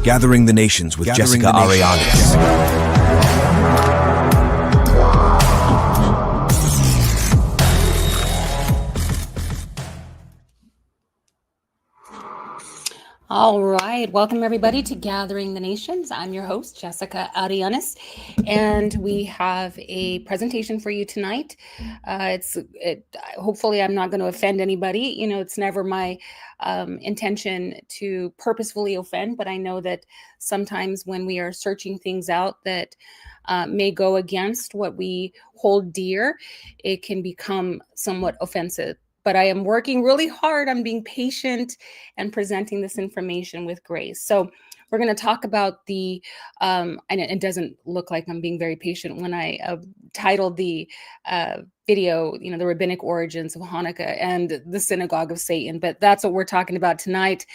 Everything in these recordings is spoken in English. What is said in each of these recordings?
Gathering the Nations with Jessica Arianes. All right, welcome everybody to Gathering the Nations. I'm your host, Jessica Arianes, and we have a presentation for you tonight. Hopefully I'm not going to offend anybody. You know, it's never my intention to purposefully offend, but I know that sometimes when we are searching things out that may go against what we hold dear, it can become somewhat offensive. But I am working really hard on being patient and presenting this information with grace. So we're going to talk about and it doesn't look like I'm being very patient when I titled the video, you know, the rabbinic origins of Hanukkah and the Synagogue of Satan. But that's what we're talking about tonight.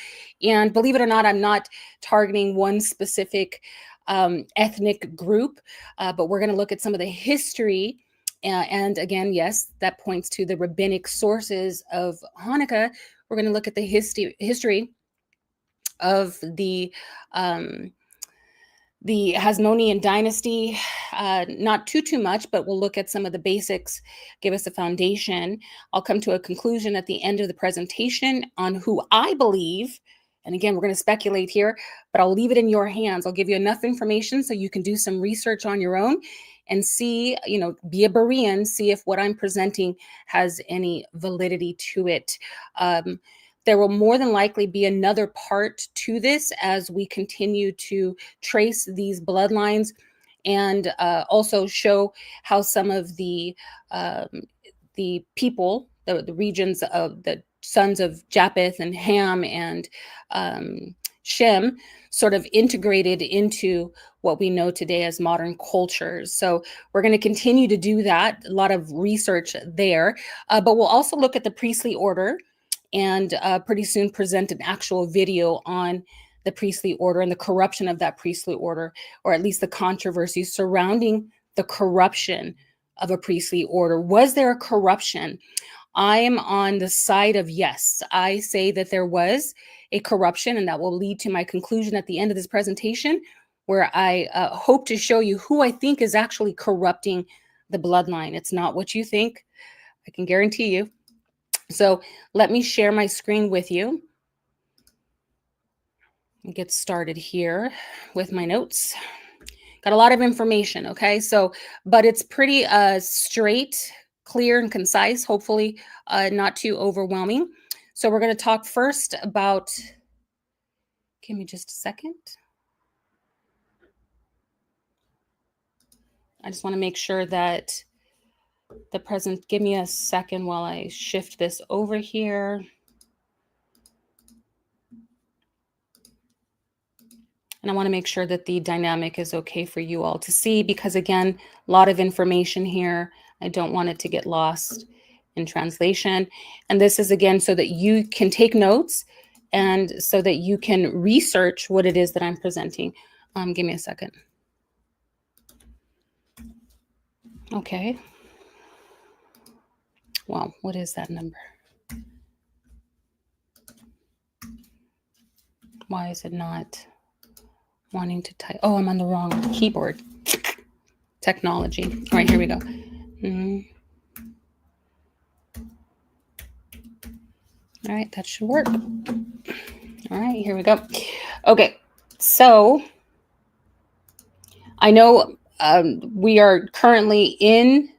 And believe it or not, I'm not targeting one specific ethnic group, but we're going to look at some of the history. And again, yes, that points to the rabbinic sources of Hanukkah. We're going to look at the history of the Hasmonean Dynasty. Not too much, but we'll look at some of the basics, give us a foundation. I'll come to a conclusion at the end of the presentation on who I believe. And again, we're going to speculate here, but I'll leave it in your hands. I'll give you enough information so you can do some research on your own and see, you know, be a Berean, see if what I'm presenting has any validity to it. There will more than likely be another part to this as we continue to trace these bloodlines and also show how some of the people, the regions of the sons of Japheth and Ham and Shem sort of integrated into what we know today as modern cultures. So we're going to continue to do that, a lot of research there, but we'll also look at the priestly order and pretty soon present an actual video on the priestly order and the corruption of that priestly order, or at least the controversy surrounding the corruption of a priestly order. Was there a corruption? I am on the side of yes. I say that there was a corruption, and that will lead to my conclusion at the end of this presentation, where I hope to show you who I think is actually corrupting the bloodline. It's not what you think, I can guarantee you. So let me share my screen with you. Get started here with my notes. Got a lot of information, okay? So, but it's pretty straight, clear and concise, hopefully not too overwhelming. So we're going to talk first about, give me just a second. I just want to make sure that give me a second while I shift this over here. And I want to make sure that the dynamic is okay for you all to see, because again, a lot of information here. I don't want it to get lost in translation. And this is again so that you can take notes and so that you can research what it is that I'm presenting. Give me a second. Okay. Wow, what is that number? Why is it not wanting to type? Oh, I'm on the wrong keyboard. Technology. All right, here we go. All right, that should work. All right, here we go. Okay, so I know we are currently in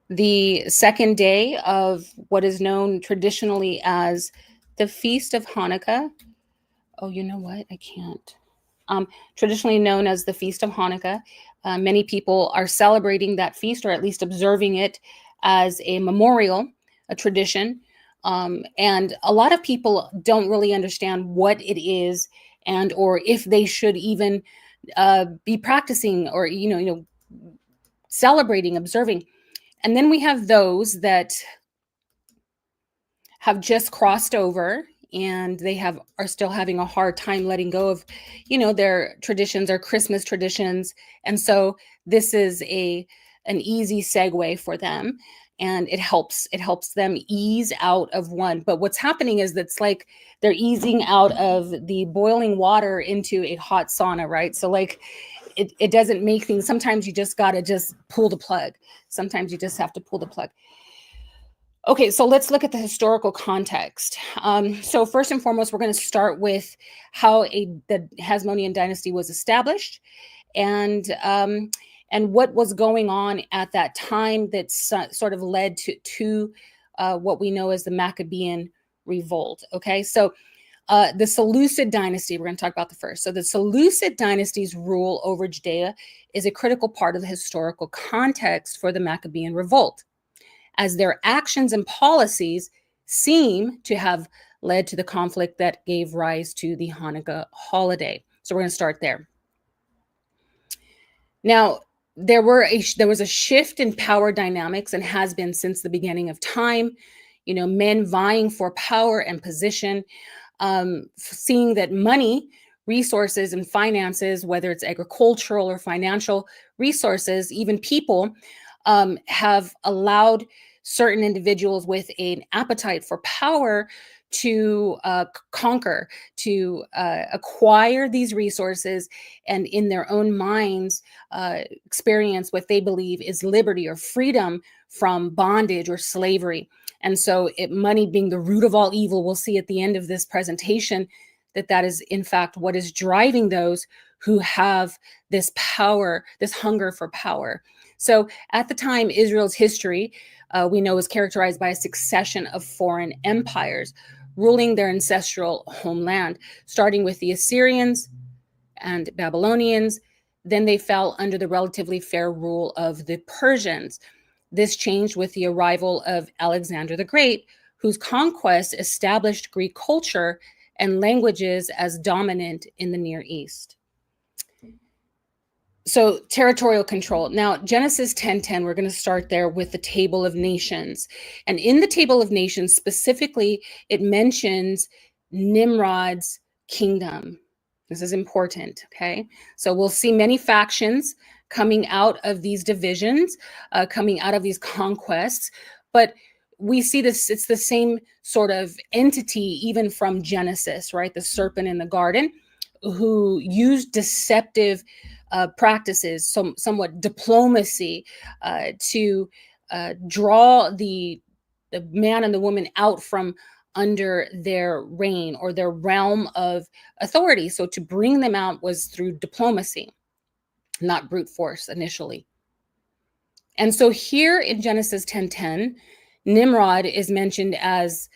the second day of what is known traditionally as the Feast of Hanukkah. Oh, you know what? I can't. Traditionally known as the Feast of Hanukkah. Many people are celebrating that feast, or at least observing it as a memorial, a tradition. And a lot of people don't really understand what it is, and or if they should even be practicing or celebrating, observing. And then we have those that have just crossed over, and they are still having a hard time letting go of, their traditions, or Christmas traditions. And so this is an easy segue for them. and it helps them ease out of one. But what's happening is that's like they're easing out of the boiling water into a hot sauna, right? So like it doesn't make things. Sometimes you just got to just pull the plug. Sometimes you just have to pull the plug. Okay, so let's look at the historical context. So first and foremost, we're going to start with how the Hasmonean Dynasty was established, and what was going on at that time that sort of led to what we know as the Maccabean revolt. Okay, so the Seleucid Dynasty, we're going to talk about the first. So the Seleucid Dynasty's rule over Judea is a critical part of the historical context for the Maccabean revolt, as their actions and policies seem to have led to the conflict that gave rise to the Hanukkah holiday. So we're going to start there. Now, there was a shift in power dynamics, and has been since the beginning of time. Men vying for power and position, seeing that money, resources, and finances, whether it's agricultural or financial resources, even people, have allowed certain individuals with an appetite for power to conquer, to acquire these resources, and in their own minds experience what they believe is liberty or freedom from bondage or slavery. And so money being the root of all evil, we'll see at the end of this presentation that is in fact what is driving those who have this power, this hunger for power. So at the time, Israel's history, we know, is characterized by a succession of foreign empires ruling their ancestral homeland, starting with the Assyrians and Babylonians. Then they fell under the relatively fair rule of the Persians. This changed with the arrival of Alexander the Great, whose conquest established Greek culture and languages as dominant in the Near East. So territorial control. Now, Genesis 10:10, we're going to start there with the Table of Nations. And in the Table of Nations, specifically, it mentions Nimrod's kingdom. This is important, okay? So we'll see many factions coming out of these divisions, coming out of these conquests, but we see this, it's the same sort of entity even from Genesis, right? The serpent in the garden, who used deceptive practices, somewhat diplomacy, to draw the man and the woman out from under their reign or their realm of authority. So to bring them out was through diplomacy, not brute force initially. And so here in Genesis 10:10, Nimrod is mentioned as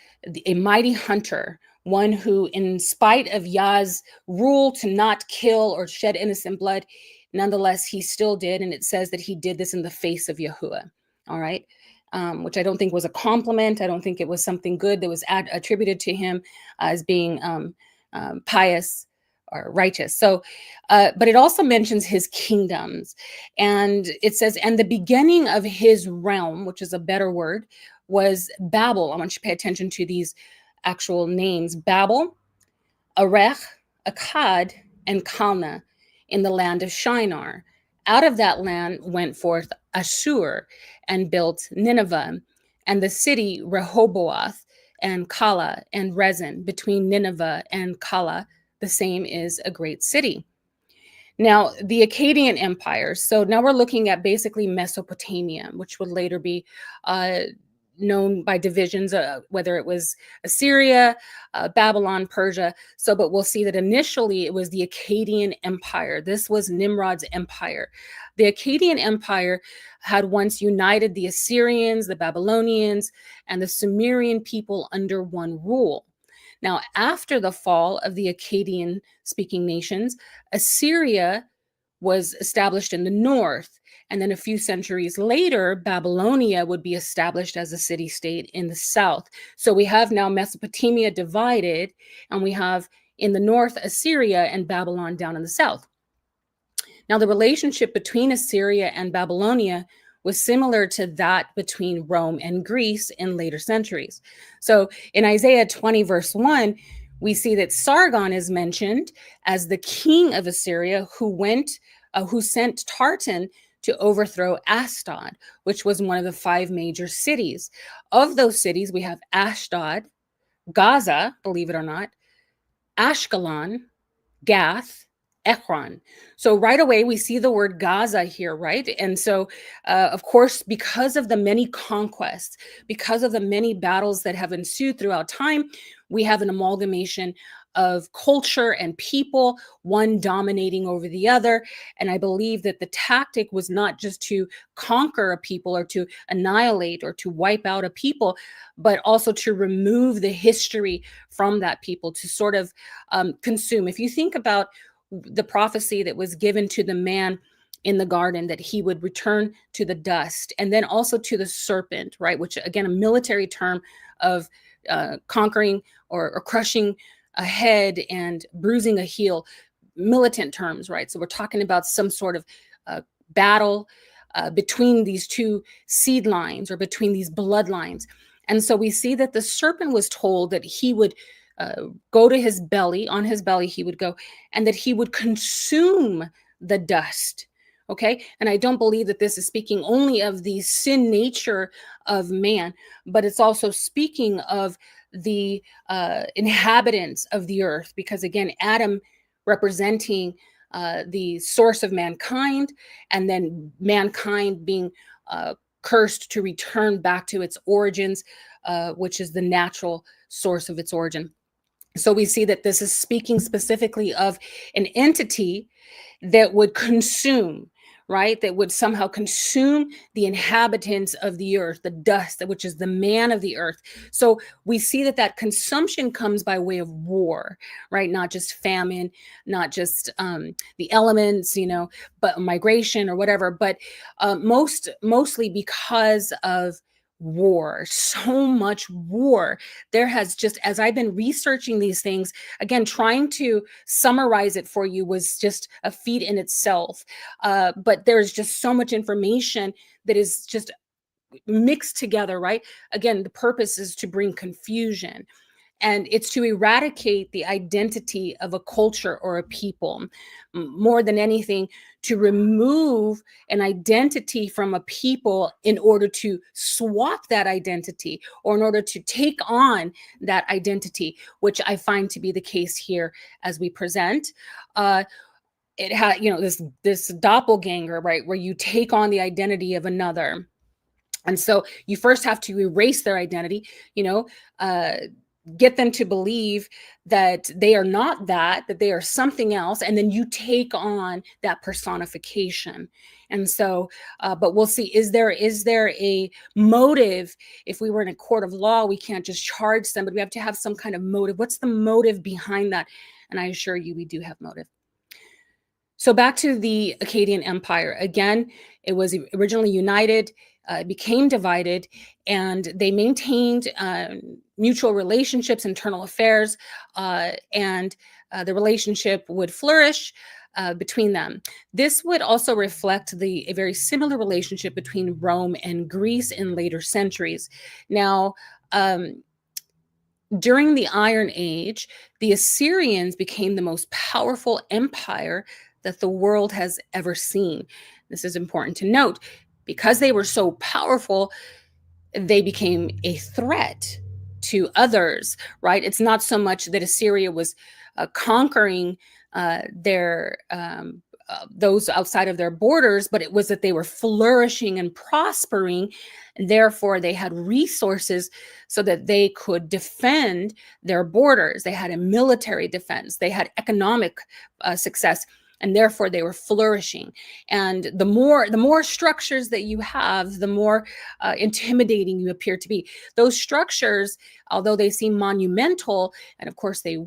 a mighty hunter, one who, in spite of Yah's rule to not kill or shed innocent blood, nonetheless, he still did. And it says that he did this in the face of Yahuwah, all right? Which I don't think was a compliment. I don't think it was something good that was attributed to him as being pious or righteous. So, but it also mentions his kingdoms. And it says, and the beginning of his realm, which is a better word, was Babel. I want you to pay attention to these actual names: Babel, Erech, Akkad, and Calneh in the land of Shinar. Out of that land went forth Ashur and built Nineveh, and the city Rehoboth, and Kala and Rezin. Between Nineveh and Kala, the same is a great city. Now, the Akkadian Empire. So now we're looking at basically Mesopotamia, which would later be known by divisions, whether it was Assyria, Babylon, Persia. So, but we'll see that initially it was the Akkadian Empire. This was Nimrod's empire. The Akkadian Empire had once united the Assyrians, the Babylonians, and the Sumerian people under one rule. Now, after the fall of the Akkadian-speaking nations, Assyria was established in the north. And then a few centuries later, Babylonia would be established as a city-state in the south. So we have now Mesopotamia divided, and we have in the north Assyria and Babylon down in the south. Now, the relationship between Assyria and Babylonia was similar to that between Rome and Greece in later centuries. So in Isaiah 20, verse 1, we see that Sargon is mentioned as the king of Assyria who sent Tartan to overthrow Ashdod, which was one of the 5 major cities. Of those cities, we have Ashdod, Gaza, believe it or not, Ashkelon, Gath, Ekron. So right away, we see the word Gaza here, right? And so, of course, because of the many conquests, because of the many battles that have ensued throughout time, we have an amalgamation of culture and people, one dominating over the other. And I believe that the tactic was not just to conquer a people or to annihilate or to wipe out a people, but also to remove the history from that people, to sort of consume. If you think about the prophecy that was given to the man in the garden, that he would return to the dust, and then also to the serpent, right? Which, again, a military term of conquering or crushing a head and bruising a heel, militant terms, right? So we're talking about some sort of battle between these two seed lines or between these bloodlines. And so we see that the serpent was told that he would go to his belly, on his belly he would go, and that he would consume the dust. Okay. And I don't believe that this is speaking only of the sin nature of man, but it's also speaking of the inhabitants of the earth, because again, Adam representing the source of mankind, and then mankind being cursed to return back to its origins, which is the natural source of its origin. So we see that this is speaking specifically of an entity that would consume, right? That would somehow consume the inhabitants of the earth, the dust, which is the man of the earth. So we see that that consumption comes by way of war, right? Not just famine, not just the elements, but migration or whatever, but mostly because of war. So much war. There has just, as I've been researching these things, again, trying to summarize it for you was just a feat in itself. But there's just so much information that is just mixed together, right? Again, the purpose is to bring confusion. And it's to eradicate the identity of a culture or a people. More than anything, to remove an identity from a people in order to swap that identity, or in order to take on that identity, which I find to be the case here as we present. It had, this doppelganger, right, where you take on the identity of another. And so you first have to erase their identity, get them to believe that they are not that they are something else, and then you take on that personification. And so, but we'll see, is there a motive? If we were in a court of law, we can't just charge somebody. We have to have some kind of motive. What's the motive behind that? And I assure you, we do have motive. So back to the Akkadian Empire. Again, it was originally united, became divided, and they maintained mutual relationships, internal affairs, and the relationship would flourish between them. This would also reflect a very similar relationship between Rome and Greece in later centuries. Now, during the Iron Age, the Assyrians became the most powerful empire that the world has ever seen. This is important to note. Because they were so powerful, they became a threat to others, right? It's not so much that Assyria was conquering those outside of their borders, but it was that they were flourishing and prospering, and therefore they had resources so that they could defend their borders. They had a military defense, they had economic success, and therefore they were flourishing. And the more structures that you have, the more intimidating you appear to be. Those structures, although they seem monumental, and of course they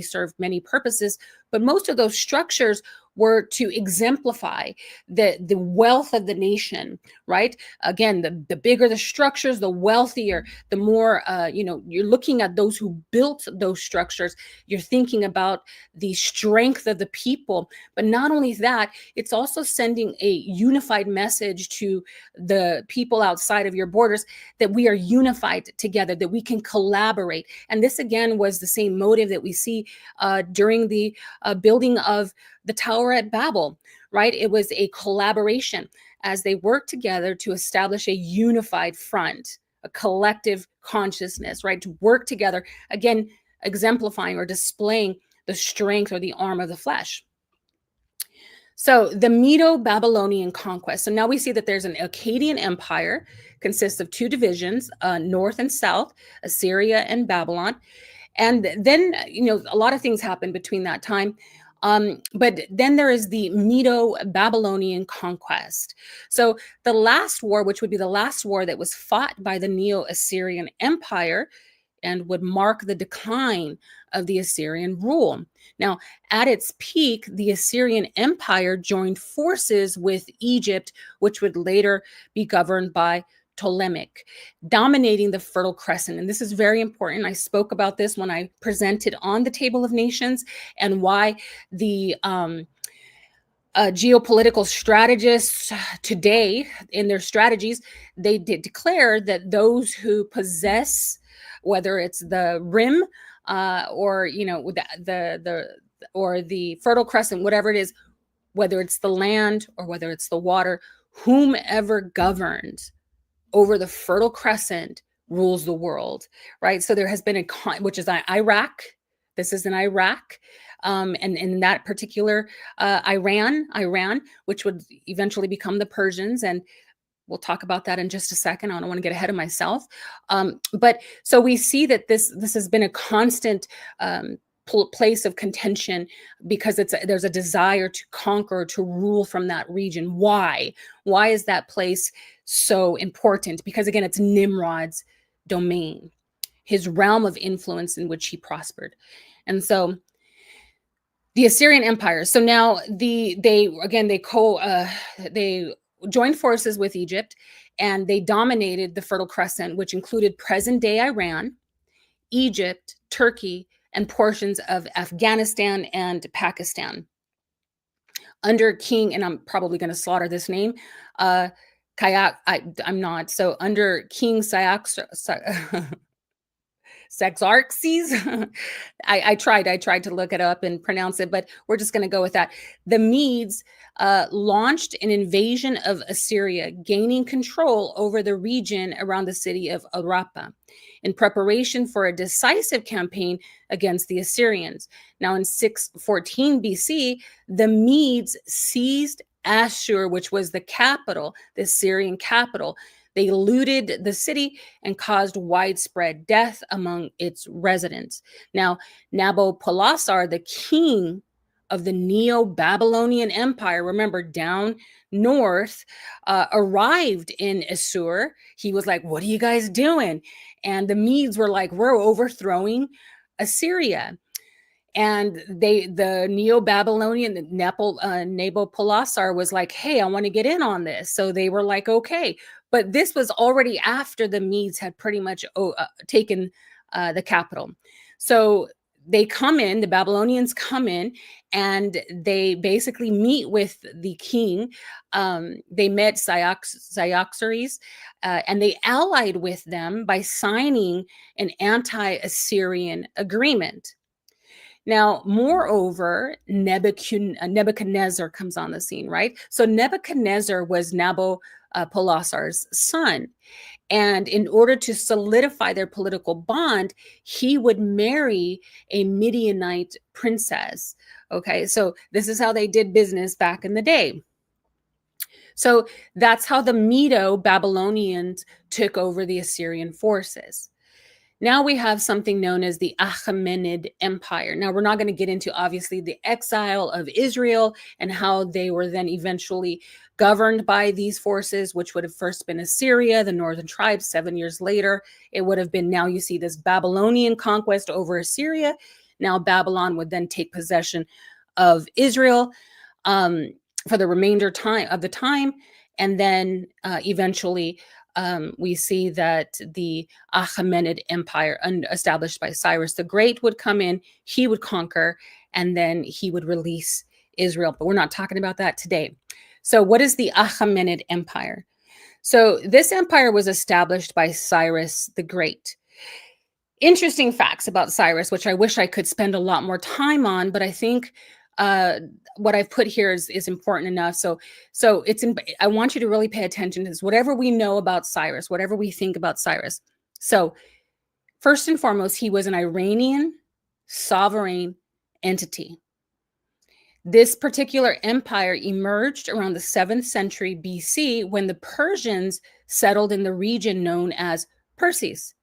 served many purposes, but most of those structures were to exemplify the wealth of the nation, right? Again, the bigger the structures, the wealthier, the more, you're looking at those who built those structures. You're thinking about the strength of the people. But not only that, it's also sending a unified message to the people outside of your borders that we are unified together, that we can collaborate. And this, again, was the same motive that we see during the building of the Tower at Babel, right? It was a collaboration as they worked together to establish a unified front, a collective consciousness, right? To work together, again, exemplifying or displaying the strength or the arm of the flesh. So the Medo-Babylonian conquest. So now we see that there's an Akkadian empire, consists of two divisions, north and south, Assyria and Babylon. And then, a lot of things happened between that time. But then there is the Medo-Babylonian conquest. So the last war, which would be the last war that was fought by the Neo-Assyrian Empire, and would mark the decline of the Assyrian rule. Now, at its peak, the Assyrian Empire joined forces with Egypt, which would later be governed by Ptolemaic, dominating the Fertile Crescent. And this is very important. I spoke about this when I presented on the Table of Nations, and why the geopolitical strategists today, in their strategies, they did declare that those who possess, whether it's the rim or the Fertile Crescent, whatever it is, whether it's the land or whether it's the water, whomever governed over the Fertile Crescent rules the world, right? So there has been which is Iraq. This is in Iraq. And in that particular Iran, which would eventually become the Persians. And we'll talk about that in just a second. I don't want to get ahead of myself. But so we see that this has been a constant place of contention, because there's a desire to conquer, to rule from that region. Why? Why is that place so important? Because again, it's Nimrod's domain, his realm of influence in which he prospered. And so the Assyrian Empire. So now they joined forces with Egypt, and they dominated the Fertile Crescent, which included present-day Iran, Egypt, Turkey, and portions of Afghanistan and Pakistan. Under King, and I'm probably going to slaughter this name, I'm not. So under King Xerxes. I tried to look it up and pronounce it, but we're just going to go with that. The Medes launched an invasion of Assyria, gaining control over the region around the city of Arapa in preparation for a decisive campaign against the Assyrians. Now in 614 BC, the Medes seized Ashur, which was the capital, the Assyrian capital. They looted the city and caused widespread death among its residents. Now, Nabopolassar, the king of the Neo-Babylonian Empire, remember, down north, arrived in Assur. He was like, "What are you guys doing?" And the Medes were like, "We're overthrowing Assyria." And the Neo-Babylonian Nabopolassar was like, "Hey, I want to get in on this." So they were like, "Okay." But this was already after the Medes had pretty much taken the capital. So they come in, the Babylonians come in, and they basically meet with the king. They met Cyaxares, and they allied with them by signing an anti-Assyrian agreement. Now, moreover, Nebuchadnezzar comes on the scene, right? So Nebuchadnezzar was Nabopolassar's son. And in order to solidify their political bond, he would marry a Midianite princess. Okay, so this is how they did business back in the day. So that's how the Medo-Babylonians took over the Assyrian forces. Now we have something known as the Hasmonean Empire. Now, we're not going to get into, obviously, the exile of Israel and how they were then eventually governed by these forces, which would have first been Assyria, the northern tribes. 7 years later, it would have been, now you see this Babylonian conquest over Assyria. Now Babylon would then take possession of Israel for the remainder of the time. And then eventually, we see that the Achaemenid Empire, established by Cyrus the Great, would come in, he would conquer, and then he would release Israel. But we're not talking about that today. So what is the Achaemenid Empire? So this empire was established by Cyrus the Great. Interesting facts about Cyrus, which I wish I could spend a lot more time on, but I think uh, what I've put here is important enough. So I want you to really pay attention to this. Whatever we know about Cyrus, whatever we think about Cyrus. So first and foremost, he was an Iranian sovereign entity. This particular empire emerged around the 7th century BC when the Persians settled in the region known as Persis,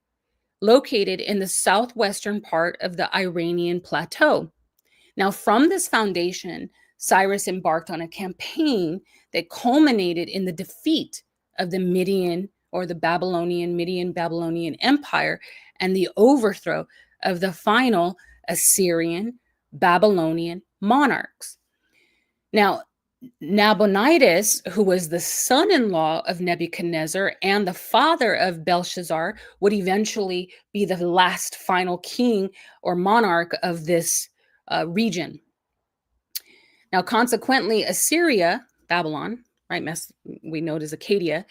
located in the southwestern part of the Iranian plateau. Now, from this foundation, Cyrus embarked on a campaign that culminated in the defeat of the Median or the Babylonian Empire and the overthrow of the final Assyrian Babylonian monarchs. Now, Nabonidus, who was the son-in-law of Nebuchadnezzar and the father of Belshazzar, would eventually be the last final king or monarch of this region. Now, consequently, Assyria, Babylon, right, we know it as Acadia,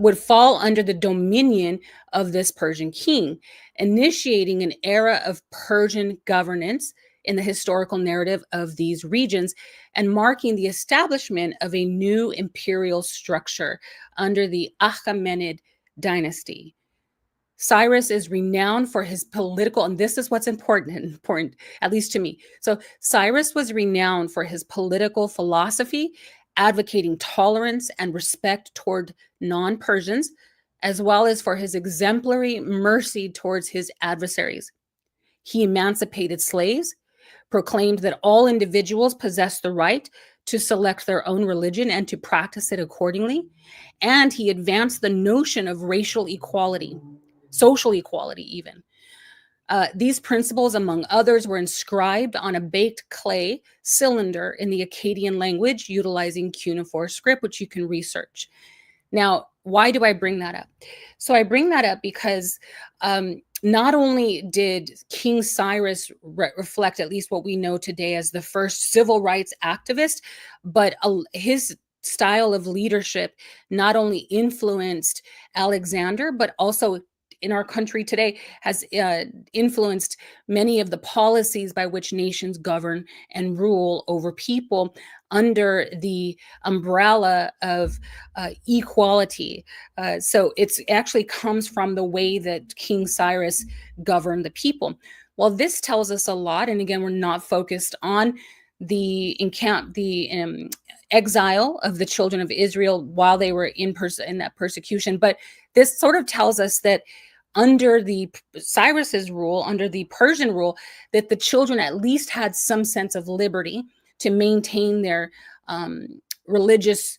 would fall under the dominion of this Persian king, initiating an era of Persian governance in the historical narrative of these regions and marking the establishment of a new imperial structure under the Hasmonean Dynasty. Cyrus is renowned for his political, and this is what's important, at least to me. So Cyrus was renowned for his political philosophy, advocating tolerance and respect toward non-Persians, as well as for his exemplary mercy towards his adversaries. He emancipated slaves, proclaimed that all individuals possess the right to select their own religion and to practice it accordingly, and he advanced the notion of racial equality, social equality even. These principles, among others, were inscribed on a baked clay cylinder in the Akkadian language utilizing cuneiform script, which you can research. Now, why do I bring that up? So I bring that up because not only did King Cyrus reflect at least what we know today as the first civil rights activist, but his style of leadership not only influenced Alexander, but also in our country today has influenced many of the policies by which nations govern and rule over people under the umbrella of equality. So it actually comes from the way that King Cyrus governed the people. Well, this tells us a lot. And again, we're not focused on the exile of the children of Israel while they were in that persecution. But this sort of tells us that under the Cyrus's rule, under the Persian rule, that the children at least had some sense of liberty to maintain their religious,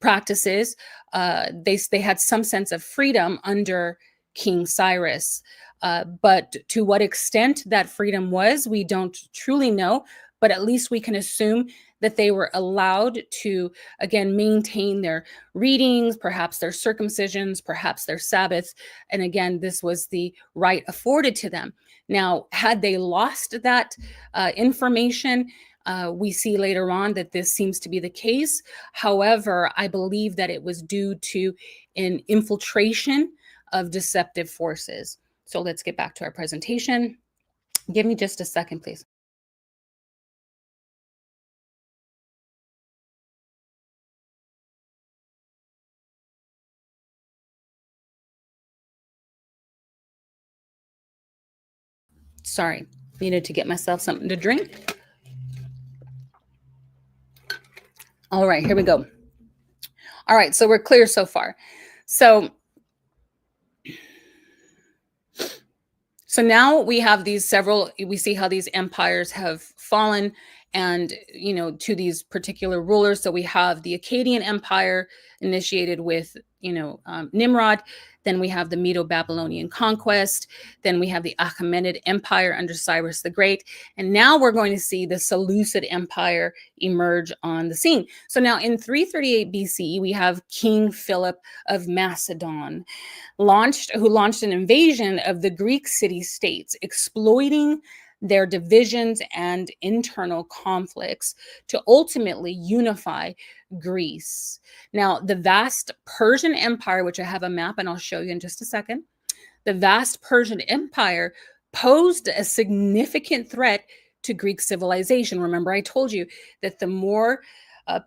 practices. They had some sense of freedom under King Cyrus. But to what extent that freedom was, we don't truly know. But at least we can assume that they were allowed to, again, maintain their readings, perhaps their circumcisions, perhaps their Sabbaths. And again, this was the right afforded to them. Now, had they lost that information, we see later on that this seems to be the case. However, I believe that it was due to an infiltration of deceptive forces. So let's get back to our presentation. Give me just a second, please. Sorry, needed to get myself something to drink. All right, here we go. All right, so we're clear so far. So now we have these we see how these empires have fallen and, to these particular rulers. So we have the Akkadian Empire initiated with, Nimrod. Then we have the Medo-Babylonian conquest. Then we have the Achaemenid Empire under Cyrus the Great. And now we're going to see the Seleucid Empire emerge on the scene. So now in 338 BCE, we have King Philip of Macedon, who launched an invasion of the Greek city-states, exploiting their divisions and internal conflicts to ultimately unify Greece. Now, the vast Persian Empire, which I have a map and I'll show you in just a second, the vast Persian Empire posed a significant threat to Greek civilization. Remember, I told you that the more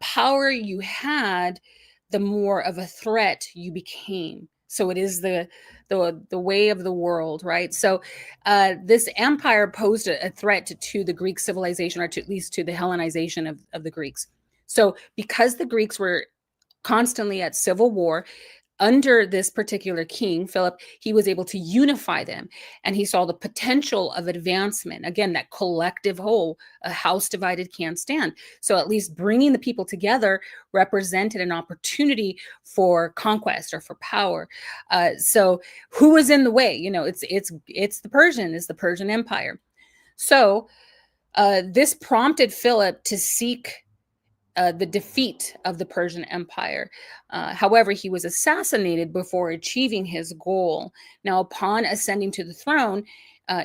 power you had, the more of a threat you became. So it is the way of the world, right? So this empire posed a threat to the Greek civilization, or to at least to the Hellenization of the Greeks. So because the Greeks were constantly at civil war, under this particular king, Philip, he was able to unify them, and he saw the potential of advancement. Again, that collective whole, a house divided can't stand. So at least bringing the people together represented an opportunity for conquest or for power. So who was in the way? You know, it's the Persian Empire. So this prompted Philip to seek the defeat of the Persian Empire. However, he was assassinated before achieving his goal. Now, upon ascending to the throne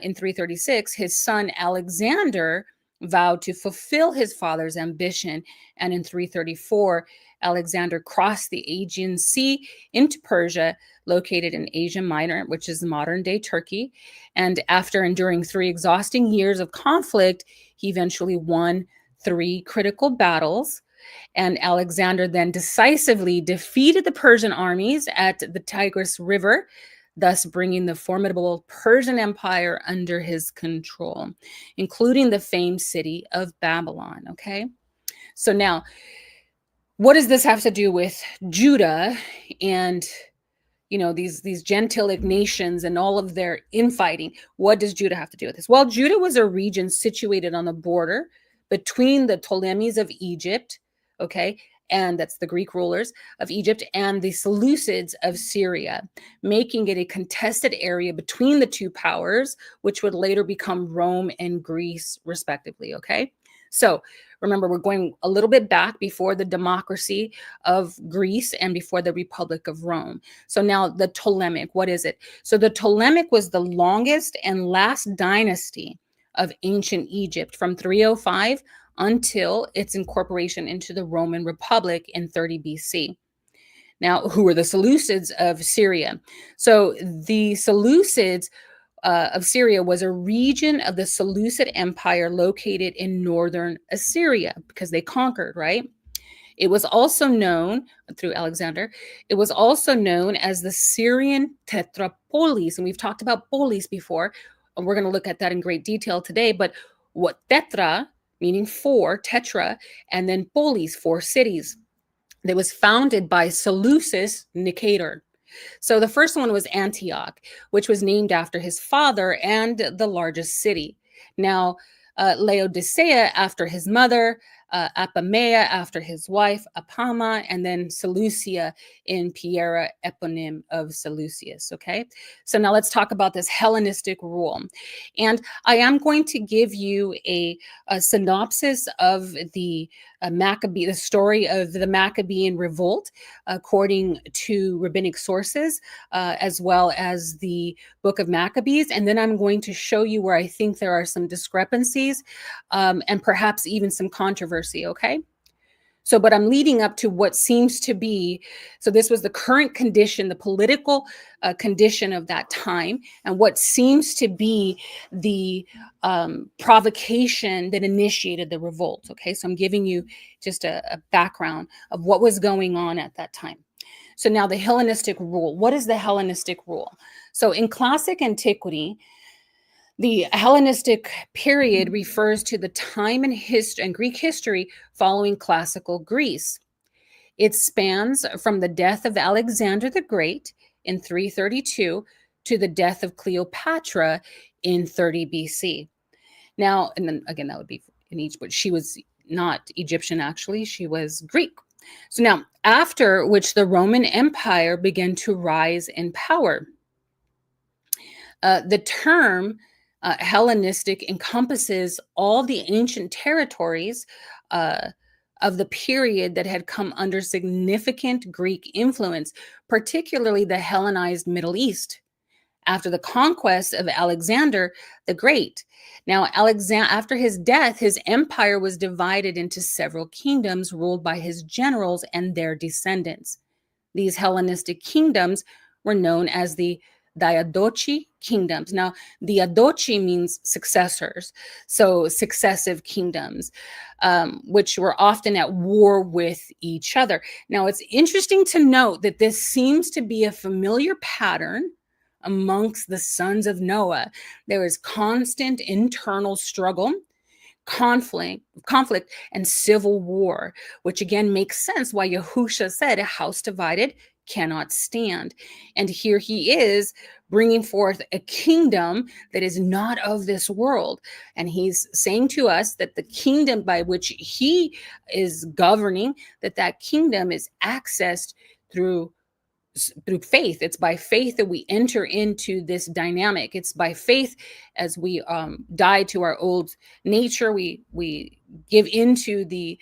in 336, his son Alexander vowed to fulfill his father's ambition. And in 334, Alexander crossed the Aegean Sea into Persia, located in Asia Minor, which is modern-day Turkey. And after enduring 3 exhausting years of conflict, he eventually won 3 critical battles, and Alexander then decisively defeated the Persian armies at the Tigris River, thus bringing the formidable Persian Empire under his control, including the famed city of Babylon. Okay, so now, what does this have to do with Judah and these gentilic nations and all of their infighting? What does Judah have to do with this? Well, Judah was a region situated on the border between the Ptolemies of Egypt, okay, and that's the Greek rulers of Egypt, and the Seleucids of Syria, making it a contested area between the two powers, which would later become Rome and Greece, respectively, okay? So remember, we're going a little bit back before the democracy of Greece and before the Republic of Rome. So now the Ptolemaic, what is it? So the Ptolemaic was the longest and last dynasty of ancient Egypt from 305 until its incorporation into the Roman Republic in 30 BC. Now, who were the Seleucids of Syria? So the Seleucids of Syria was a region of the Seleucid Empire located in northern Assyria, because they conquered, right? It was also known, through Alexander, it was also known as the Syrian Tetrapolis. And we've talked about polis before, and we're going to look at that in great detail today. But what tetra, meaning 4, tetra, and then polis, 4 cities. That was founded by Seleucus Nicator. So the first one was Antioch, which was named after his father and the largest city. Now, Laodicea after his mother, Apamea after his wife, Apama, and then Seleucia in Pieria, eponym of Seleucus, okay? So now let's talk about this Hellenistic rule. And I am going to give you a synopsis of the the story of the Maccabean revolt, according to rabbinic sources, as well as the book of Maccabees. And then I'm going to show you where I think there are some discrepancies and perhaps even some controversy, okay? So, but I'm leading up to what seems to be, so this was the current condition, the political condition of that time, and what seems to be the provocation that initiated the revolt, okay? So I'm giving you just a background of what was going on at that time. So now the Hellenistic rule. What is the Hellenistic rule? So in classic antiquity, the Hellenistic period refers to the time in history and Greek history following classical Greece. It spans from the death of Alexander the Great in 332 to the death of Cleopatra in 30 BC. Now, and then again, that would be in Egypt, but she was not Egyptian, actually. She was Greek. So now, after which the Roman Empire began to rise in power. The term Hellenistic encompasses all the ancient territories of the period that had come under significant Greek influence, particularly the Hellenized Middle East, after the conquest of Alexander the Great. Now, after his death, his empire was divided into several kingdoms ruled by his generals and their descendants. These Hellenistic kingdoms were known as the diadochi kingdoms. Now, diadochi means successors, so successive kingdoms, which were often at war with each other. Now, it's interesting to note that this seems to be a familiar pattern amongst the sons of Noah. There is constant internal struggle, conflict, and civil war, which again makes sense why Yahusha said a house divided cannot stand. And here he is bringing forth a kingdom that is not of this world. And he's saying to us that the kingdom by which he is governing, that kingdom is accessed through faith. It's by faith that we enter into this dynamic. It's by faith as we die to our old nature. We give into the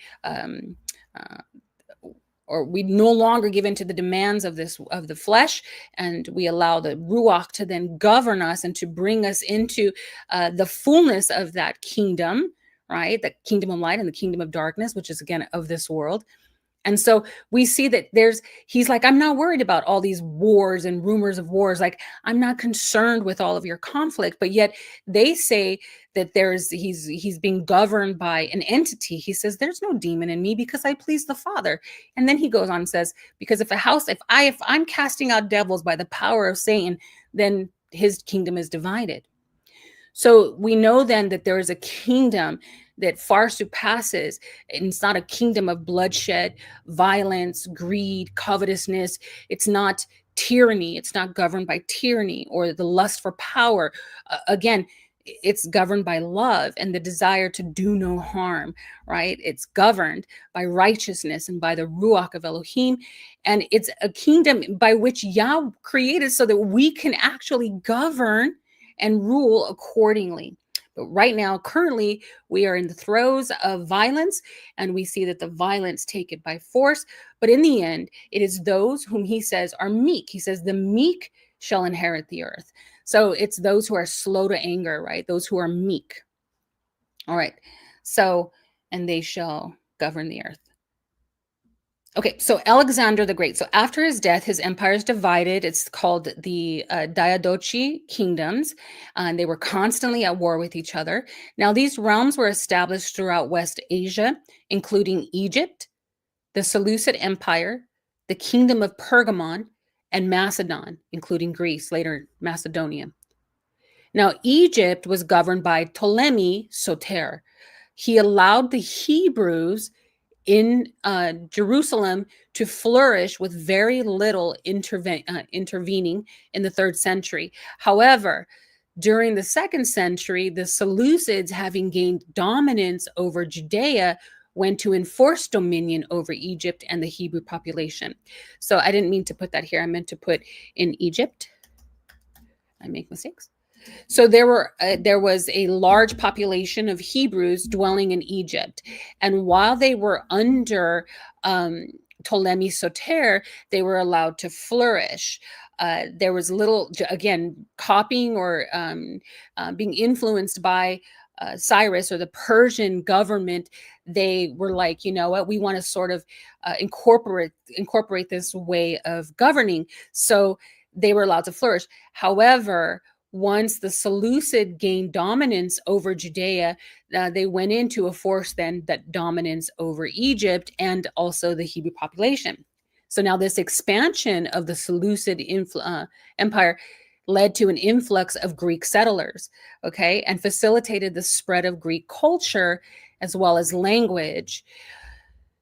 or we no longer give into the demands of the flesh, and we allow the ruach to then govern us and to bring us into the fullness of that kingdom, right? The kingdom of light and the kingdom of darkness, which is again of this world. And so we see that he's like, I'm not worried about all these wars and rumors of wars. Like, I'm not concerned with all of your conflict, but yet they say that he's being governed by an entity. He says, there's no demon in me because I please the Father. And then he goes on and says, because if I'm casting out devils by the power of Satan, then his kingdom is divided. So we know then that there is a kingdom that far surpasses, and it's not a kingdom of bloodshed, violence, greed, covetousness. It's not tyranny. It's not governed by tyranny or the lust for power. Again, it's governed by love and the desire to do no harm, right? It's governed by righteousness and by the Ruach of Elohim. And it's a kingdom by which Yah created so that we can actually govern and rule accordingly. But right now, currently, we are in the throes of violence, and we see that the violence take it by force. But in the end, it is those whom he says are meek. He says the meek shall inherit the earth. So it's those who are slow to anger, right? Those who are meek. All right. So, and they shall govern the earth. Okay, so Alexander the Great. So after his death, his empire is divided. It's called the Diadochi kingdoms, and they were constantly at war with each other. Now, these realms were established throughout West Asia, including Egypt, the Seleucid Empire, the Kingdom of Pergamon, and Macedon, including Greece, later Macedonia. Now, Egypt was governed by Ptolemy Soter. He allowed the Hebrews in Jerusalem to flourish with very little intervening in the 3rd century. However, during the 2nd century, the Seleucids, having gained dominance over Judea, went to enforce dominion over Egypt and the Hebrew population. So I didn't mean to put that here. I meant to put in Egypt. I make mistakes. So there was a large population of Hebrews dwelling in Egypt. And while they were under Ptolemy Soter, they were allowed to flourish. There was little, again, copying or being influenced by Cyrus or the Persian government. They were like, you know what, we want to sort of incorporate this way of governing. So they were allowed to flourish. However, once the Seleucid gained dominance over Judea, they went in to enforce then that dominance over Egypt and also the Hebrew population. So now this expansion of the Seleucid Empire led to an influx of Greek settlers, okay, and facilitated the spread of Greek culture as well as language.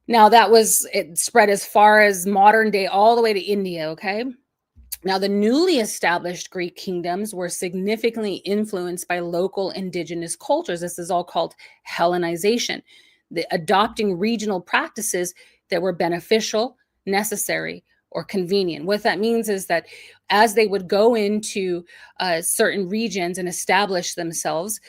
Now it spread as far as modern day, all the way to India, okay? Now, the newly established Greek kingdoms were significantly influenced by local indigenous cultures. This is all called Hellenization, adopting regional practices that were beneficial, necessary, or convenient. What that means is that as they would go into certain regions and establish themselves,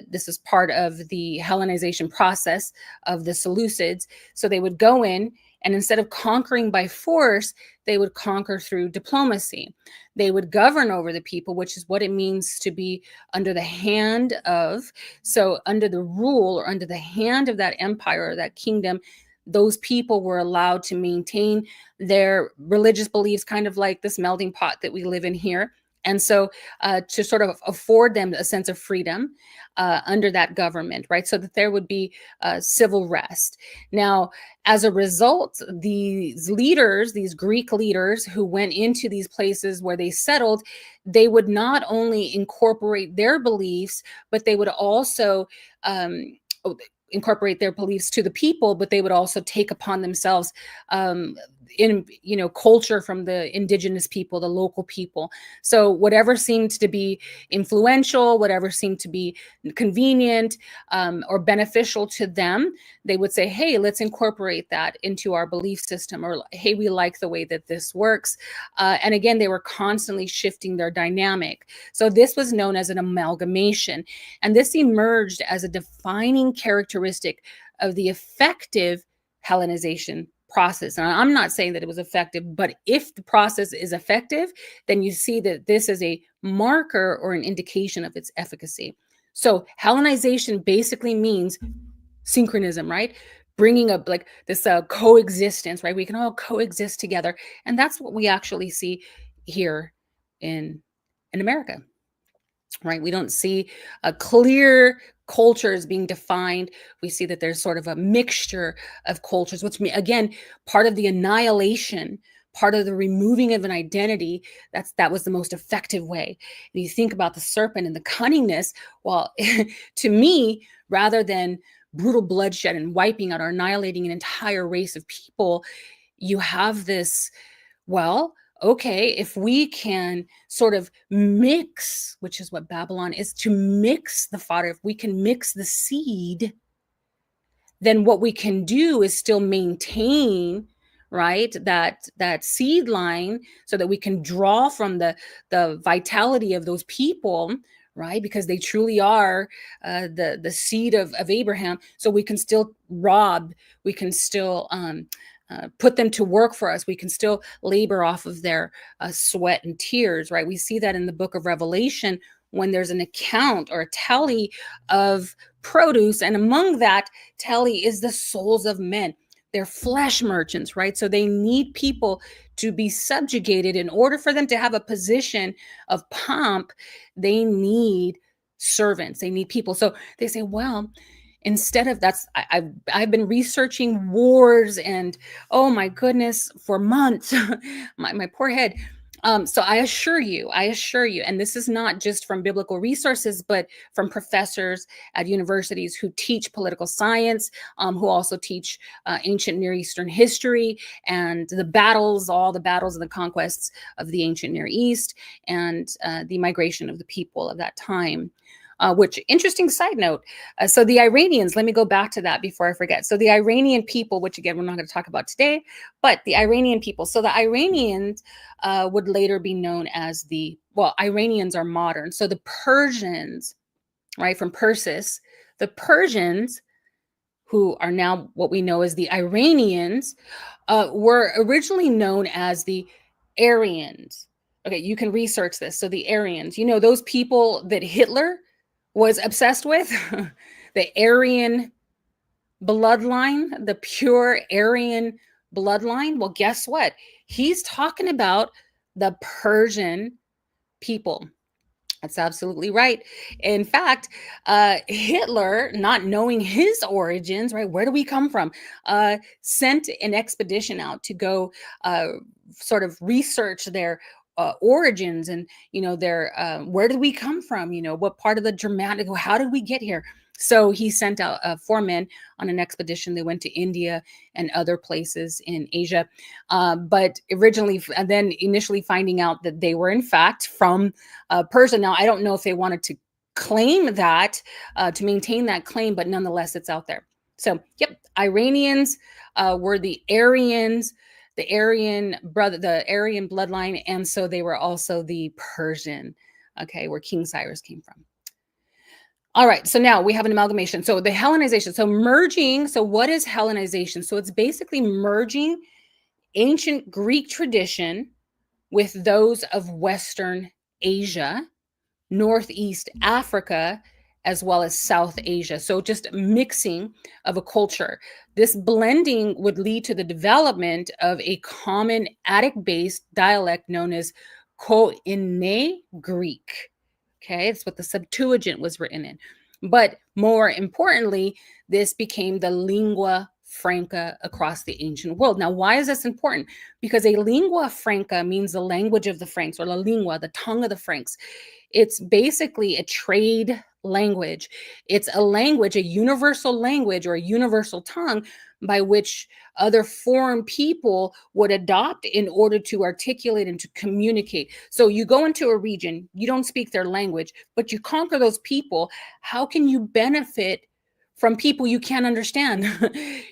this is part of the Hellenization process of the Seleucids. So they would go in, and instead of conquering by force, they would conquer through diplomacy. They would govern over the people, which is what it means to be under the hand of, so under the rule or under the hand of that empire or that kingdom. Those people were allowed to maintain their religious beliefs, kind of like this melting pot that we live in here, And so to sort of afford them a sense of freedom under that government, right? So that there would be civil rest. Now, as a result, these leaders, these Greek leaders who went into these places where they settled, they would not only incorporate their beliefs, but they would also incorporate their beliefs to the people, but they would also take upon themselves in culture from the indigenous people, the local people. So whatever seemed to be influential, whatever seemed to be convenient or beneficial to them, they would say, hey, let's incorporate that into our belief system, or hey, we like the way that this works. And again, they were constantly shifting their dynamic. So this was known as an amalgamation, and this emerged as a defining characteristic of the effective Hellenization process. And I'm not saying that it was effective, but if the process is effective, then you see that this is a marker or an indication of its efficacy. So Hellenization basically means synchronism, right? Bringing up like this coexistence, right? We can all coexist together. And that's what we actually see here in America, right? We don't see a clear cultures being defined. We see that there's sort of a mixture of cultures, which again, part of the annihilation, part of the removing of an identity, that was the most effective way. And you think about the serpent and the cunningness, well, to me, rather than brutal bloodshed and wiping out or annihilating an entire race of people, you have this, well, okay, if we can sort of mix, which is what Babylon is, to mix the fodder, if we can mix the seed, then what we can do is still maintain, right, that seed line, so that we can draw from the vitality of those people, right, because they truly are the seed of Abraham. So we can still rob, we can still put them to work for us. We can still labor off of their sweat and tears, right? We see that in the book of Revelation when there's an account or a tally of produce, and among that tally is the souls of men. They're flesh merchants, right? So they need people to be subjugated. In order for them to have a position of pomp, they need servants, they need people. So they say, well, instead of I've been researching wars and oh my goodness for months, my poor head. So I assure you, and this is not just from biblical resources, but from professors at universities who teach political science, who also teach ancient Near Eastern history and all the battles and the conquests of the ancient Near East, and the migration of the people of that time. Which, interesting side note. So the Iranians, let me go back to that before I forget. So the Iranian people, which again, we're not going to talk about today, but the Iranian people. So the Iranians would later be known as Iranians are modern. So the Persians, right, from Persis, the Persians, who are now what we know as the Iranians, were originally known as the Aryans. Okay, you can research this. So the Aryans, those people that Hitler was obsessed with, the Aryan bloodline, the pure Aryan bloodline. Well, guess what? He's talking about the Persian people. That's absolutely right. In fact, Hitler, not knowing his origins, right? Where do we come from? Sent an expedition out to go sort of research their origins and, their where did we come from? What part of the Germanic, how did we get here? So he sent out 4 men on an expedition. They went to India and other places in Asia. But initially finding out that they were in fact from Persia. Now, I don't know if they wanted to claim that, to maintain that claim, but nonetheless, it's out there. So, yep, Iranians were the Aryans, the Aryan bloodline. And so they were also the Persian, okay, where King Cyrus came from. All right, so now we have an amalgamation. So the Hellenization, so merging. So what is Hellenization? So it's basically merging ancient Greek tradition with those of Western Asia, Northeast Africa, as well as South Asia. So just mixing of a culture. This blending would lead to the development of a common Attic-based dialect known as Koine Greek. Okay, it's what the Septuagint was written in. But more importantly, this became the lingua franca across the ancient world. Now, why is this important? Because a lingua franca means the language of the Franks, or la lingua, the tongue of the Franks. It's basically a trade language. It's a language, a universal language or a universal tongue by which other foreign people would adopt in order to articulate and to communicate. So you go into a region, you don't speak their language, but you conquer those people. How can you benefit from people you can't understand?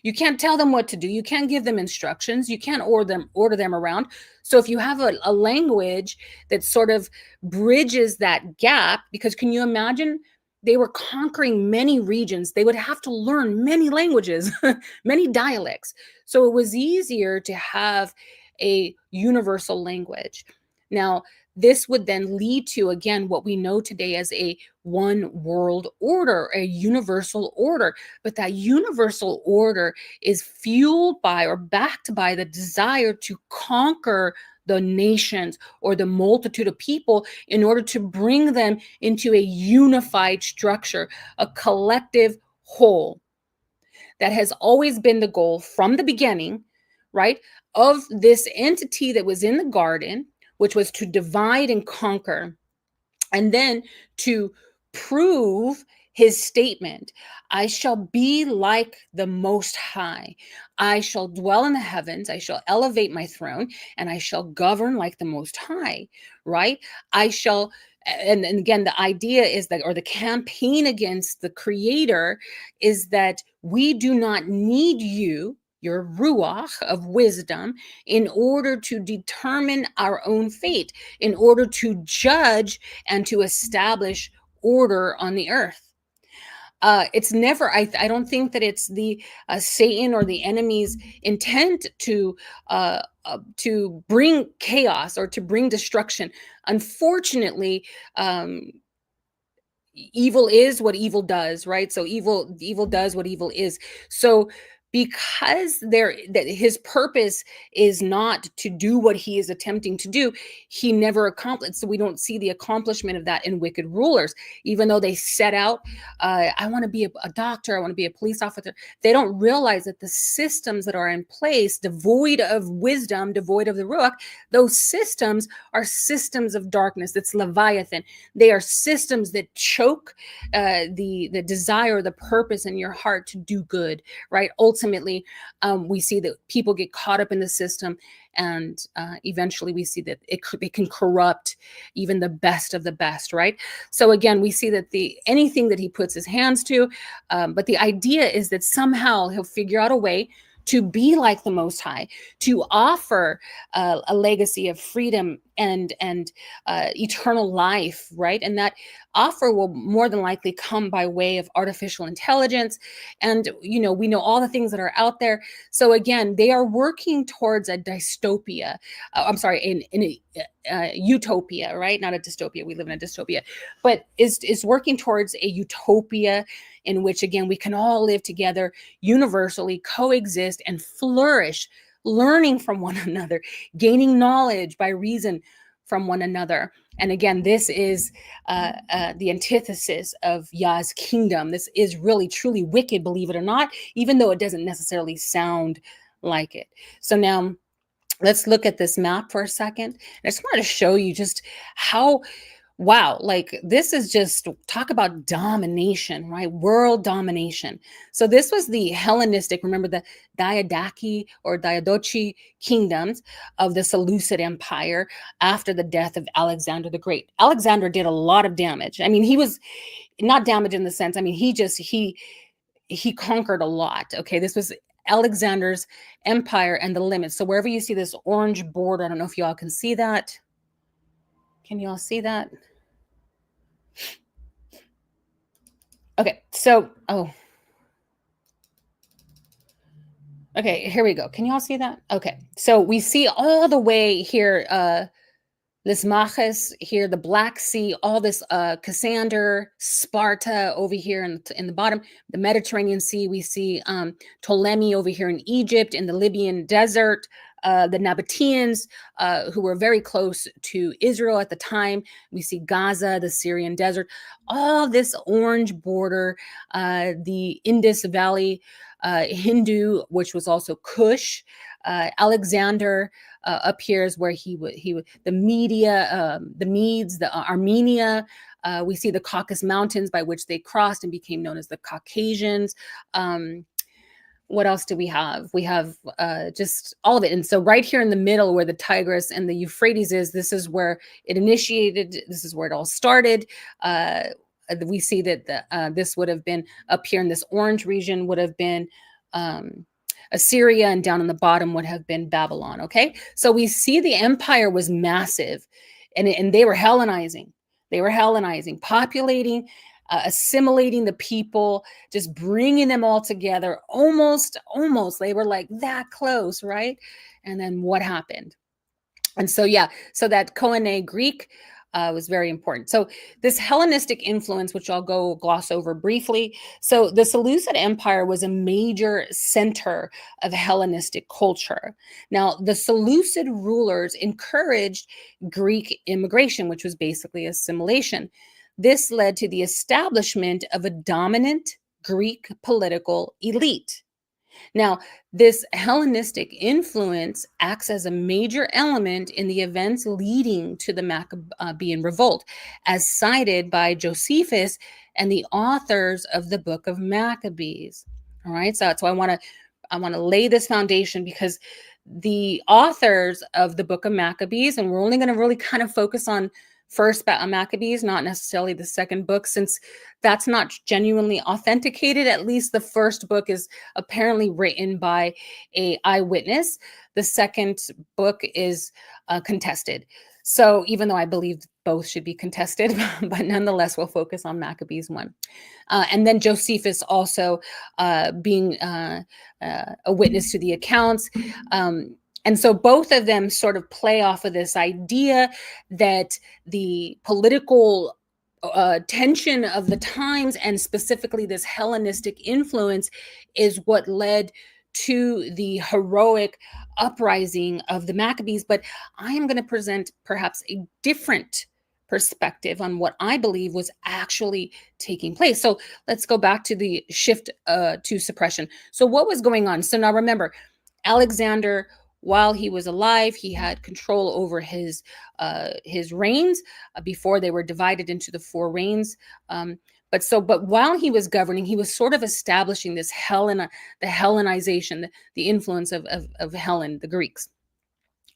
You can't tell them what to do. You can't give them instructions. You can't order them around. So if you have a language that sort of bridges that gap, because can you imagine, they were conquering many regions. They would have to learn many languages, many dialects. So it was easier to have a universal language. Now, this would then lead to, again, what we know today as a one world order, a universal order. But that universal order is fueled by or backed by the desire to conquer the nations or the multitude of people in order to bring them into a unified structure, a collective whole. That has always been the goal from the beginning, right, of this entity that was in the garden, which was to divide and conquer, and then to prove his statement, I shall be like the Most High. I shall dwell in the heavens. I shall elevate my throne, and I shall govern like the Most High, right? I shall, and again, the idea is that, or the campaign against the Creator is that we do not need you, your ruach of wisdom, in order to determine our own fate, in order to judge and to establish order on the earth. It's never, I don't think that it's the Satan or the enemy's intent to bring chaos or to bring destruction. Unfortunately, evil is what evil does, right? So evil does what evil is. So because that his purpose is not to do what he is attempting to do, he never accomplished. So we don't see the accomplishment of that in wicked rulers, even though they set out, I want to be a doctor, I want to be a police officer. They don't realize that the systems that are in place, devoid of wisdom, devoid of the ruach, those systems are systems of darkness. It's Leviathan. They are systems that choke the desire, the purpose in your heart to do good, right? Ultimately, we see that people get caught up in the system, and eventually we see that it can corrupt even the best of the best, right? So again, we see that anything that he puts his hands to, but the idea is that somehow he'll figure out a way to be like the Most High, to offer a legacy of freedom and eternal life, right? And that offer will more than likely come by way of artificial intelligence. And, we know all the things that are out there. So again, they are working towards a dystopia. In a utopia, right? Not a dystopia. We live in a dystopia, but is working towards a utopia in which, again, we can all live together, universally coexist and flourish, learning from one another, gaining knowledge by reason from one another. And again, this is the antithesis of Yah's kingdom. This is really, truly wicked, believe it or not, even though it doesn't necessarily sound like it. So now let's look at this map for a second. I just wanted to show you just how, wow, like this is just, talk about domination, right? World domination. So this was the Hellenistic, remember the Diadochi or Diadochi kingdoms of the Seleucid Empire after the death of Alexander the Great. Alexander did a lot of damage. I mean, he was not damage in the sense, I mean, he conquered a lot. Okay, this was Alexander's empire and the limits. So wherever you see this orange border, I don't know if you all can see that. Can you all see that? Okay, so, okay, here we go. Can you all see that? Okay, so we see all the way here, Lysimachus here, the Black Sea, all this Cassander, Sparta over here in the bottom, the Mediterranean Sea. We see Ptolemy over here in Egypt, in the Libyan desert, the Nabateans, who were very close to Israel at the time. We see Gaza, the Syrian desert, all this orange border, the Indus Valley, Hindu, which was also Kush, Alexander. Up here is where he would the Media, the Medes, the Armenia. We see the Caucasus Mountains by which they crossed and became known as the Caucasians. What else do we have? We have just all of it. And so right here in the middle where the Tigris and the Euphrates is, this is where it initiated. This is where it all started. We see that this would have been up here in this orange region would have been Assyria, and down on the bottom would have been Babylon. Okay, so we see the empire was massive, and they were Hellenizing. They were Hellenizing, populating, assimilating the people, just bringing them all together. Almost, they were like that close, right? And then what happened? And so, yeah, so that Koine Greek was very important. So this Hellenistic influence, which I'll go gloss over briefly. So the Seleucid Empire was a major center of Hellenistic culture. Now, the Seleucid rulers encouraged Greek immigration, which was basically assimilation. This led to the establishment of a dominant Greek political elite. Now, this Hellenistic influence acts as a major element in the events leading to the Maccabean revolt, as cited by Josephus and the authors of the book of Maccabees. All right, so that's why I want to lay this foundation, because the authors of the book of Maccabees, and we're only going to really kind of focus on first Maccabees, not necessarily the second book, since that's not genuinely authenticated. At least the first book is apparently written by an eyewitness. The second book is contested. So even though I believe both should be contested, but nonetheless, we'll focus on Maccabees 1. And then Josephus also being a witness to the accounts. And so both of them sort of play off of this idea that the political tension of the times, and specifically this Hellenistic influence, is what led to the heroic uprising of the Maccabees. But I am going to present perhaps a different perspective on what I believe was actually taking place. So let's go back to the shift to suppression. So what was going on? So now remember, Alexander, while he was alive, he had control over his reigns before they were divided into the 4 reigns. But while he was governing, he was sort of establishing this the Hellenization, the influence of Hellen, the Greeks.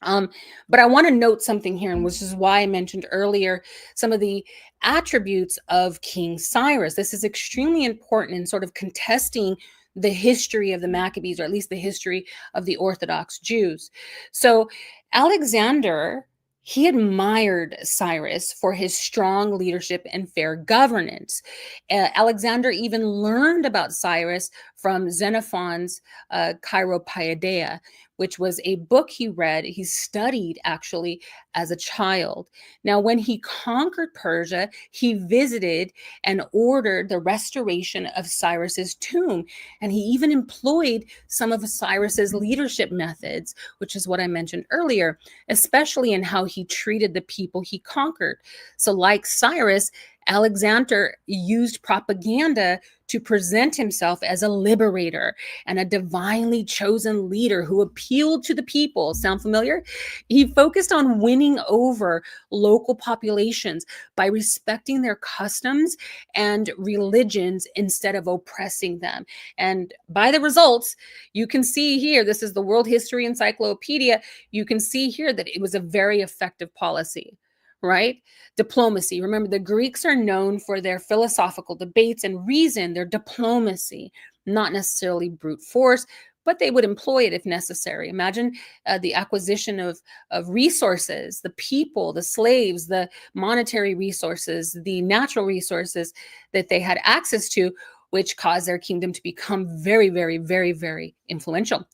But I want to note something here, and which is why I mentioned earlier some of the attributes of King Cyrus. This is extremely important in sort of contesting the history of the Maccabees, or at least the history of the Orthodox Jews. So Alexander, he admired Cyrus for his strong leadership and fair governance. Alexander even learned about Cyrus from Xenophon's Chiropaideia, which was a book he studied actually as a child. Now, when he conquered Persia, he visited and ordered the restoration of Cyrus's tomb. And he even employed some of Cyrus's leadership methods, which is what I mentioned earlier, especially in how he treated the people he conquered. So like Cyrus, Alexander used propaganda to present himself as a liberator and a divinely chosen leader who appealed to the people. Sound familiar? He focused on winning over local populations by respecting their customs and religions instead of oppressing them. And by the results, you can see here, this is the World History Encyclopedia, you can see here that it was a very effective policy. Right? Diplomacy. Remember, the Greeks are known for their philosophical debates and reason, their diplomacy, not necessarily brute force, but they would employ it if necessary. Imagine the acquisition of resources, the people, the slaves, the monetary resources, the natural resources that they had access to which caused their kingdom to become very, very, very, very influential.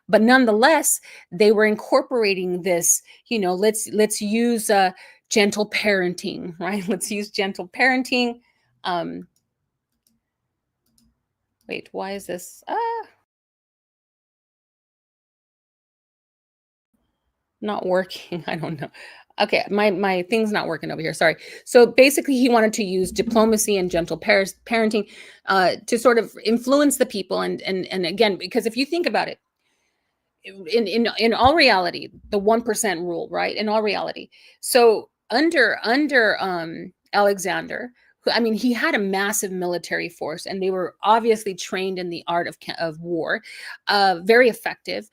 But nonetheless, they were incorporating this, let's use gentle parenting, right? Let's use gentle parenting. Wait, why is this? Not working. I don't know. Okay, my thing's not working over here. Sorry. So basically, he wanted to use diplomacy and gentle parenting to sort of influence the people. And again, because if you think about it, in all reality, the 1% rule, right? In all reality, so under Alexander, I mean, he had a massive military force, and they were obviously trained in the art of war, very effective.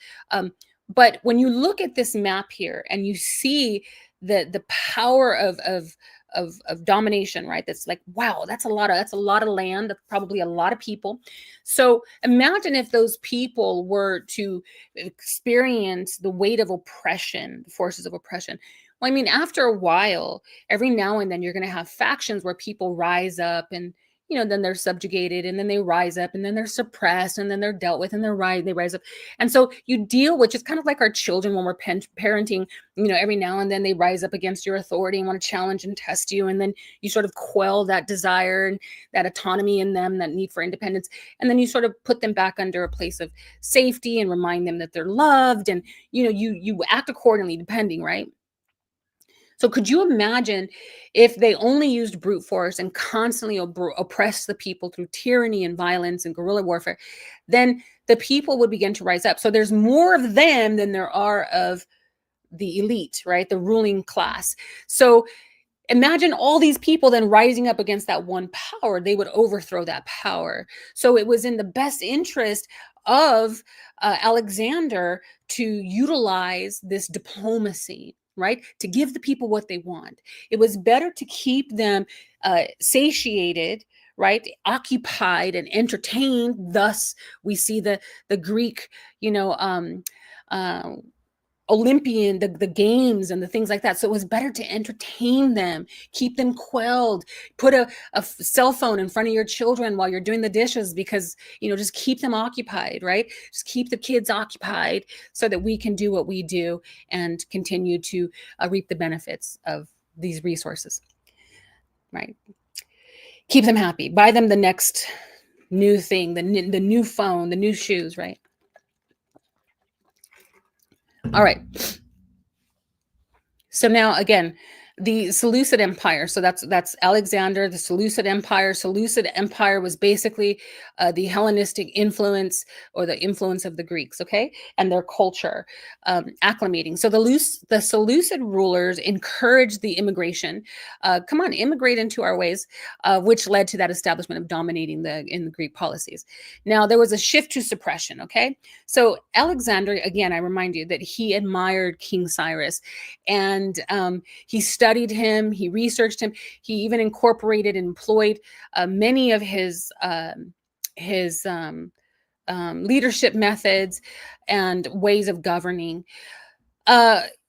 But when you look at this map here and you see the power of domination, right? That's like, wow, that's a lot of land. That's probably a lot of people. So imagine if those people were to experience the weight of oppression, the forces of oppression. Well, I mean, after a while, every now and then you're going to have factions where people rise up and then they're subjugated, and then they rise up, and then they're suppressed, and then they're dealt with, and they rise up. And so you deal with, just kind of like our children when we're parenting, every now and then they rise up against your authority and want to challenge and test you. And then you sort of quell that desire and that autonomy in them, that need for independence. And then you sort of put them back under a place of safety and remind them that they're loved. And, you act accordingly, depending, right? So could you imagine if they only used brute force and constantly oppressed the people through tyranny and violence and guerrilla warfare? Then the people would begin to rise up. So there's more of them than there are of the elite, right? The ruling class. So imagine all these people then rising up against that one power. They would overthrow that power. So it was in the best interest of Alexander to utilize this diplomacy, right? To give the people what they want. It was better to keep them satiated, right? Occupied and entertained. Thus, we see the Greek, Olympian, the games and the things like that. So it was better to entertain them, keep them quelled, put a cell phone in front of your children while you're doing the dishes, because, just keep them occupied, right? Just keep the kids occupied so that we can do what we do and continue to reap the benefits of these resources, right? Keep them happy, buy them the next new thing, the new phone, the new shoes, right? All right. So now, again, the Seleucid Empire. So that's Alexander, the Seleucid Empire. Seleucid Empire was basically the Hellenistic influence, or the influence of the Greeks, okay, and their culture acclimating. So the Seleucid rulers encouraged the immigration. Come on, immigrate into our ways, which led to that establishment of dominating in the Greek policies. Now there was a shift to suppression. Okay, so Alexander, again, I remind you that he admired King Cyrus, and he studied him, he researched him, he even incorporated and employed many of his leadership methods and ways of governing.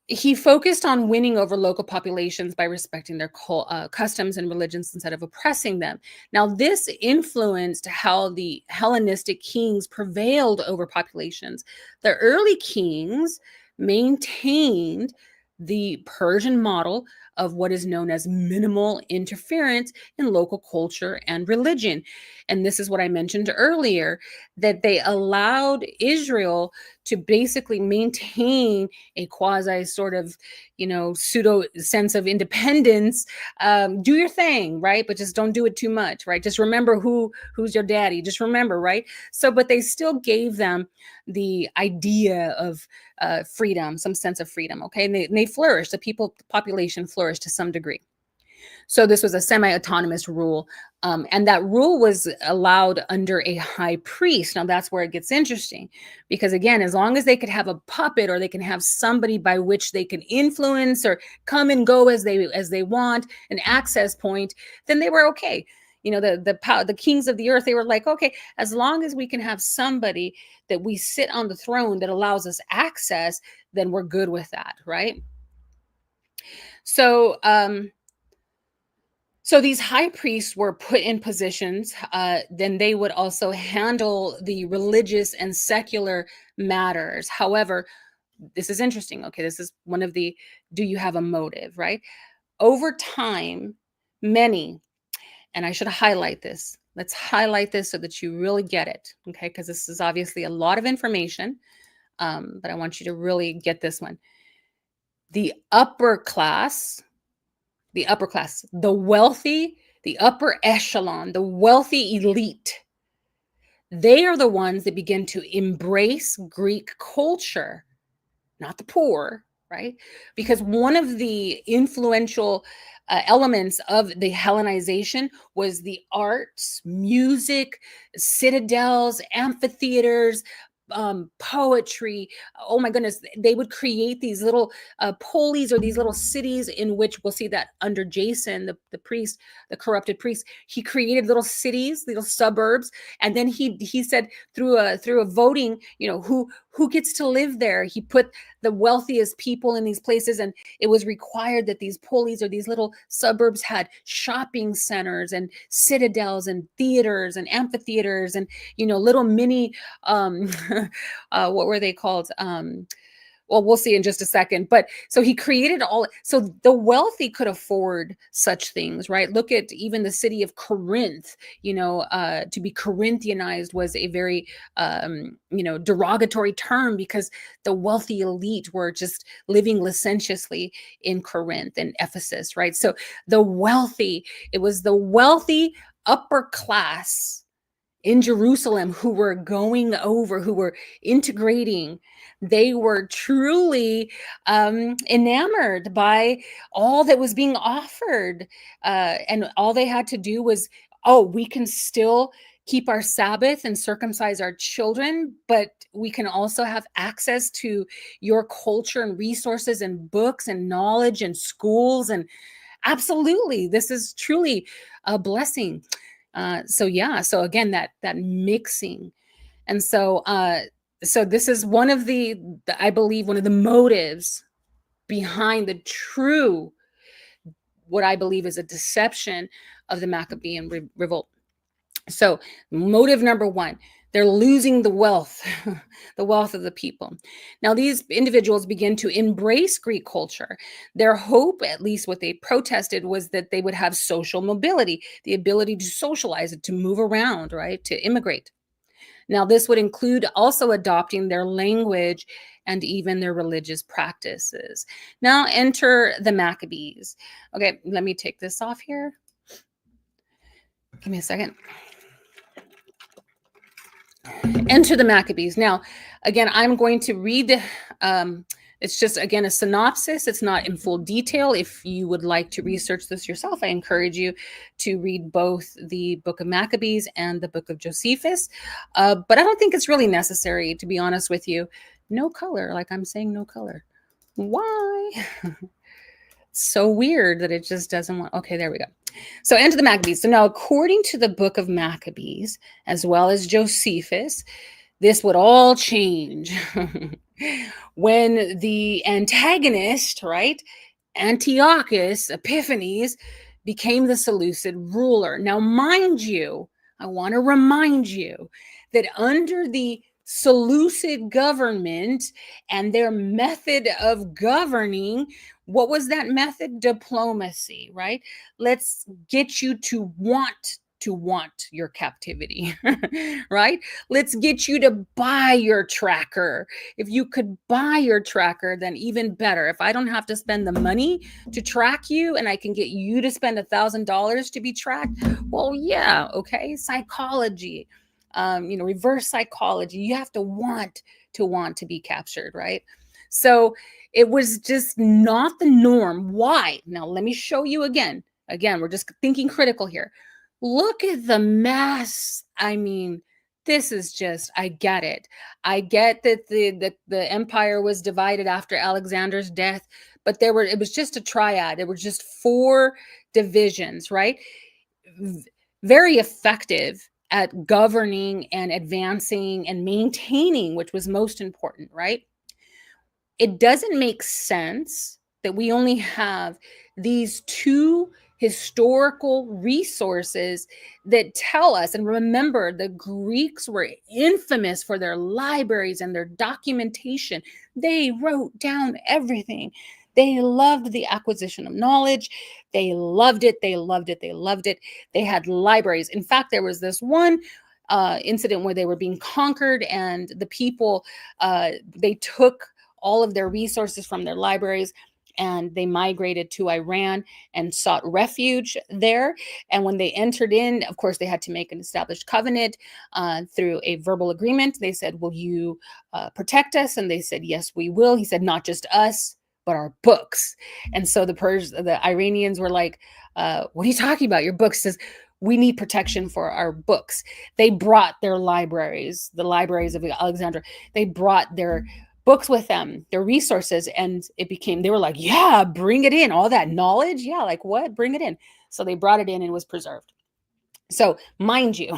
He focused on winning over local populations by respecting their customs and religions instead of oppressing them. Now, this influenced how the Hellenistic kings prevailed over populations. The early kings maintained the Persian model of what is known as minimal interference in local culture and religion. And this is what I mentioned earlier, that they allowed Israel to basically maintain a quasi sort of, pseudo sense of independence. Do your thing, right? But just don't do it too much, right? Just remember who's your daddy. Just remember, right? So, but they still gave them the idea of freedom, some sense of freedom, okay? And they flourished. The population flourished to some degree. So this was a semi-autonomous rule, and that rule was allowed under a high priest. Now that's where it gets interesting, because again, as long as they could have a puppet, or they can have somebody by which they can influence or come and go as they want, an access point, then they were okay. The kings of the earth, they were like, okay, as long as we can have somebody that we sit on the throne that allows us access, then we're good with that, right? So So these high priests were put in positions. Then they would also handle the religious and secular matters. However, this is interesting. Okay, this is one of the, do you have a motive, right? Over time, many, and I should highlight this. Let's highlight this so that you really get it, okay? Because this is obviously a lot of information, but I want you to really get this one. The upper class, the wealthy, the upper echelon, the wealthy elite, they are the ones that begin to embrace Greek culture, not the poor, right? Because one of the influential elements of the Hellenization was the arts, music, citadels, amphitheaters, poetry. Oh my goodness, they would create these little polis, or these little cities, in which we'll see that under Jason, the priest, the corrupted priest, he created little cities, little suburbs, and then he said through a voting, who gets to live there. He put the wealthiest people in these places, and it was required that these polis, or these little suburbs, had shopping centers and citadels and theaters and amphitheaters and little mini what were they called? Well, we'll see in just a second. But so he created all, so the wealthy could afford such things, right? Look at even the city of Corinth, to be Corinthianized was a very, derogatory term, because the wealthy elite were just living licentiously in Corinth and Ephesus, right? So it was the wealthy upper class in Jerusalem who were going over, who were integrating. They were truly enamored by all that was being offered. And all they had to do was, we can still keep our Sabbath and circumcise our children, but we can also have access to your culture and resources and books and knowledge and schools. And absolutely, this is truly a blessing. So again, that mixing. And so this is one of I believe one of the motives behind the true, what I believe is a deception of the Maccabean revolt. So motive number one, they're losing the wealth, the wealth of the people. Now, these individuals begin to embrace Greek culture. Their hope, at least what they protested, was that they would have social mobility, the ability to socialize, to move around, right, to immigrate. Now, this would include also adopting their language and even their religious practices. Now, enter the Maccabees. Okay, let me take this off here. Give me a second. Enter the Maccabees. Now, again, I'm going to read, it's just, again, a synopsis. It's not in full detail. If you would like to research this yourself, I encourage you to read both the book of Maccabees and the book of Josephus. But I don't think it's really necessary, to be honest with you. No color, like I'm saying, no color. Why? So weird that it just doesn't want, okay, there we go. So enter the Maccabees. So now, according to the book of Maccabees, as well as Josephus, this would all change when the antagonist, right, Antiochus Epiphanes, became the Seleucid ruler. Now, mind you, I want to remind you that under the Seleucid government and their method of governing, what was that method? Diplomacy, right? Let's get you to want your captivity, right? Let's get you to buy your tracker. If you could buy your tracker, then even better. If I don't have to spend the money to track you and I can get you to spend $1,000 to be tracked, well, yeah, okay. Psychology, reverse psychology. You have to want to be captured, right? So it was just not the norm. Why? Now, let me show you again. Again, we're just thinking critical here. Look at the mass. I mean, this is just, I get it. I get that the empire was divided after Alexander's death, but it was just a triad. There were just 4 divisions, right? Very effective at governing and advancing and maintaining, which was most important, right? It doesn't make sense that we only have these 2 historical resources that tell us, and remember, the Greeks were infamous for their libraries and their documentation. They wrote down everything. They loved the acquisition of knowledge. They loved it. They loved it. They loved it. They had libraries. In fact, there was this one incident where they were being conquered, and the people, they took all of their resources from their libraries, and they migrated to Iran and sought refuge there. And when they entered in, of course, they had to make an established covenant through a verbal agreement. They said, will you protect us? And they said, yes, we will. He said, not just us, but our books. And so the Iranians were like, what are you talking about? Your books? Says, we need protection for our books. They brought their libraries, the libraries of Alexandria. They brought their books with them, their resources, and they were like, yeah, bring it in. All that knowledge. Yeah, like what? Bring it in. So they brought it in and it was preserved. So mind you,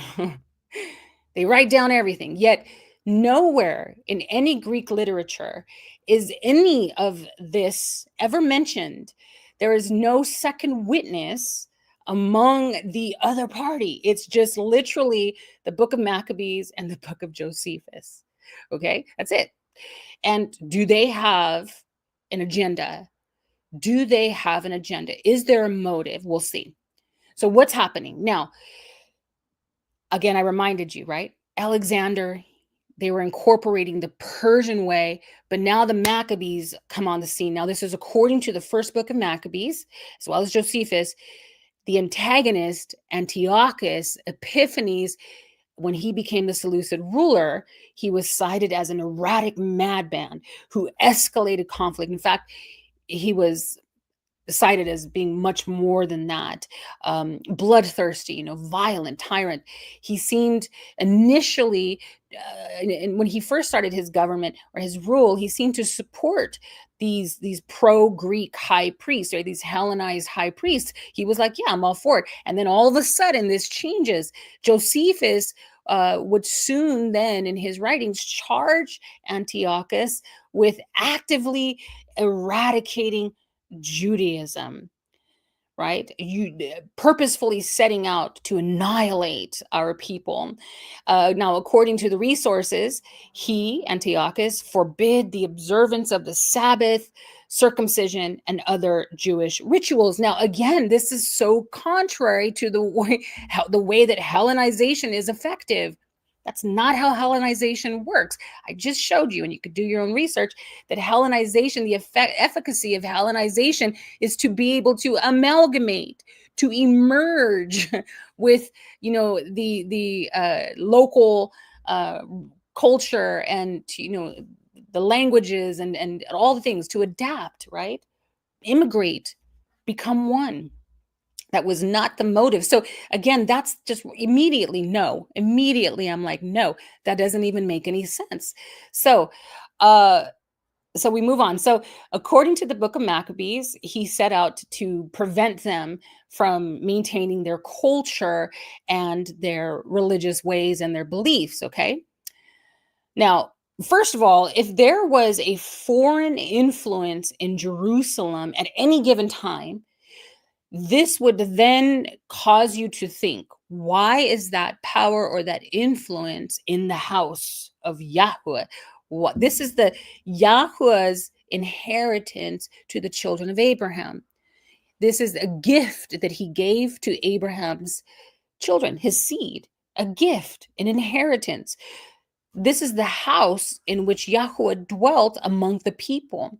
they write down everything, yet nowhere in any Greek literature is any of this ever mentioned. There is no second witness among the other party. It's just literally the book of Maccabees and the book of Josephus. Okay, that's it. And do they have an agenda? Do they have an agenda? Is there a motive? We'll see. So what's happening now? Again, I reminded you, right? Alexander, they were incorporating the Persian way, but now the Maccabees come on the scene. Now, this is according to the first book of Maccabees, as well as Josephus. The antagonist, Antiochus Epiphanes, when he became the Seleucid ruler, he was cited as an erratic madman who escalated conflict. In fact, he was cited as being much more than that, bloodthirsty, violent tyrant. He seemed initially, and when he first started his government or his rule, he seemed to support these pro-Greek high priests, or these Hellenized high priests. He was like, yeah, I'm all for it. And then all of a sudden this changes. Josephus would soon then in his writings charge Antiochus with actively eradicating Judaism, right? You purposefully setting out to annihilate our people. Now, according to the resources, Antiochus, forbid the observance of the Sabbath, circumcision, and other Jewish rituals. Now, again, this is so contrary to the way that Hellenization is effective. That's not how Hellenization works. I just showed you, and you could do your own research, that Hellenization, the efficacy of Hellenization is to be able to amalgamate, to emerge with, the local culture and, the languages and all the things, to adapt, right? Immigrate, become one. That was not the motive. So again, that's just immediately no. Immediately, I'm like, no, that doesn't even make any sense. So we move on. So according to the book of Maccabees, he set out to prevent them from maintaining their culture and their religious ways and their beliefs. Okay. Now, first of all, if there was a foreign influence in Jerusalem at any given time, this would then cause you to think, why is that power or that influence in the house of Yahweh? This is the Yahweh's inheritance to the children of Abraham. This is a gift that he gave to Abraham's children, his seed, a gift, an inheritance. This is the house in which Yahweh dwelt among the people.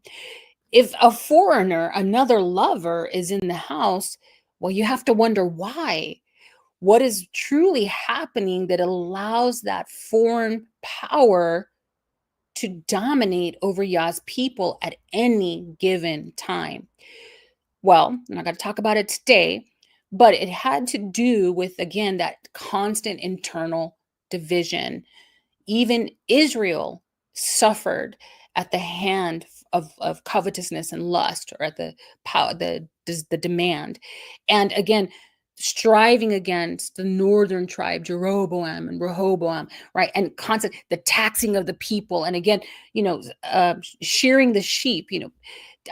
If a foreigner, another lover, is in the house, well, you have to wonder why. What is truly happening that allows that foreign power to dominate over Yah's people at any given time? Well, I'm not going to talk about it today, but it had to do with, again, that constant internal division. Even Israel suffered at the hand of covetousness and lust, or at the power, the demand. And again, striving against the northern tribe, Jeroboam and Rehoboam, right? And constant, the taxing of the people. And again, shearing the sheep,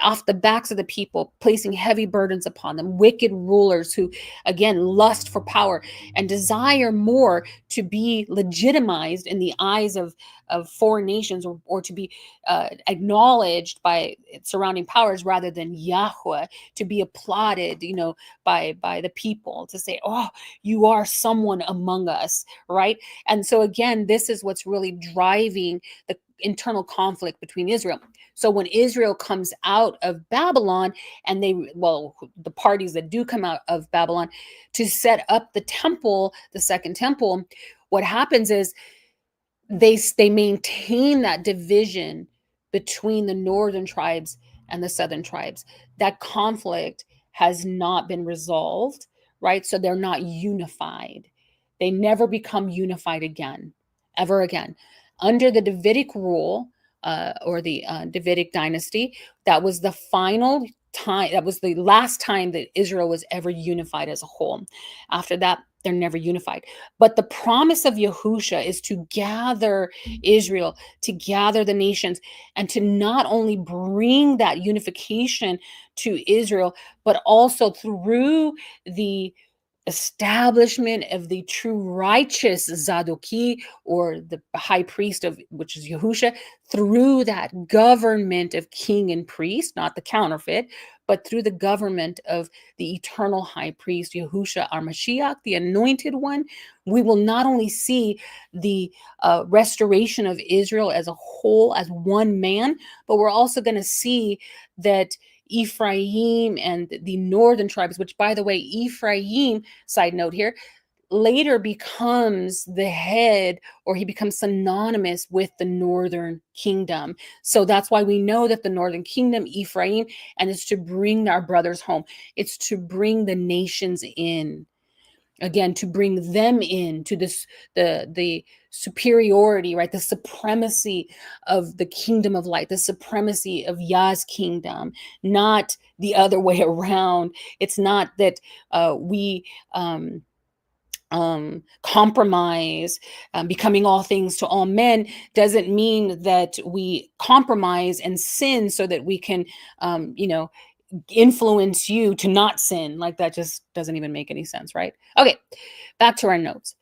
off the backs of the people, placing heavy burdens upon them, wicked rulers who, again, lust for power and desire more to be legitimized in the eyes of foreign nations, or to be acknowledged by surrounding powers rather than Yahweh, to be applauded, by the people, to say, oh, you are someone among us, right? And so again, this is what's really driving the internal conflict between Israel. So when Israel comes out of Babylon, and the parties that do come out of Babylon to set up the temple, the second temple, what happens is they maintain that division between the northern tribes and the southern tribes. That conflict has not been resolved, right? So they're not unified. They never become unified again, ever again. Under the Davidic rule, or the Davidic dynasty, that was the final time, that was the last time that Israel was ever unified as a whole. After that, they're never unified. But the promise of Yahusha is to gather Israel, to gather the nations, and to not only bring that unification to Israel, but also through the establishment of the true righteous Zadoki, or the high priest, of which is Yahusha, through that government of king and priest, not the counterfeit, but through the government of the eternal high priest, Yahusha, our Mashiach, the anointed one. We will not only see the restoration of Israel as a whole, as one man, but we're also going to see that Ephraim and the northern tribes, which, by the way, Ephraim, side note here, later becomes the head, or he becomes synonymous with the northern kingdom. So that's why we know that the northern kingdom, Ephraim, and it's to bring our brothers home. It's to bring the nations in. Again, to bring them in to this, the superiority, right? The supremacy of the kingdom of light, the supremacy of Yah's kingdom, not the other way around. It's not that we compromise, becoming all things to all men, doesn't mean that we compromise and sin so that we can, influence you to not sin. Like, that just doesn't even make any sense, right? Okay, back to our notes,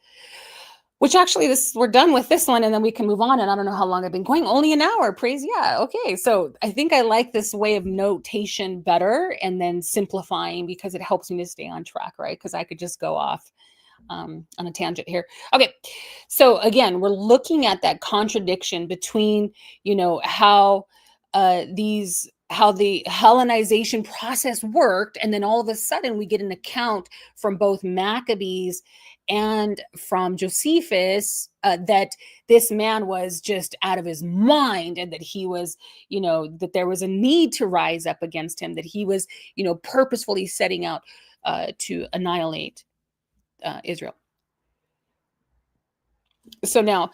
which actually we're done with this one, and then we can move on. And I don't know how long I've been going. Only an hour. Praise yeah. Okay, so I think I like this way of notation better, and then simplifying, because it helps me to stay on track, right? Because I could just go off on a tangent here. Okay, so again, we're looking at that contradiction between, how the Hellenization process worked, and then all of a sudden we get an account from both Maccabees and from Josephus that this man was just out of his mind, and that he was, that there was a need to rise up against him, that he was, purposefully setting out to annihilate Israel. So now,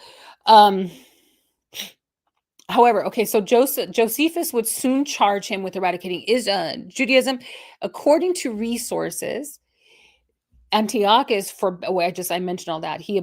however, okay, so Josephus would soon charge him with eradicating Judaism. According to resources, Antiochus, I mentioned all that. He,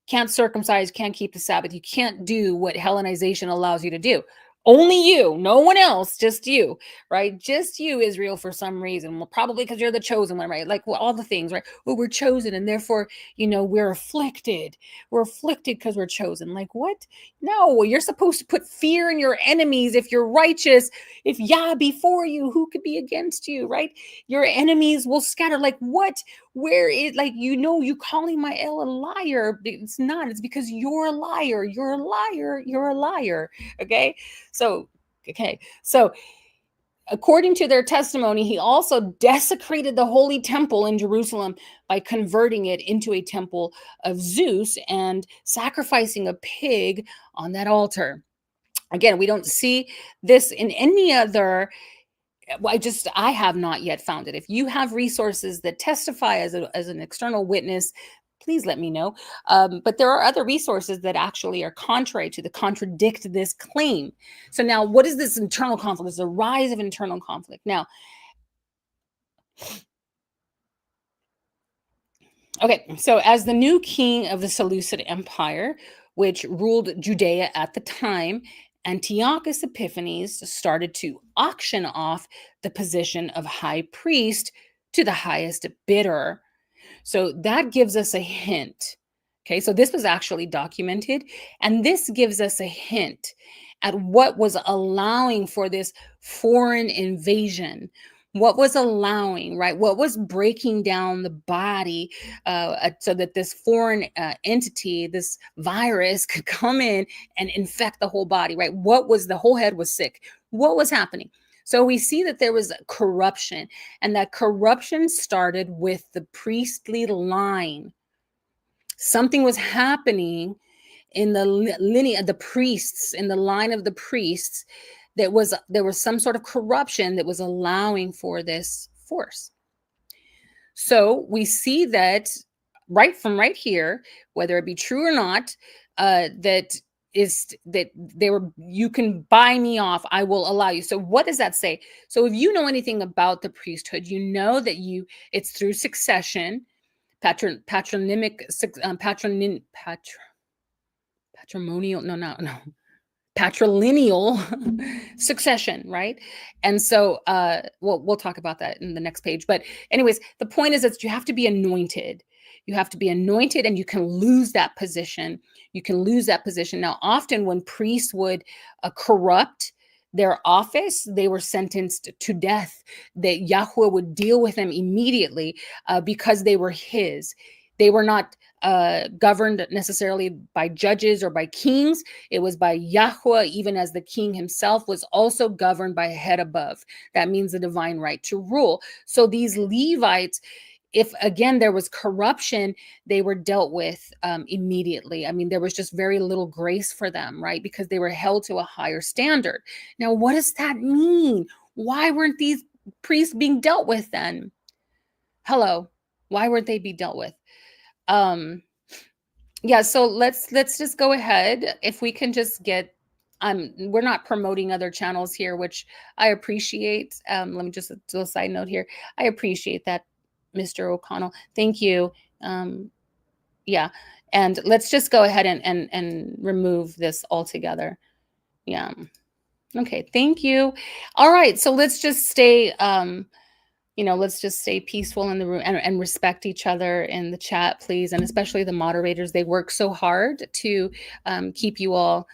can't circumcise, can't keep the Sabbath. You can't do what Hellenization allows you to do. Only you, no one else, just you, right? Just you, Israel, for some reason. Well, probably because you're the chosen one, right? Like, well, all the things, right? Well, we're chosen, and therefore, we're afflicted. We're afflicted because we're chosen. Like, what? No, you're supposed to put fear in your enemies. If you're righteous, if Yah be for you, who could be against you, right? Your enemies will scatter. Like, what? Where is, like, you calling my El a liar? It's not. It's because you're a liar. You're a liar. You're a liar. Okay. So according to their testimony, he also desecrated the holy temple in Jerusalem by converting it into a temple of Zeus and sacrificing a pig on that altar. Again, we don't see this in any other. I have not yet found it. If you have resources that testify as an external witness, please let me know. But there are other resources that actually are contradict this claim. So now, what is this internal conflict? It's a rise of internal conflict. Now, okay, so as the new king of the Seleucid Empire, which ruled Judea at the time, Antiochus Epiphanes started to auction off the position of high priest to the highest bidder. So that gives us a hint. Okay, so this was actually documented, and this gives us a hint at what was allowing for this foreign invasion. What was allowing, right? What was breaking down the body so that this foreign entity, this virus, could come in and infect the whole body, right? What was the whole head was sick? What was happening? So we see that there was corruption, and that corruption started with the priestly line. Something was happening in the lineage of the priests, in the line of the priests, there was some sort of corruption that was allowing for this force. So we see that right here, whether it be true or not, that they were, you can buy me off, I will allow you. So what does that say? So if you know anything about the priesthood, you know that it's through succession, patronymic, patrimonial, no, patrilineal succession, right? And so we'll talk about that in the next page. But anyways, the point is that you have to be anointed. You have to be anointed, and you can lose that position. You can lose that position. Now, often when priests would corrupt their office, they were sentenced to death. That Yahweh would deal with them immediately because they were his. They were not governed necessarily by judges or by kings. It was by Yahweh, even as the king himself was also governed by a head above. That means the divine right to rule. So these Levites, if again there was corruption, they were dealt with immediately. I mean, there was just very little grace for them, right? Because they were held to a higher standard. Now, what does that mean? Why weren't these priests being dealt with then? Hello, why weren't they being dealt with? Yeah, so let's just go ahead. If we can just get, we're not promoting other channels here, which I appreciate. Let me just do a side note here. I appreciate that, Mr. O'Connell. Thank you. Yeah, and let's just go ahead and remove this altogether. Yeah. Okay, thank you. All right, so let's just stay let's just stay peaceful in the room and respect each other in the chat, please. And especially the moderators, they work so hard to keep you all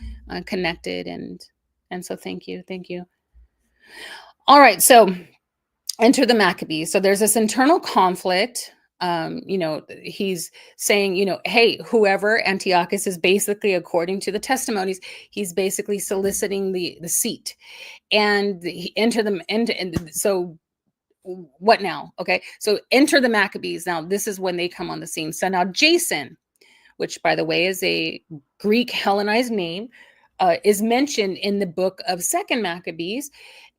connected. And so thank you. Thank you. All right. So enter the Maccabees. So there's this internal conflict. He's saying, hey, whoever Antiochus is basically, according to the testimonies, he's basically soliciting the seat, and so what now? Okay, so enter the Maccabees. Now, this is when they come on the scene. So now Jason, which by the way is a Greek Hellenized name, is mentioned in the book of Second Maccabees.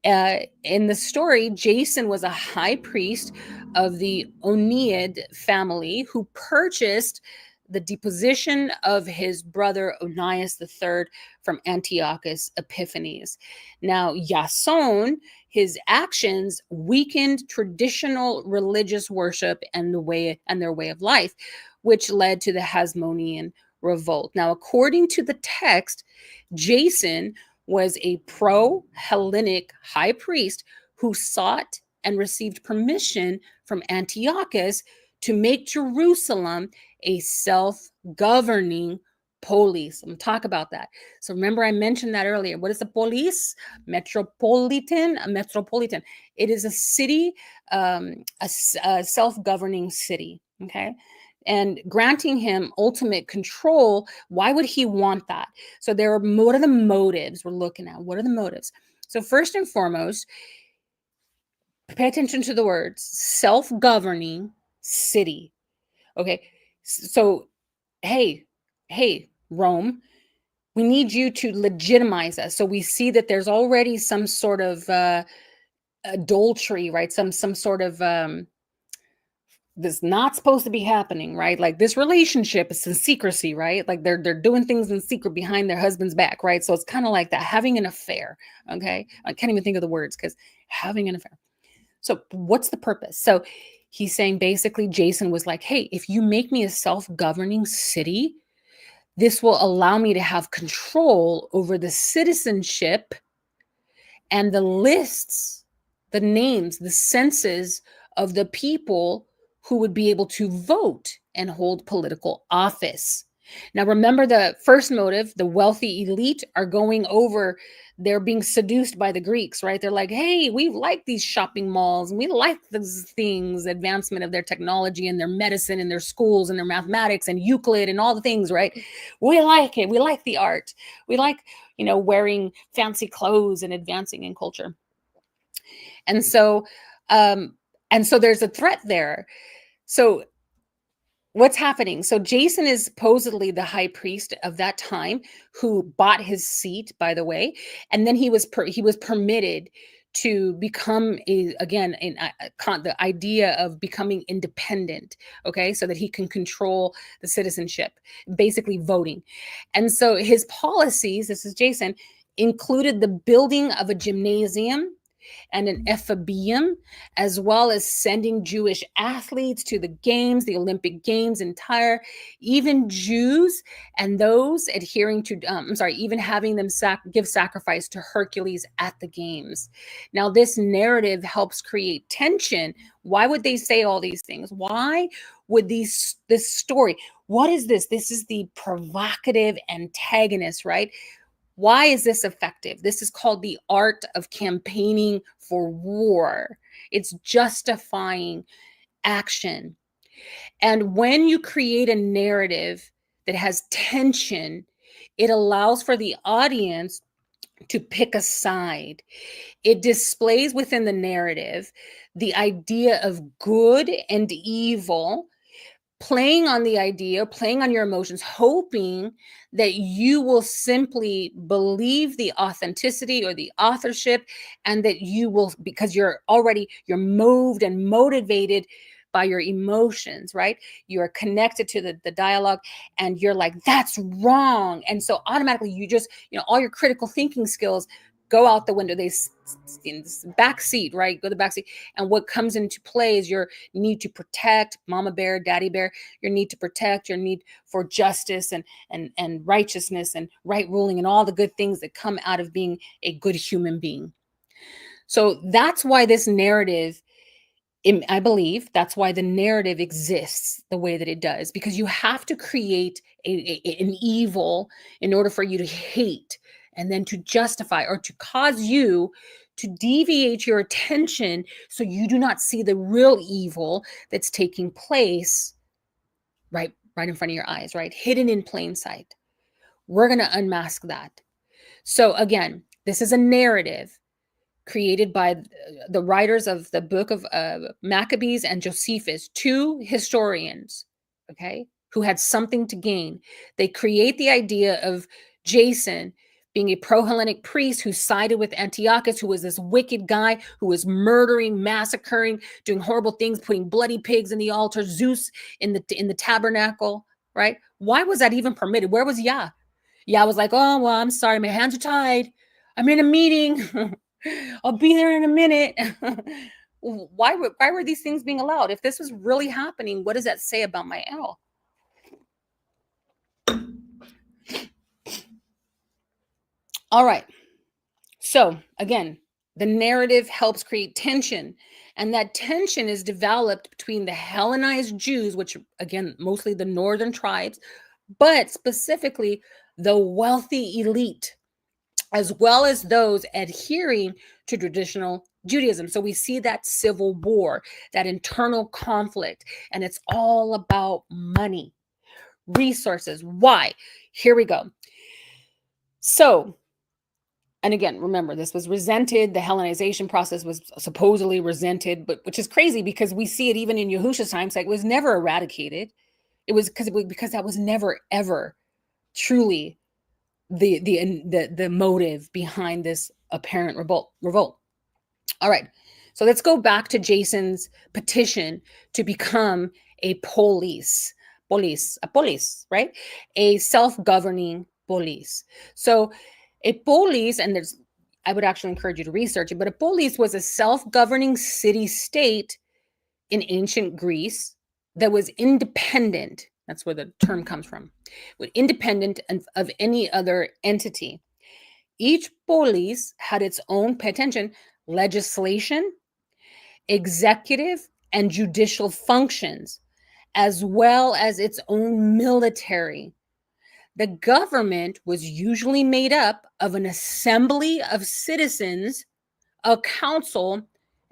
In the story, Jason was a high priest of the Oneid family who purchased the deposition of his brother Onias III from Antiochus Epiphanes. Now, Yason, his actions weakened traditional religious worship and their way of life, which led to the Hasmonean revolt. Now, according to the text, Jason was a pro-Hellenic high priest who sought and received permission from Antiochus to make Jerusalem a self-governing polis. I'm going to talk about that. So remember, I mentioned that earlier. What is a polis? Metropolitan. A metropolitan. It is a city, a self-governing city. Okay. And granting him ultimate control. Why would he want that? So what are the motives we're looking at? What are the motives? So first and foremost, pay attention to the words self-governing city. Okay. So, hey, Rome, we need you to legitimize us. So we see that there's already some sort of adultery, right? Some sort of that's not supposed to be happening, right? Like this relationship is in secrecy, right? Like they're doing things in secret behind their husband's back, right? So it's kind of like that, having an affair. Okay, I can't even think of the words because having an affair. So what's the purpose? So he's saying basically Jason was like, hey, if you make me a self-governing city, This will allow me to have control over the citizenship and the lists, the names, the census of the people who would be able to vote and hold political office. Now, remember the first motive, the wealthy elite are going over, they're being seduced by the Greeks, right? They're like, hey, we like these shopping malls and we like these things, advancement of their technology and their medicine and their schools and their mathematics and Euclid and all the things, right? We like it. We like the art. We like, wearing fancy clothes and advancing in culture. And so there's a threat there. So what's happening? So Jason is supposedly the high priest of that time who bought his seat, by the way, and then he was permitted to become the idea of becoming independent, okay, so that he can control the citizenship, basically voting. And so his policies, this is Jason, included the building of a gymnasium and an ephebium, as well as sending Jewish athletes to the games, the Olympic Games entire, even Jews and those adhering to, even having them give sacrifice to Hercules at the games. Now, this narrative helps create tension. Why would they say all these things? Why would this story? What is this? This is the provocative antagonist, right? Why is this effective? This is called the art of campaigning for war. It's justifying action. And when you create a narrative that has tension, it allows for the audience to pick a side. It displays within the narrative the idea of good and evil, playing on the idea, playing on your emotions, hoping that you will simply believe the authenticity or the authorship, and that you will, because you're moved and motivated by your emotions, right? You are connected to the dialogue and you're like, that's wrong. And so automatically you just, all your critical thinking skills go out the window. They in this back seat, right? Go to the back seat. And what comes into play is your need to protect, mama bear, daddy bear, your need to protect, your need for justice and righteousness and right ruling and all the good things that come out of being a good human being. So that's why this narrative, I believe that's why the narrative exists the way that it does, because you have to create an evil in order for you to hate, and then to justify or to cause you to deviate your attention so you do not see the real evil that's taking place right in front of your eyes, right? Hidden in plain sight. We're going to unmask that. So again, this is a narrative created by the writers of the book of Maccabees and Josephus, two historians, okay, who had something to gain. They create the idea of Jason being a pro-Hellenic priest who sided with Antiochus, who was this wicked guy who was murdering, massacring, doing horrible things, putting bloody pigs in the altar, Zeus in the tabernacle, right? Why was that even permitted? Where was Yah? Yah was like, oh, well, I'm sorry, my hands are tied. I'm in a meeting. I'll be there in a minute. Why were these things being allowed? If this was really happening, what does that say about my L? All right. So again, the narrative helps create tension, and that tension is developed between the Hellenized Jews, which again, mostly the northern tribes, but specifically the wealthy elite, as well as those adhering to traditional Judaism. So we see that civil war, that internal conflict, and it's all about money, resources. Why? Here we go. So, and again, remember, this was resented. The Hellenization process was supposedly resented, but which is crazy because we see it even in Yahushua's times. Like, it was never eradicated. It was because that was never ever truly the motive behind this apparent revolt. All right, so let's go back to Jason's petition to become a polis, right? A self-governing polis. So a polis, and I would actually encourage you to research it, but a polis was a self-governing city-state in ancient Greece that was independent That's where the term comes from. Independent of any other entity. Each polis had its own, pay attention, legislation, executive, and judicial functions, as well as its own military. The government was usually made up of an assembly of citizens, a council,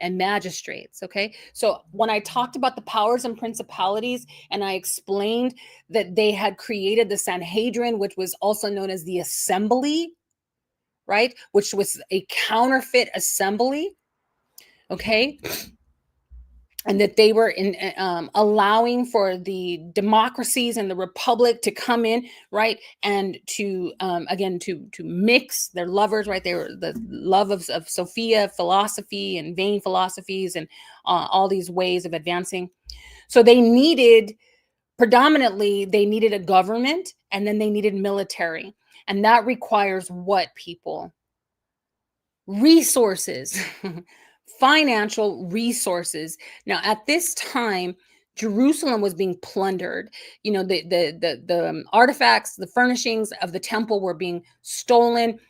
and magistrates. Okay. So when I talked about the powers and principalities, and I explained that they had created the Sanhedrin, which was also known as the assembly, right? Which was a counterfeit assembly. Okay. And that they were allowing for the democracies and the republic to come in, right, and to again to mix their lovers, right? They were the love of Sophia philosophy and vain philosophies and all these ways of advancing. So they needed predominantly a government, and then they needed military, and that requires what, people? Resources. Financial resources. Now, at this time, Jerusalem was being plundered. You know, the artifacts, the furnishings of the temple were being stolen.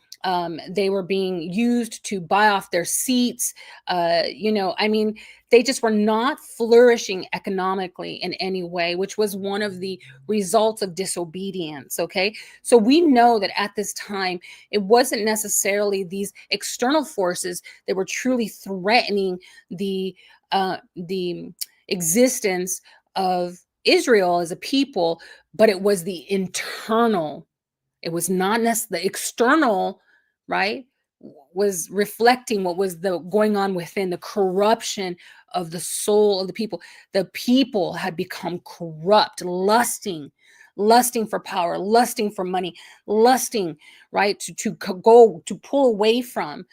They were being used to buy off their seats. They just were not flourishing economically in any way, which was one of the results of disobedience. Okay. So we know that at this time, it wasn't necessarily these external forces that were truly threatening the existence of Israel as a people, but it was the internal. It was not necessarily the external, right, was reflecting what was going on within, the corruption of the soul of the people. The people had become corrupt, lusting for power, lusting for money, lusting, right, to pull away from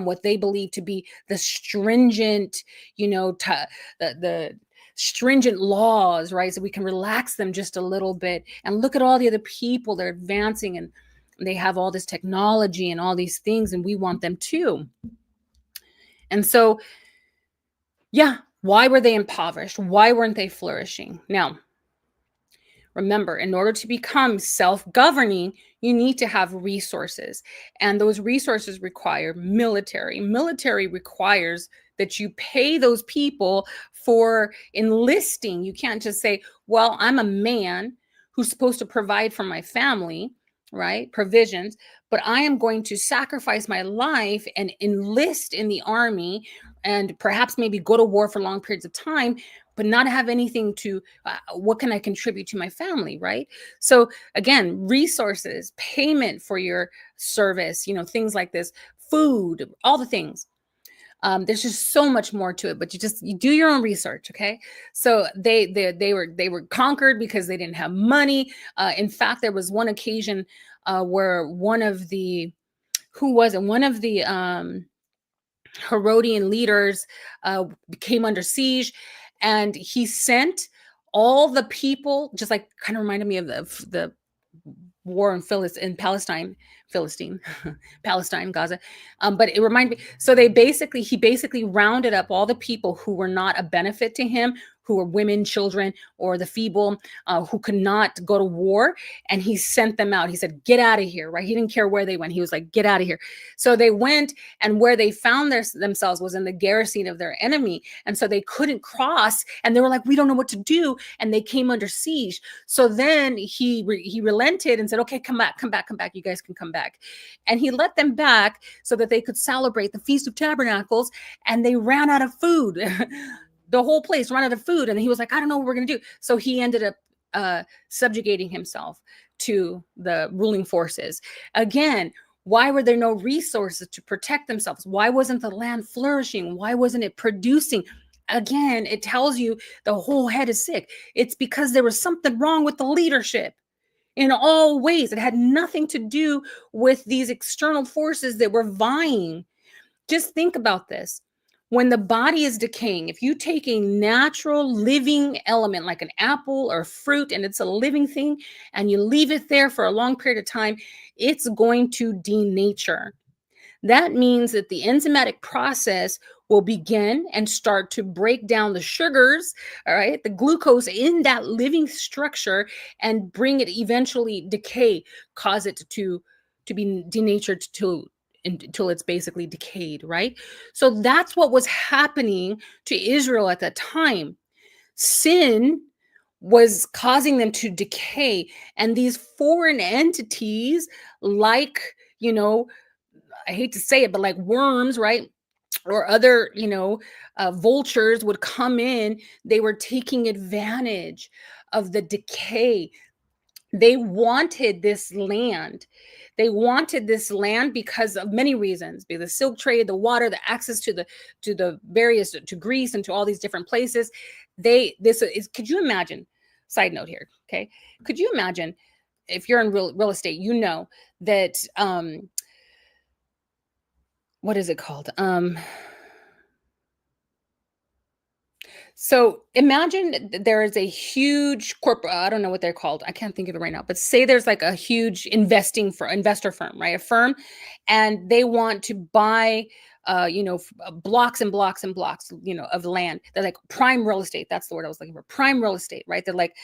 what they believe to be the stringent, the stringent laws, right? So we can relax them just a little bit. And look at all the other people, they're advancing and they have all this technology and all these things, and we want them too. And so, yeah, why were they impoverished? Why weren't they flourishing? Now, remember, in order to become self-governing, you need to have resources. And those resources require military. Military requires that you pay those people for enlisting. You can't just say, well, I'm a man who's supposed to provide for my family, right? Provisions, but I am going to sacrifice my life and enlist in the army and perhaps maybe go to war for long periods of time, but not have anything to, what can I contribute to my family, right? So again, resources, payment for your service, things like this, food, all the things. There's just so much more to it, but you do your own research, okay? So they were conquered because they didn't have money. In fact, there was one occasion where one of the Herodian leaders came under siege, and he sent all the people, just like kind of reminded me of the war in Palestine, Gaza. But it reminded me, so he basically rounded up all the people who were not a benefit to him, who were women, children, or the feeble, who could not go to war. And he sent them out. He said, get out of here, right? He didn't care where they went. He was like, get out of here. So they went, and where they found themselves was in the garrison of their enemy. And so they couldn't cross, and they were like, we don't know what to do. And they came under siege. So then he relented and said, okay, come back. You guys can come back. And he let them back so that they could celebrate the Feast of Tabernacles, and they ran out of food. The whole place ran out of food. And he was like, I don't know what we're going to do. So he ended up subjugating himself to the ruling forces. Again, why were there no resources to protect themselves? Why wasn't the land flourishing? Why wasn't it producing? Again, it tells you the whole head is sick. It's because there was something wrong with the leadership in all ways. It had nothing to do with these external forces that were vying. Just think about this. When the body is decaying, if you take a natural living element like an apple or fruit, and it's a living thing, and you leave it there for a long period of time, it's going to denature. that means that the enzymatic process will begin and start to break down the sugars, all right, the glucose in that living structure, and bring it eventually decay, cause it to be denatured until it's basically decayed, right? So that's what was happening to Israel at that time. Sin was causing them to decay, and these foreign entities, like, I hate to say it, but like worms, right? Or other, vultures would come in. They were taking advantage of the decay. They wanted this land. They wanted this land because of many reasons: because the silk trade, the water, the access to the various, to Greece and to all these different places. Could you imagine? Side note here, okay? Could you imagine if you're in real estate? You know that what is it called? So imagine there is a huge corporate, I don't know what they're called. I can't think of it right now, but say there's like a huge investor firm, right? A firm, and they want to buy, blocks and blocks and blocks, of land. They're like prime real estate. That's the word I was looking for. Prime real estate, right? They're like,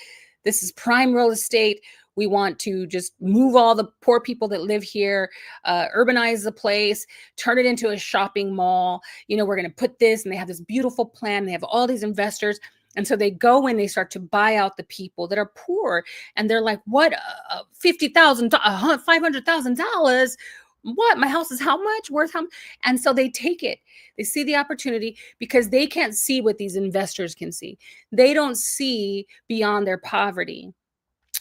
this is prime real estate. We want to just move all the poor people that live here, urbanize the place, turn it into a shopping mall. We're going to put this, and they have this beautiful plan. They have all these investors. And so they go and they start to buy out the people that are poor. And they're like, what, $50,000, $500,000? What? My house is how much? Worth how much? And so they take it. They see the opportunity because they can't see what these investors can see. They don't see beyond their poverty.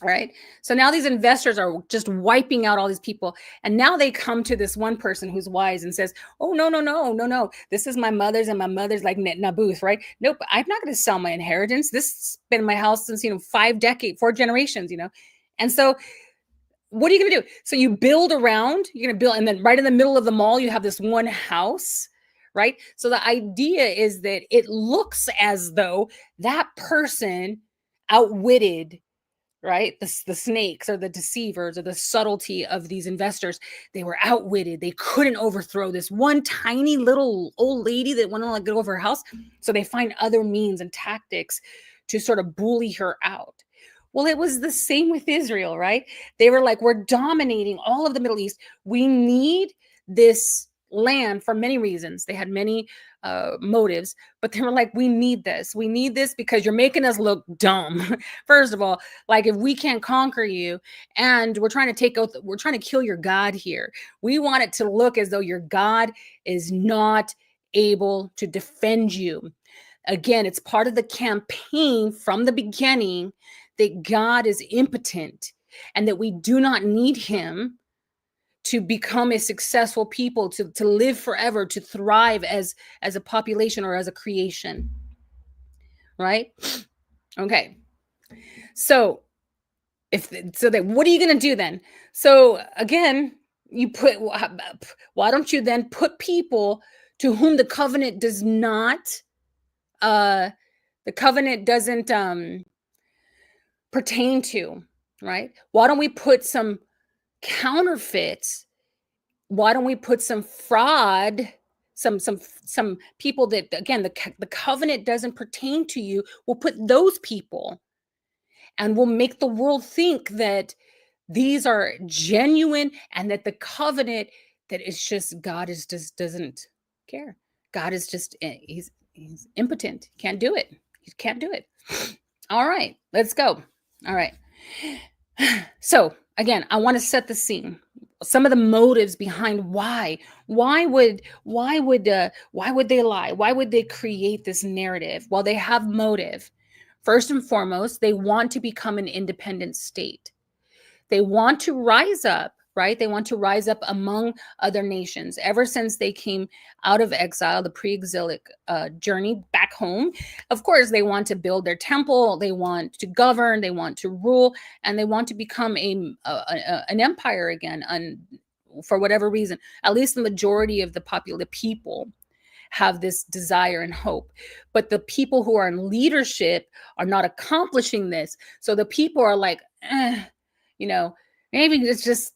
All right. So now these investors are just wiping out all these people. And now they come to this one person who's wise and says, oh, no. This is my mother's, and my mother's like Naboth, right? Nope. I'm not going to sell my inheritance. This has been in my house since, 4 generations, And so what are you going to do? So you build around, you're going to build, and then right in the middle of the mall, you have this one house, right? So the idea is that it looks as though that person outwitted, right, the snakes or the deceivers or the subtlety of these investors. They were outwitted. They couldn't overthrow this one tiny little old lady that went on to get over her house. So they find other means and tactics to sort of bully her out. Well, it was the same with Israel, right? They were like, we're dominating all of the Middle East. We need this land for many reasons. They had many motives, but they were like, we need this. We need this because you're making us look dumb. First of all, like, if we can't conquer you and we're trying to kill your God here, we want it to look as though your God is not able to defend you. Again, it's part of the campaign from the beginning that God is impotent and that we do not need him to become a successful people, to live forever, to thrive as a population or as a creation. Right? Okay. So what are you going to do then? So again, why don't you then put people to whom the covenant does not, the covenant doesn't pertain to, right? Why don't we put some counterfeits? Why don't we put some fraud, some people that, again, the covenant doesn't pertain to you? We'll put those people, and we'll make the world think that these are genuine, and that the covenant, that it's just God just doesn't care. God is just, he's impotent. Can't do it. He can't do it. All right, let's go. All right. So again, I want to set the scene. Some of the motives behind why would they lie? Why would they create this narrative? Well, they have motive. First and foremost, they want to become an independent state. They want to rise up, right? They want to rise up among other nations. Ever since they came out of exile, the pre-exilic journey back home, of course, they want to build their temple. They want to govern. They want to rule, and they want to become an empire again. For whatever reason, at least the majority of the people have this desire and hope. But the people who are in leadership are not accomplishing this. So the people are like, maybe it's just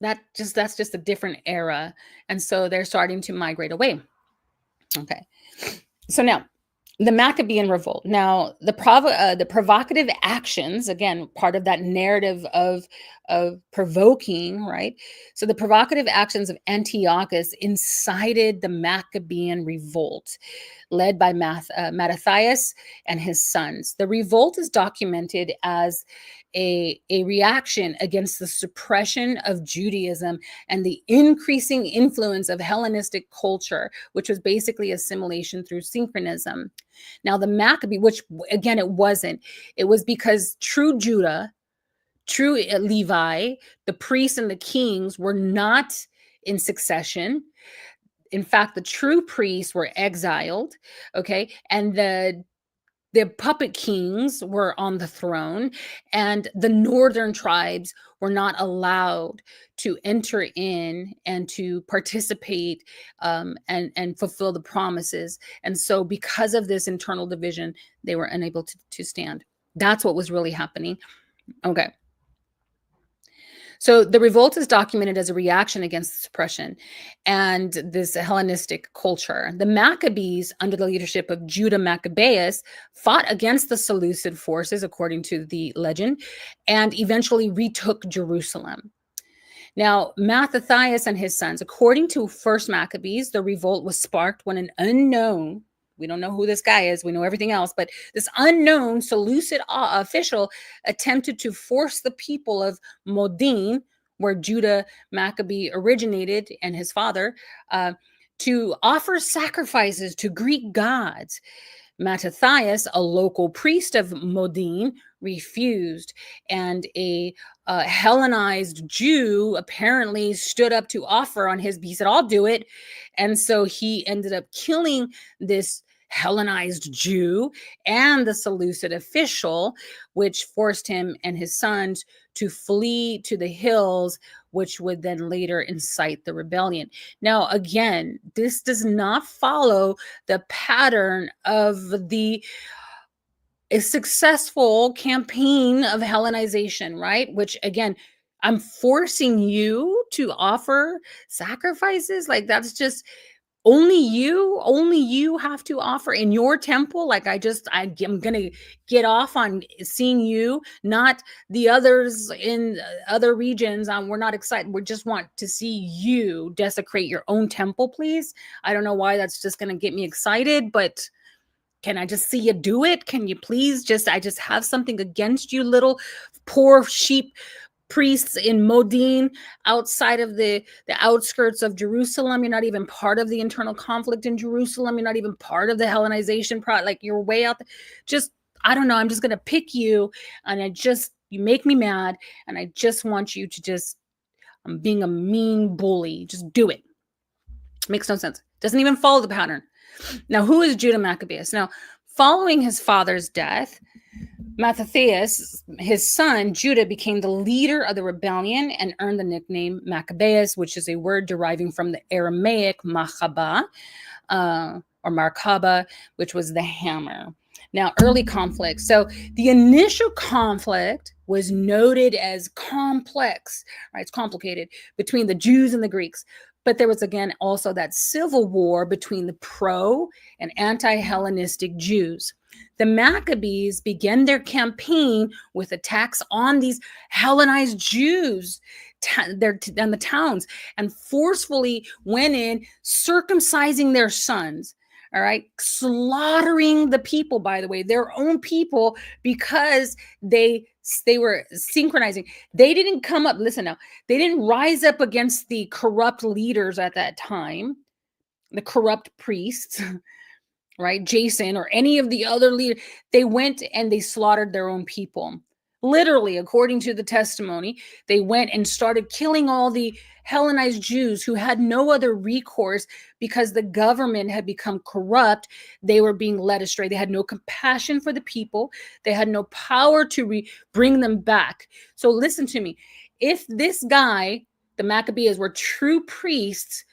that's just a different era. And so they're starting to migrate away. Okay. So now the Maccabean revolt. Now the provocative actions, again, part of that narrative of provoking, right? So the provocative actions of Antiochus incited the Maccabean revolt, led by Mattathias and his sons. The revolt is documented as a reaction against the suppression of Judaism and the increasing influence of Hellenistic culture, which was basically assimilation through synchronism. Now, the Maccabee, which again, it wasn't, it was because true Judah, true Levi, the priests and the kings were not in succession. In fact, the true priests were exiled, okay? And the puppet kings were on the throne, and the northern tribes were not allowed to enter in and to participate and fulfill the promises. And so because of this internal division, they were unable to stand. That's what was really happening. Okay. So the revolt is documented as a reaction against suppression and this Hellenistic culture. The Maccabees, under the leadership of Judah Maccabeus, fought against the Seleucid forces, according to the legend, and eventually retook Jerusalem. Now, Mattathias and his sons, according to First Maccabees, the revolt was sparked when an unknown, we don't know who this guy is, we know everything else, but this unknown Seleucid official attempted to force the people of Modin, where Judah Maccabee originated, and his father, to offer sacrifices to Greek gods. Mattathias, a local priest of Modin, refused, and a Hellenized Jew apparently stood up to offer on his behalf. He said, "I'll do it." And so he ended up killing this Hellenized Jew and the Seleucid official, which forced him and his sons to flee to the hills, which would then later incite the rebellion. Now, again, this does not follow the pattern of a successful campaign of Hellenization, right? Which, again, I'm forcing you to offer sacrifices. Like, that's just only you have to offer in your temple. Like, I'm gonna get off on seeing you, not the others in other regions. We're not excited. We just want to see you desecrate your own temple, please. I don't know why that's just gonna get me excited, but can I just see you do it? Can you please I just have something against you, little poor sheep priests in Modin, outside of the outskirts of Jerusalem. You're not even part of the internal conflict in Jerusalem. You're not even part of the Hellenization like you're way out there. Just, I don't know. I'm just going to pick you, and you make me mad, and I just want you to I'm being a mean bully. Just do it. Makes no sense. Doesn't even follow the pattern. Now, who is Judah Maccabeus? Now, following his father's death, Mattathias, his son, Judah, became the leader of the rebellion and earned the nickname Maccabeus, which is a word deriving from the Aramaic machaba, or markaba, which was the hammer. Now, early conflict. So the initial conflict was noted as complex, right? It's complicated, between the Jews and the Greeks. But there was, again, also that civil war between the pro and anti-Hellenistic Jews. The Maccabees began their campaign with attacks on these Hellenized Jews and the towns, and forcefully went in, circumcising their sons. All right, slaughtering the people, by the way, their own people, because they were synchronizing. They didn't come up, listen now, they didn't rise up against the corrupt leaders at that time, the corrupt priests, right? Jason or any of the other leaders. They went and they slaughtered their own people. Literally, according to the testimony, they went and started killing all the Hellenized Jews who had no other recourse because the government had become corrupt. They were being led astray. They had no compassion for the people. They had no power to bring them back. So listen to me. If this guy, the Maccabees, were true priests,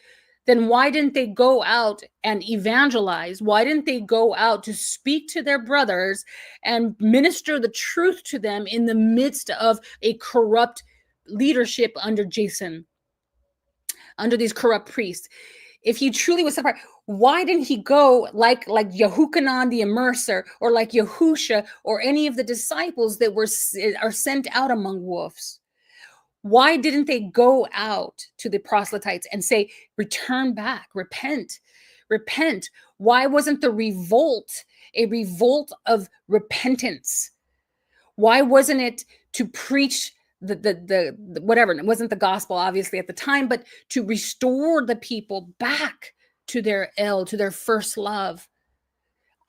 then why didn't they go out and evangelize? Why didn't they go out to speak to their brothers and minister the truth to them in the midst of a corrupt leadership under Jason, under these corrupt priests. If he truly was separate, why didn't he go like Yehukanan the immerser, or like Yahusha, or any of the disciples that are sent out among wolves? Why didn't they go out to the proselytes and say, return back, repent, repent? Why wasn't the revolt a revolt of repentance? Why wasn't it to preach the whatever? It wasn't the gospel, obviously, at the time, but to restore the people back to to their first love.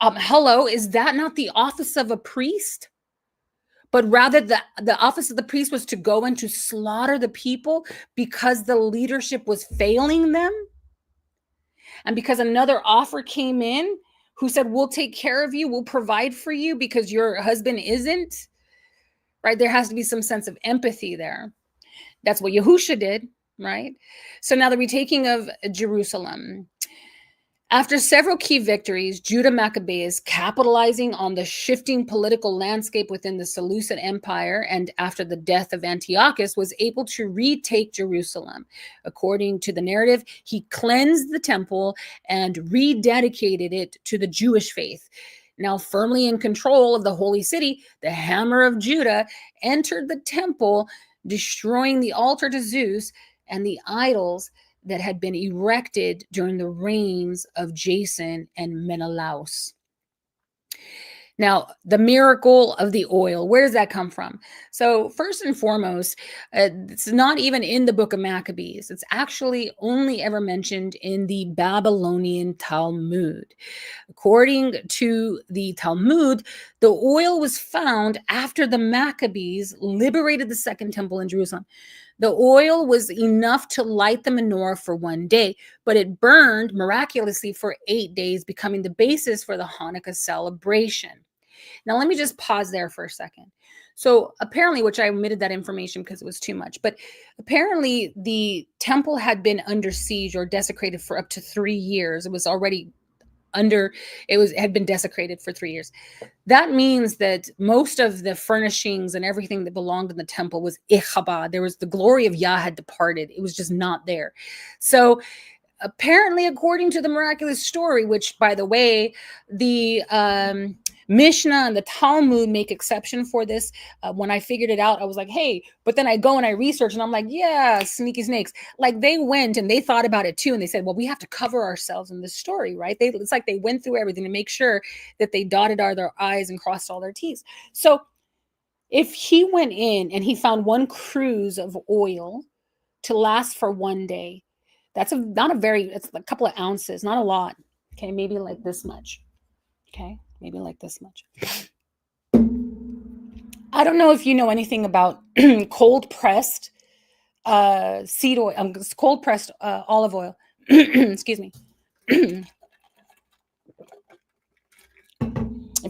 Hello, is that not the office of a priest? But rather the office of the priest was to go and to slaughter the people because the leadership was failing them. And because another offer came in who said, we'll take care of you, we'll provide for you because your husband isn't, right? There has to be some sense of empathy there. That's what Yahusha did, right? So now the retaking of Jerusalem. After several key victories, Judah Maccabees, capitalizing on the shifting political landscape within the Seleucid Empire and after the death of Antiochus, was able to retake Jerusalem. According to the narrative, he cleansed the temple and rededicated it to the Jewish faith. Now firmly in control of the holy city, the Hammer of Judah entered the temple, destroying the altar to Zeus and the idols that had been erected during the reigns of Jason and Menelaus. Now, the miracle of the oil, where does that come from? So first and foremost, it's not even in the book of Maccabees. It's actually only ever mentioned in the Babylonian Talmud. According to the Talmud, the oil was found after the Maccabees liberated the Second Temple in Jerusalem. The oil was enough to light the menorah for one day, but it burned miraculously for 8 days, becoming the basis for the Hanukkah celebration. Now, let me just pause there for a second. So apparently, which I omitted that information because it was too much, but apparently the temple had been under siege or desecrated for up to 3 years. It was already had been desecrated for 3 years. That means that most of the furnishings and everything that belonged in the temple was Ichabod. There was the glory of Yah had departed. It was just not there. So apparently, according to the miraculous story, which, by the way, the Mishnah and the Talmud make exception for this. When I figured it out, I was like, hey, but then I go and I research and I'm like, yeah, sneaky snakes. Like they went and they thought about it too. And they said, well, we have to cover ourselves in this story, right? It's like they went through everything to make sure that they dotted all their I's and crossed all their T's. So if he went in and he found one cruse of oil to last for one day, it's a couple of ounces, not a lot. Okay, maybe like this much. Okay, maybe like this much. I don't know if you know anything about cold pressed seed oil, cold pressed olive oil. Excuse me. If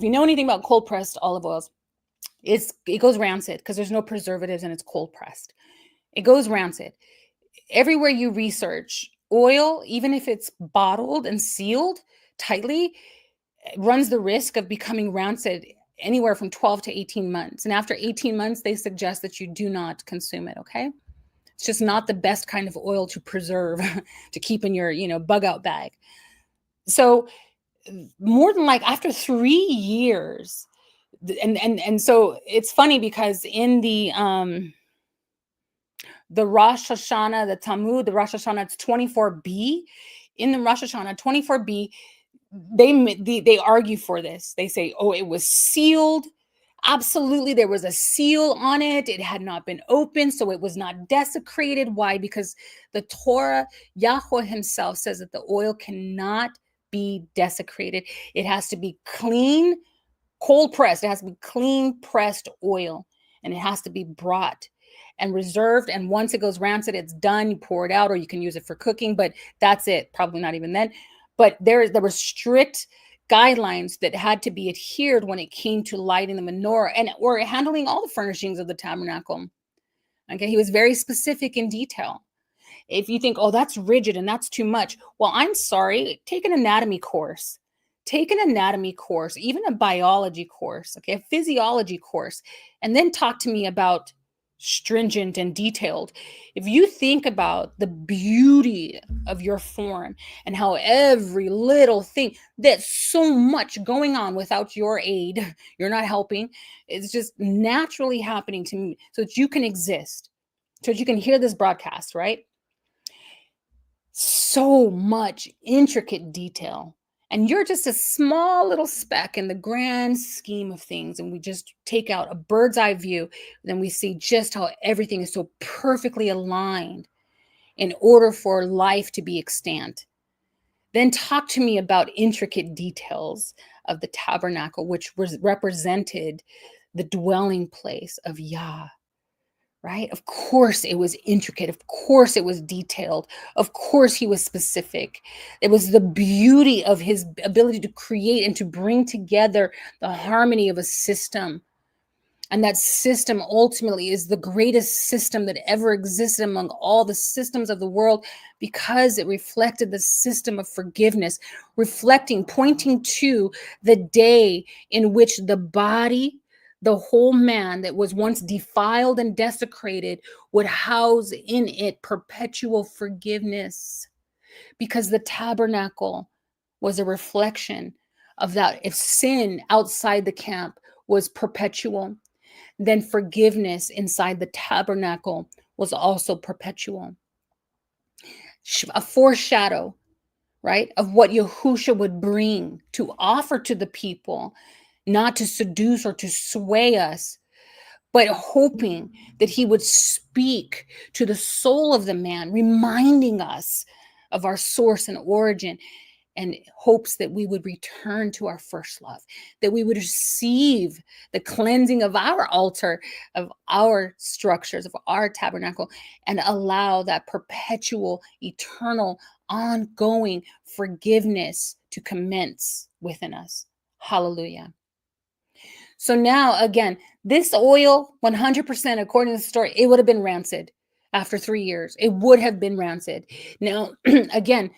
you know anything about cold pressed olive oils, it goes rancid because there's no preservatives and it's cold pressed. It goes rancid. Everywhere you research oil, even if it's bottled and sealed tightly, runs the risk of becoming rancid anywhere from 12 to 18 months. And after 18 months, they suggest that you do not consume it, okay? It's just not the best kind of oil to preserve, to keep in your, bug out bag. So more than like after 3 years, and so it's funny because in the Rosh Hashanah, the Talmud, the Rosh Hashanah, it's 24b. In the Rosh Hashanah, 24b, they argue for this. They say, oh, it was sealed. Absolutely, there was a seal on it. It had not been opened, so it was not desecrated. Why? Because the Torah, Yahweh himself says that the oil cannot be desecrated. It has to be clean, cold pressed. It has to be clean pressed oil, and it has to be brought and reserved. And once it goes rancid, it's done. You pour it out, or you can use it for cooking, but that's it. Probably not even then. But there were strict guidelines that had to be adhered when it came to lighting the menorah or handling all the furnishings of the tabernacle. Okay, he was very specific in detail. If you think, oh, that's rigid and that's too much, well, I'm sorry, take an anatomy course. Take an anatomy course, even a biology course, okay, a physiology course, and then talk to me about stringent and detailed. If you think about the beauty of your form and how every little thing, there's so much going on without your aid, you're not helping. It's just naturally happening to me so that you can exist, so that you can hear this broadcast, right? So much intricate detail. And you're just a small little speck in the grand scheme of things. And we just take out a bird's eye view. Then we see just how everything is so perfectly aligned in order for life to be extant. Then talk to me about intricate details of the tabernacle, which represented the dwelling place of Yah. Right? Of course it was intricate. Of course it was detailed. Of course he was specific. It was the beauty of his ability to create and to bring together the harmony of a system. And that system ultimately is the greatest system that ever existed among all the systems of the world, because it reflected the system of forgiveness, pointing to the day in which the body, the whole man that was once defiled and desecrated, would house in it perpetual forgiveness, because the tabernacle was a reflection of that. If sin outside the camp was perpetual, then forgiveness inside the tabernacle was also perpetual. A foreshadow, right, of what Yahusha would bring to offer to the people, not to seduce or to sway us, but hoping that he would speak to the soul of the man, reminding us of our source and origin, and hopes that we would return to our first love, that we would receive the cleansing of our altar, of our structures, of our tabernacle, and allow that perpetual, eternal, ongoing forgiveness to commence within us. Hallelujah. So now, again, this oil, 100%, according to the story, it would have been rancid after 3 years. It would have been rancid. Now, again,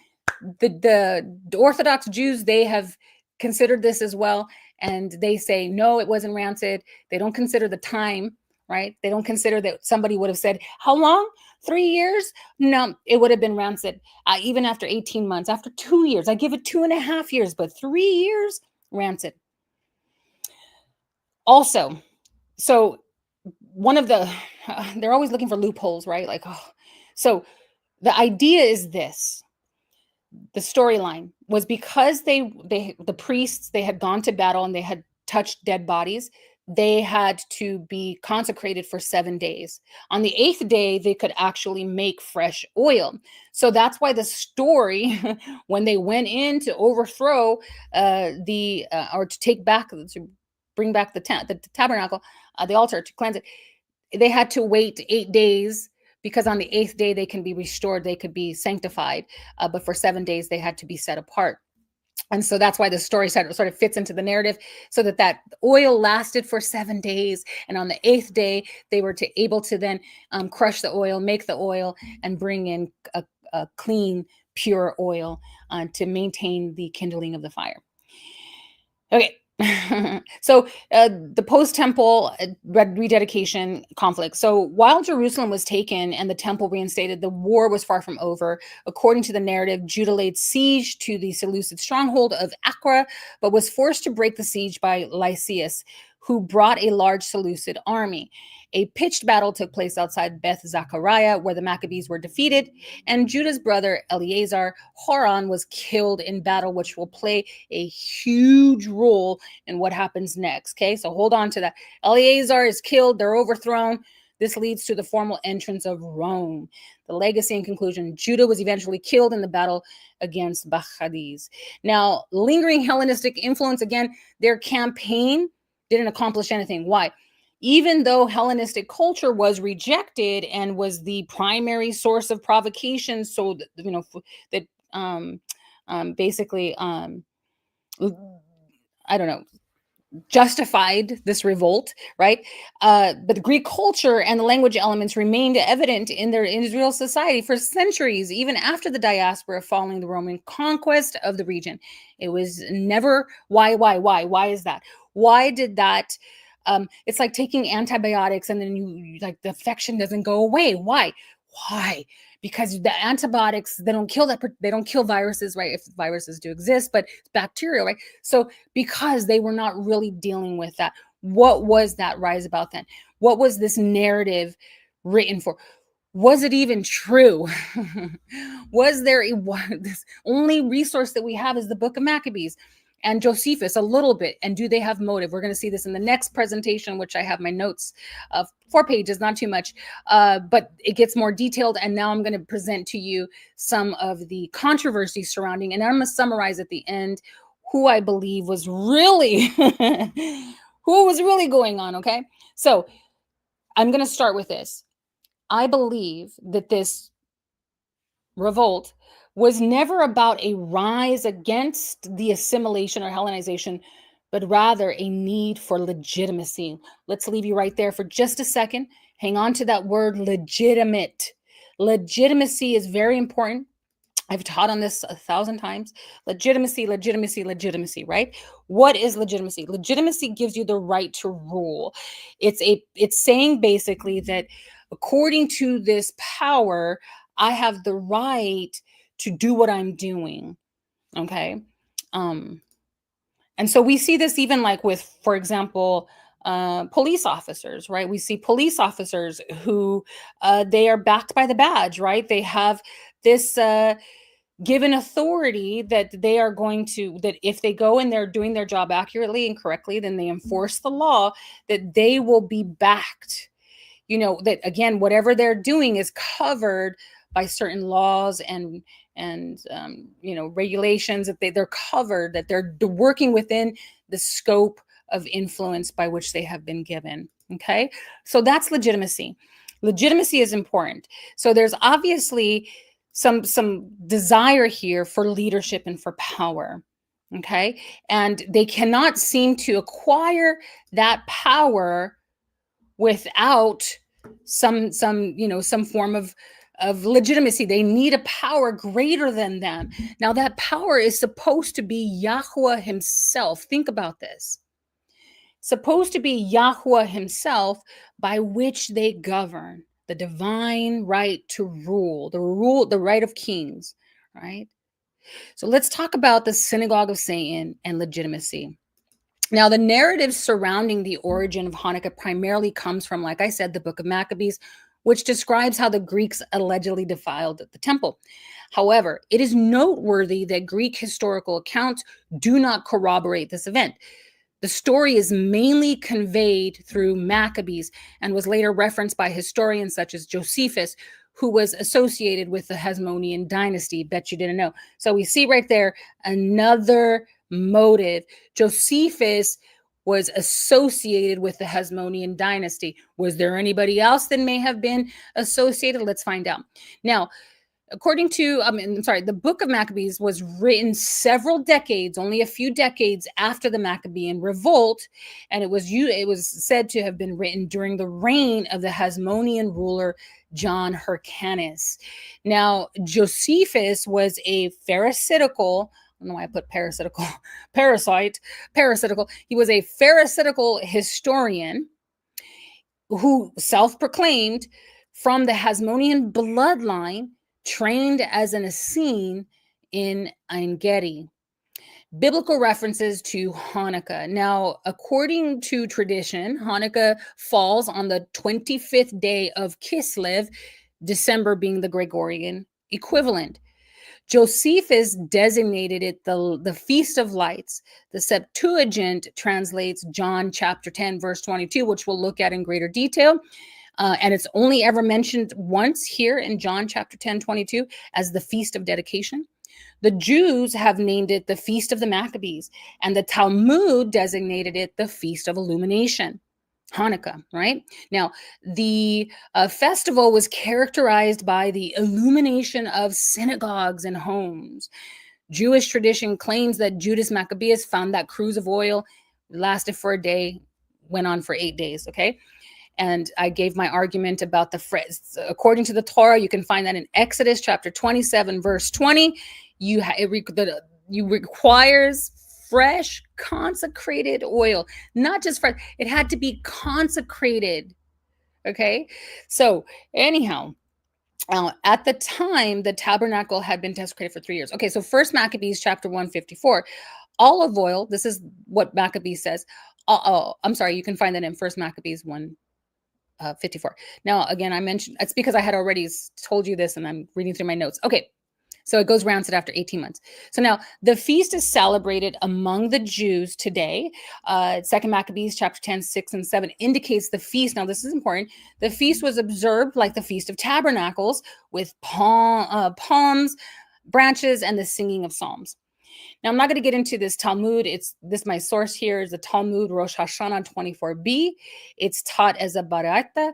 the Orthodox Jews, they have considered this as well. And they say, no, it wasn't rancid. They don't consider the time, right? They don't consider that somebody would have said, how long? 3 years? No, it would have been rancid. Even after 18 months, after 2 years, I give it 2.5 years, but 3 years, rancid. Also, so one of the, they're always looking for loopholes, right? Like, oh, so the idea is this. The storyline was because the priests, they had gone to battle and they had touched dead bodies. They had to be consecrated for 7 days. On the 8th day, they could actually make fresh oil. So that's why the story, when they went in to overthrow or to take back, to bring back the tabernacle, the altar, to cleanse it, they had to wait 8 days, because on the 8th day they can be restored, they could be sanctified, but for 7 days they had to be set apart. And so that's why the story sort of fits into the narrative, so that oil lasted for 7 days. And on the 8th day, they were able to then crush the oil, make the oil, and bring in a clean, pure oil to maintain the kindling of the fire. Okay. So the post-temple rededication conflict. So while Jerusalem was taken and the temple reinstated, the war was far from over. According to the narrative, Judah laid siege to the Seleucid stronghold of Acre, but was forced to break the siege by Lysias, who brought a large Seleucid army. A pitched battle took place outside Beth Zachariah, where the Maccabees were defeated, and Judah's brother Eleazar Horon was killed in battle, which will play a huge role in what happens next. Okay, so hold on to that. Eleazar is killed, they're overthrown. This leads to the formal entrance of Rome. The legacy and conclusion: Judah was eventually killed in the battle against Maccabees. Now, lingering Hellenistic influence, again, their campaign didn't accomplish anything. Why? Even though Hellenistic culture was rejected and was the primary source of provocation, so that, basically, I don't know, justified this revolt, right? But the Greek culture and the language elements remained evident in their Israel society for centuries, even after the diaspora following the Roman conquest of the region. It was never, why is that? Why did that It's like taking antibiotics and then like the infection doesn't go away. Why? Because the antibiotics, they don't kill viruses, right? If viruses do exist, but it's bacterial, right? So because they were not really dealing with that, what was that rise about then? What was this narrative written for? Was it even true? Was there this only resource that we have is the book of Maccabees and Josephus a little bit? And do they have motive? We're going to see this in the next presentation, which I have my notes of 4 pages, not too much, but it gets more detailed. And now I'm going to present to you some of the controversy surrounding, and I'm going to summarize at the end who I believe was really, who was really going on, okay? So I'm going to start with this. I believe that this revolt was never about a rise against the assimilation or Hellenization, but rather a need for legitimacy. Let's leave you right there for just a second. Hang on to that word legitimate. Legitimacy is very important. I've taught on this 1,000 times. Legitimacy, right? What is legitimacy? Legitimacy gives you the right to rule. It's saying basically that according to this power, I have the right to do what I'm doing. Okay. And so we see this even like with, for example, police officers, right? We see police officers who they are backed by the badge, right? They have this given authority that they are going to, that if they go and they're doing their job accurately and correctly, then they enforce the law, that they will be backed. You know, that again, whatever they're doing is covered by certain laws and regulations, that they're covered, that they're working within the scope of influence by which they have been given. Okay, so that's legitimacy. Legitimacy is important. So there's obviously some desire here for leadership and for power. Okay, and they cannot seem to acquire that power without some form of legitimacy. They need a power greater than them. Now that power is supposed to be Yahweh himself. Think about this. Supposed to be Yahweh himself, by which they govern. The divine right to rule, the right of kings, right? So let's talk about the Synagogue of Satan and legitimacy. Now, the narrative surrounding the origin of Hanukkah primarily comes from, like I said, the book of Maccabees, which describes how the Greeks allegedly defiled the temple. However, it is noteworthy that Greek historical accounts do not corroborate this event. The story is mainly conveyed through Maccabees and was later referenced by historians such as Josephus, who was associated with the Hasmonean Dynasty. Bet you didn't know. So we see right there another motive. Josephus was associated with the Hasmonean Dynasty. Was there anybody else that may have been associated? Let's find out. Now, according to, the book of Maccabees was written several decades, only a few decades after the Maccabean revolt, and it was said to have been written during the reign of the Hasmonean ruler John Hyrcanus. Now, Josephus was a pharisaical, I don't know why I put parasitical. He was a pharisaical historian who self-proclaimed from the Hasmonean bloodline, trained as an Essene in Ein Gedi. Biblical references to Hanukkah. Now, according to tradition, Hanukkah falls on the 25th day of Kislev, December being the Gregorian equivalent. Josephus designated it the Feast of Lights. The Septuagint translates John chapter 10, verse 22, which we'll look at in greater detail. And it's only ever mentioned once here in John chapter 10, 22 as the Feast of Dedication. The Jews have named it the Feast of the Maccabees, and the Talmud designated it the Feast of Illumination, Hanukkah, right? Now, the festival was characterized by the illumination of synagogues and homes. Jewish tradition claims that Judas Maccabeus found that cruse of oil, lasted for a day, went on for 8 days, okay? And I gave my argument about the phrase. According to the Torah, you can find that in Exodus chapter 27, verse 20. You requires fresh consecrated oil, not just fresh, it had to be consecrated. Okay. So anyhow, at the time, the tabernacle had been desecrated for 3 years. Okay, so First Maccabees chapter 154, olive oil. This is what Maccabees says. I'm sorry, you can find that in First Maccabees 154. Now, again, I mentioned it's because I had already told you this, and I'm reading through my notes. Okay, so it goes rounds it after 18 months. So now the feast is celebrated among the Jews today. Second Maccabees chapter 10, 6, and 7 indicates the feast. Now, this is important. The feast was observed like the Feast of Tabernacles with palms, branches, and the singing of psalms. Now, I'm not going to get into this Talmud. My source here is the Talmud Rosh Hashanah 24b. It's taught as a baraita,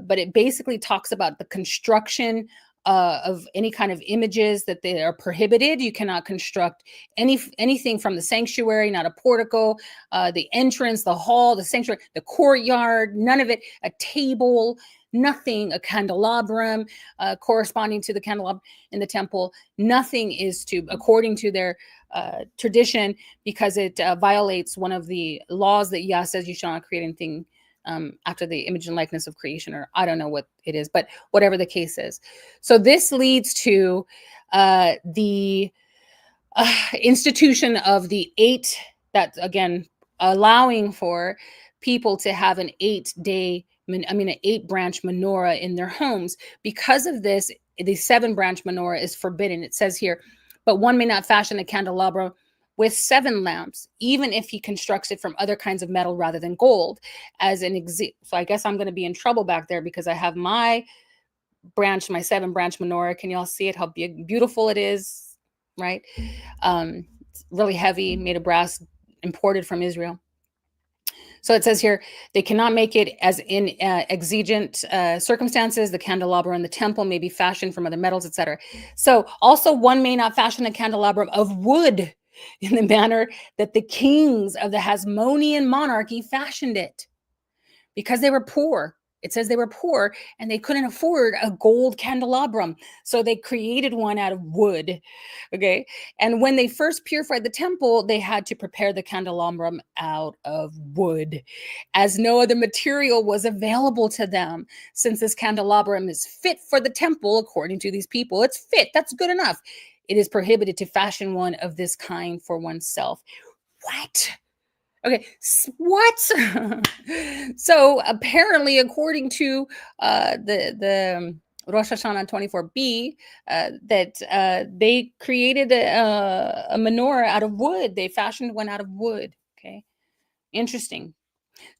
but it basically talks about the construction of any kind of images that they are prohibited. You cannot construct anything from the sanctuary, not a portico, the entrance, the hall, the sanctuary, the courtyard, none of it, a table, nothing, a candelabrum corresponding to the candelabrum in the temple. Nothing is according to their tradition, because it violates one of the laws that Yah says you shall not create anything after the image and likeness of creation, or I don't know what it is, but whatever the case is. So this leads to the institution of the 8, that again, allowing for people to have an 8-branch menorah in their homes. Because of this, the 7-branch menorah is forbidden. It says here, but one may not fashion a candelabra with 7 lamps, even if he constructs it from other kinds of metal rather than gold. As an example, so I guess I'm going to be in trouble back there, because I have my 7-branch menorah. Can y'all see it? How beautiful it is, right? It's really heavy, made of brass, imported from Israel. So it says here, they cannot make it as in exigent circumstances. The candelabra in the temple may be fashioned from other metals, etc. So also, one may not fashion a candelabrum of wood in the manner that the kings of the Hasmonean monarchy fashioned it, because they were poor. It says they were poor and they couldn't afford a gold candelabrum. So they created one out of wood. Okay. And when they first purified the temple, they had to prepare the candelabrum out of wood, as no other material was available to them. Since this candelabrum is fit for the temple, according to these people, it's fit. That's good enough. It is prohibited to fashion one of this kind for oneself. What? Okay, what? So apparently, according to the Rosh Hashanah 24b, that they created a menorah out of wood. They fashioned one out of wood. Okay, interesting.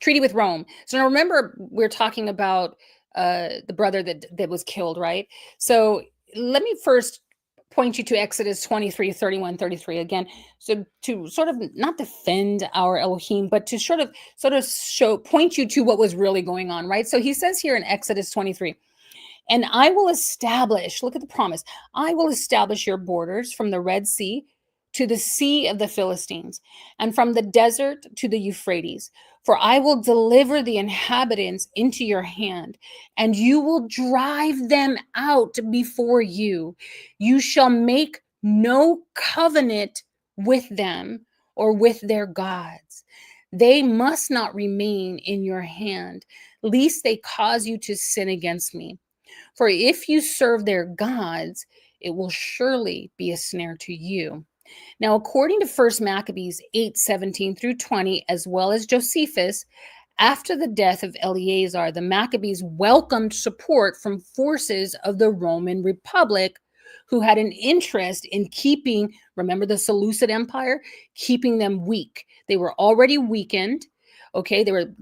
Treaty with Rome. So now remember, we're talking about the brother that was killed, right? So let me first point you to Exodus 23, 31, 33 again. So to sort of not defend our Elohim, but to sort of point you to what was really going on, right? So he says here in Exodus 23, and I will establish, look at the promise, I will establish your borders from the Red Sea to the Sea of the Philistines, and from the desert to the Euphrates. For I will deliver the inhabitants into your hand, and you will drive them out before you. You shall make no covenant with them or with their gods. They must not remain in your hand, lest they cause you to sin against me. For if you serve their gods, it will surely be a snare to you. Now, according to 1 Maccabees 8:17 through 20, as well as Josephus, after the death of Eleazar, the Maccabees welcomed support from forces of the Roman Republic, who had an interest in keeping, remember the Seleucid Empire, keeping them weak. They were already weakened. Okay, they were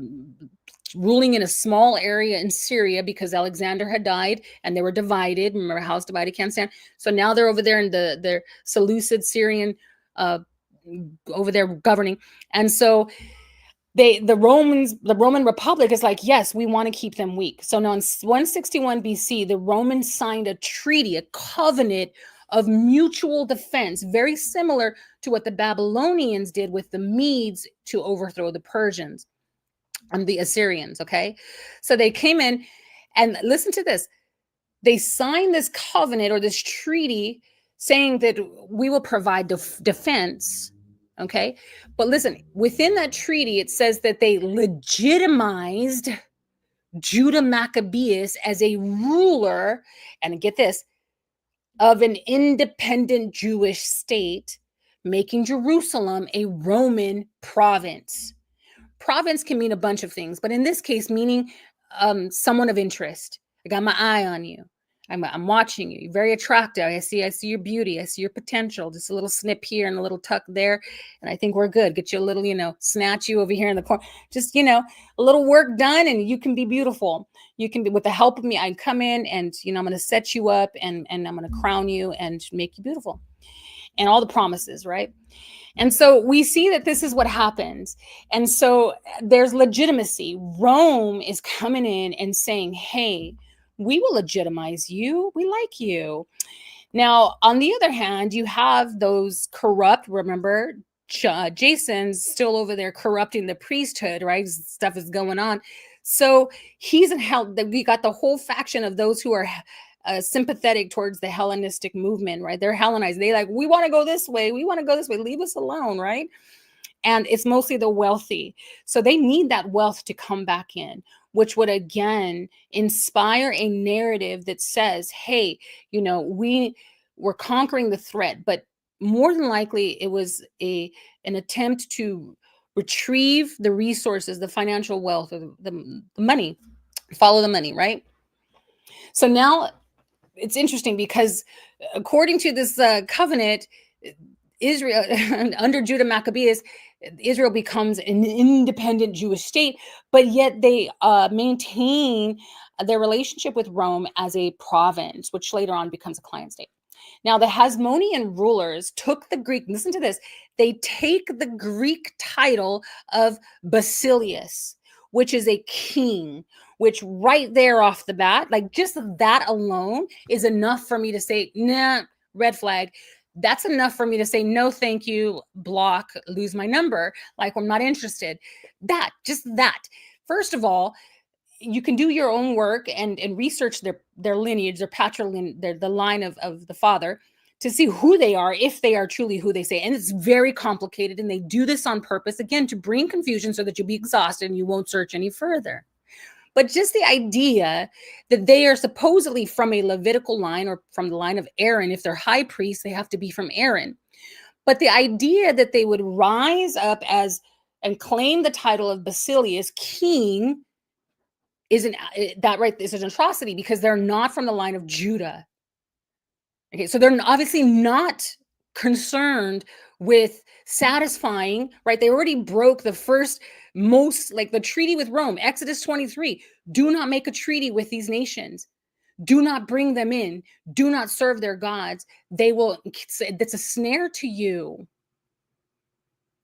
ruling in a small area in Syria because Alexander had died and they were divided. Remember, house divided can't stand. So now they're over there in the Seleucid Syrian over there governing. And so the Roman Republic is like, yes, we want to keep them weak. So now in 161 BC, the Romans signed a treaty, a covenant of mutual defense, very similar to what the Babylonians did with the Medes to overthrow the Persians and the Assyrians. Okay, so they came in, and listen to this. They signed this covenant or this treaty saying that we will provide defense Okay. But listen, within that treaty, it says that they legitimized Judah Maccabeus as a ruler, and get this, of an independent Jewish state, making Jerusalem a Roman province. Province can mean a bunch of things, but in this case, meaning someone of interest. I got my eye on you. I'm watching you. You're very attractive. I see your beauty. I see your potential. Just a little snip here and a little tuck there. And I think we're good. Get you a little, snatch you over here in the corner. Just, a little work done and you can be beautiful. You can be, with the help of me, I come in and, I'm going to set you up and I'm going to crown you and make you beautiful. And all the promises, right? And so we see that this is what happens. And so there's legitimacy. Rome is coming in and saying, hey, we will legitimize you. We like you. Now, on the other hand, you have those corrupt, remember, Jason's still over there corrupting the priesthood, right? Stuff is going on. So he's in hell. We got the whole faction of those who are sympathetic towards the Hellenistic movement, right? They're Hellenized. They like, we want to go this way. We want to go this way. Leave us alone, right? And it's mostly the wealthy. So they need that wealth to come back in, which would again inspire a narrative that says, hey, we're conquering the threat, but more than likely it was an attempt to retrieve the resources, the financial wealth, the money, follow the money, right? So now it's interesting because according to this covenant, Israel, under Judah Maccabees, Israel becomes an independent Jewish state, but yet they maintain their relationship with Rome as a province, which later on becomes a client state. Now, the Hasmonean rulers took the Greek, listen to this, they take the Greek title of Basileus, which is a king, which right there off the bat, like just that alone is enough for me to say, nah, red flag. That's enough for me to say, no, thank you, block, lose my number. Like, I'm not interested. Just that. First of all, you can do your own work and research their lineage, their patrilineage, the line of the father, to see who they are, if they are truly who they say. And it's very complicated. And they do this on purpose, again, to bring confusion so that you'll be exhausted and you won't search any further. But just the idea that they are supposedly from a Levitical line or from the line of Aaron, if they're high priests, they have to be from Aaron. But the idea that they would rise up and claim the title of Basileus, king, is an atrocity because they're not from the line of Judah. Okay, so they're obviously not concerned with satisfying, right? They already broke the first the treaty with Rome, Exodus 23. Do not make a treaty with these nations. Do not bring them in. Do not serve their gods. That's a snare to you.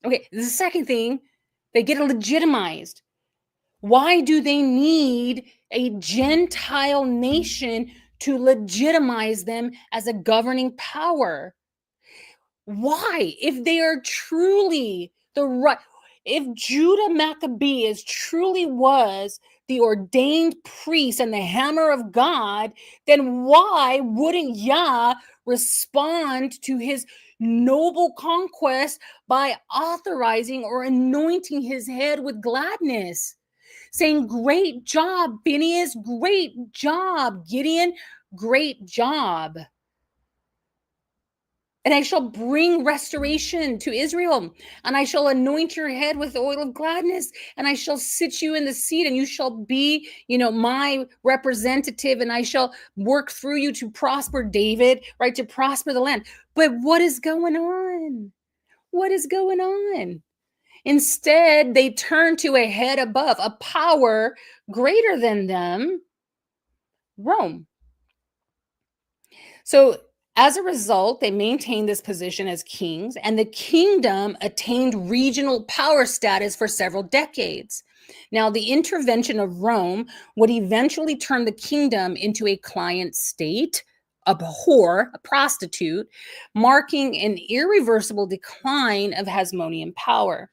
Okay, the second thing, they get legitimized. Why do they need a Gentile nation to legitimize them as a governing power? Why? If they are truly if Judah Maccabees truly was the ordained priest and the hammer of God, then why wouldn't Yah respond to his noble conquest by authorizing or anointing his head with gladness? Saying, great job, Phineas, great job, Gideon, great job. And I shall bring restoration to Israel, and I shall anoint your head with oil of gladness, and I shall sit you in the seat, and you shall be, my representative, and I shall work through you to prosper David, right, to prosper the land. But what is going on? What is going on? Instead, they turn to a head above, a power greater than them, Rome. So as a result, they maintained this position as kings, and the kingdom attained regional power status for several decades. Now, the intervention of Rome would eventually turn the kingdom into a client state, a whore, a prostitute, marking an irreversible decline of Hasmonean power.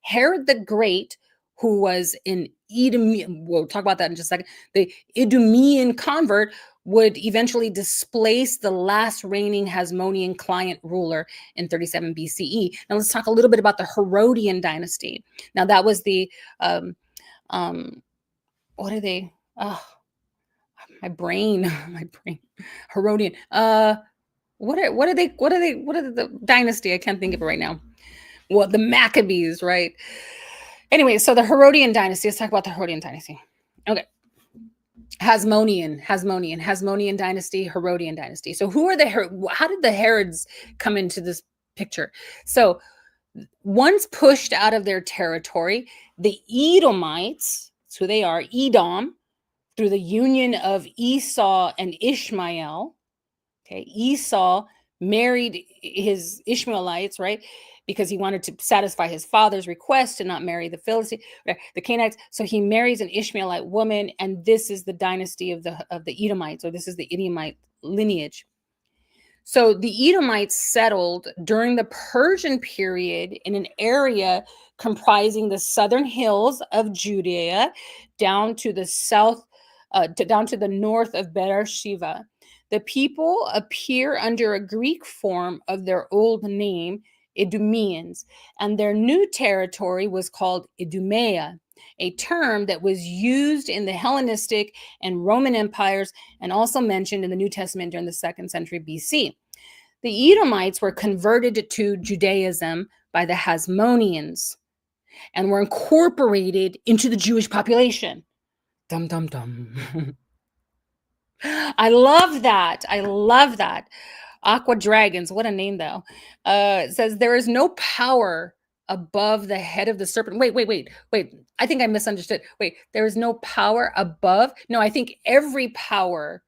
Herod the Great, who was an Edomian, we'll talk about that in just a second, the Idumean convert would eventually displace the last reigning Hasmonean client ruler in 37 BCE. Now let's talk a little bit about the Herodian dynasty. Now that was the, what are they? Oh, my brain, Herodian. What are the dynasty? I can't think of it right now. Well, the Maccabees, right? Anyway, so the Herodian dynasty. Let's talk about the Herodian dynasty. Okay. Hasmonean dynasty, Herodian dynasty. So how did the Herods come into this picture? So once pushed out of their territory, the Edomites, that's who they are, Edom, through the union of Esau and Ishmael. Okay, Esau married his Ishmaelites, right? Because he wanted to satisfy his father's request to not marry the Philistines, the Canaanites. So he marries an Ishmaelite woman, and this is the dynasty of the Edomites, or this is the Edomite lineage. So the Edomites settled during the Persian period in an area comprising the southern hills of Judea down to the south, down to the north of Beersheba. The people appear under a Greek form of their old name, Idumeans, and their new territory was called Idumea, a term that was used in the Hellenistic and Roman empires and also mentioned in the New Testament during the 2nd century BC. The Edomites were converted to Judaism by the Hasmoneans and were incorporated into the Jewish population. Dum, dum, dum. I love that. Aqua Dragons, what a name though. It says there is no power above the head of the serpent. Wait. I think I misunderstood. Wait, there is no power above? No, I think every power,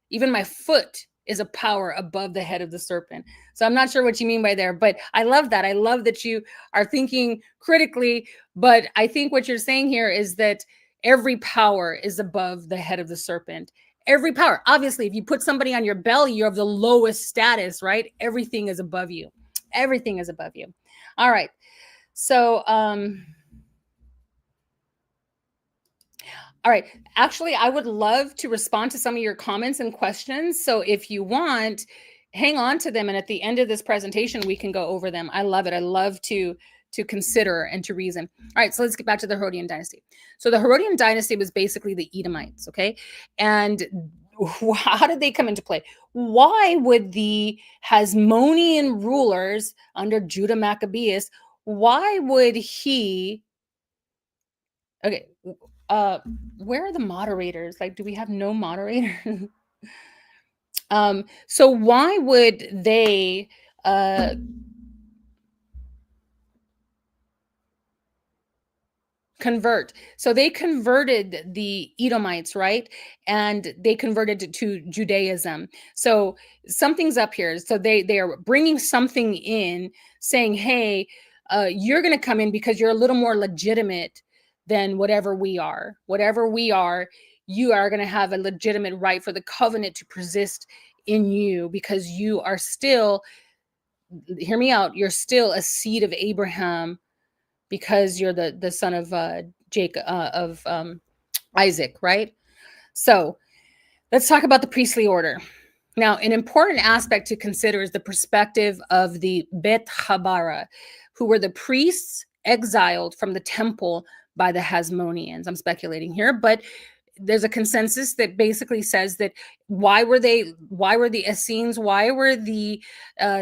even my foot, is a power above the head of the serpent. So I'm not sure what you mean by there, but I love that. I love that you are thinking critically, but I think what you're saying here is that every power is above the head of the serpent. Every power. Obviously, if you put somebody on your belly, you're of the lowest status, right? Everything is above you. Everything is above you. All right. So, all right. Actually, I would love to respond to some of your comments and questions. So if you want, hang on to them. And at the end of this presentation, we can go over them. I love it. I love to consider and to reason. All right, so let's get back to the Herodian dynasty. So the Herodian dynasty was basically the Edomites, okay? And how did they come into play? Why would the Hasmonean rulers under Judah Maccabeus, why would he, okay, where are the moderators? Like, do we have no moderators? So why would they, convert? So they converted the Edomites, right? And they converted to Judaism. So something's up here. So they are bringing something in, saying, hey, you're going to come in because you're a little more legitimate than whatever we are. Whatever we are, you are going to have a legitimate right for the covenant to persist in you because you are still, hear me out, you're still a seed of Abraham, because you're the son of Jacob, Isaac, right? So let's talk about the priestly order. Now, an important aspect to consider is the perspective of the Bet Habara, who were the priests exiled from the temple by the Hasmoneans. I'm speculating here, but there's a consensus that basically says that why were the Essenes, why were the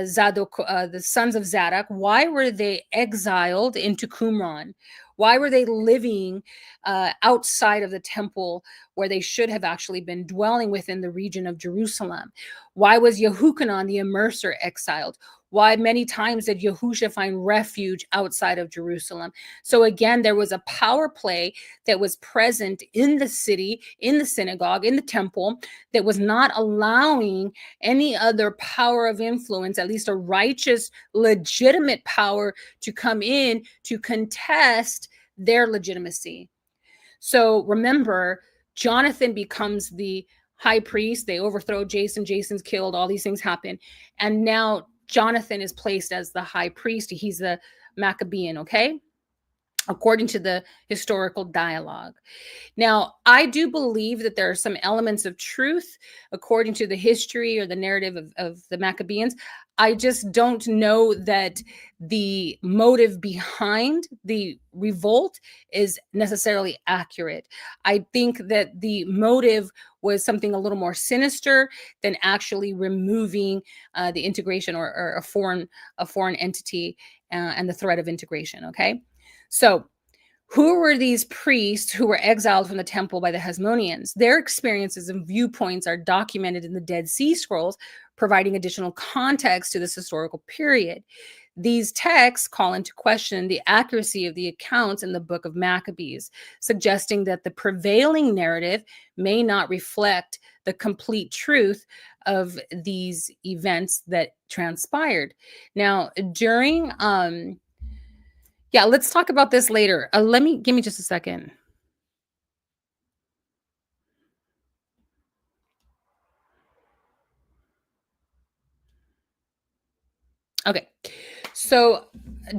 Zadok, the sons of Zadok, why were they exiled into Qumran? Why were they living outside of the temple where they should have actually been dwelling within the region of Jerusalem? Why was Yehuchanan the immerser exiled? Why many times did Yahusha find refuge outside of Jerusalem? So again, there was a power play that was present in the city, in the synagogue, in the temple, that was not allowing any other power of influence, at least a righteous, legitimate power, to come in to contest their legitimacy. So remember, Jonathan becomes the high priest. They overthrow Jason. Jason's killed. All these things happen. And now Jonathan is placed as the high priest. He's the Maccabean, okay? according to the historical dialogue. Now, I do believe that there are some elements of truth according to the history or the narrative of the Maccabeans. I just don't know that the motive behind the revolt is necessarily accurate. I think that the motive was something a little more sinister than actually removing the integration or a foreign entity and the threat of integration. Okay, so who were these priests who were exiled from the temple by the Hasmoneans? Their experiences and viewpoints are documented in the Dead Sea Scrolls, providing additional context to this historical period. These texts call into question the accuracy of the accounts in the book of Maccabees, suggesting that the prevailing narrative may not reflect the complete truth of these events that transpired. Now, during yeah, let's talk about this later. Give me just a second. Okay. So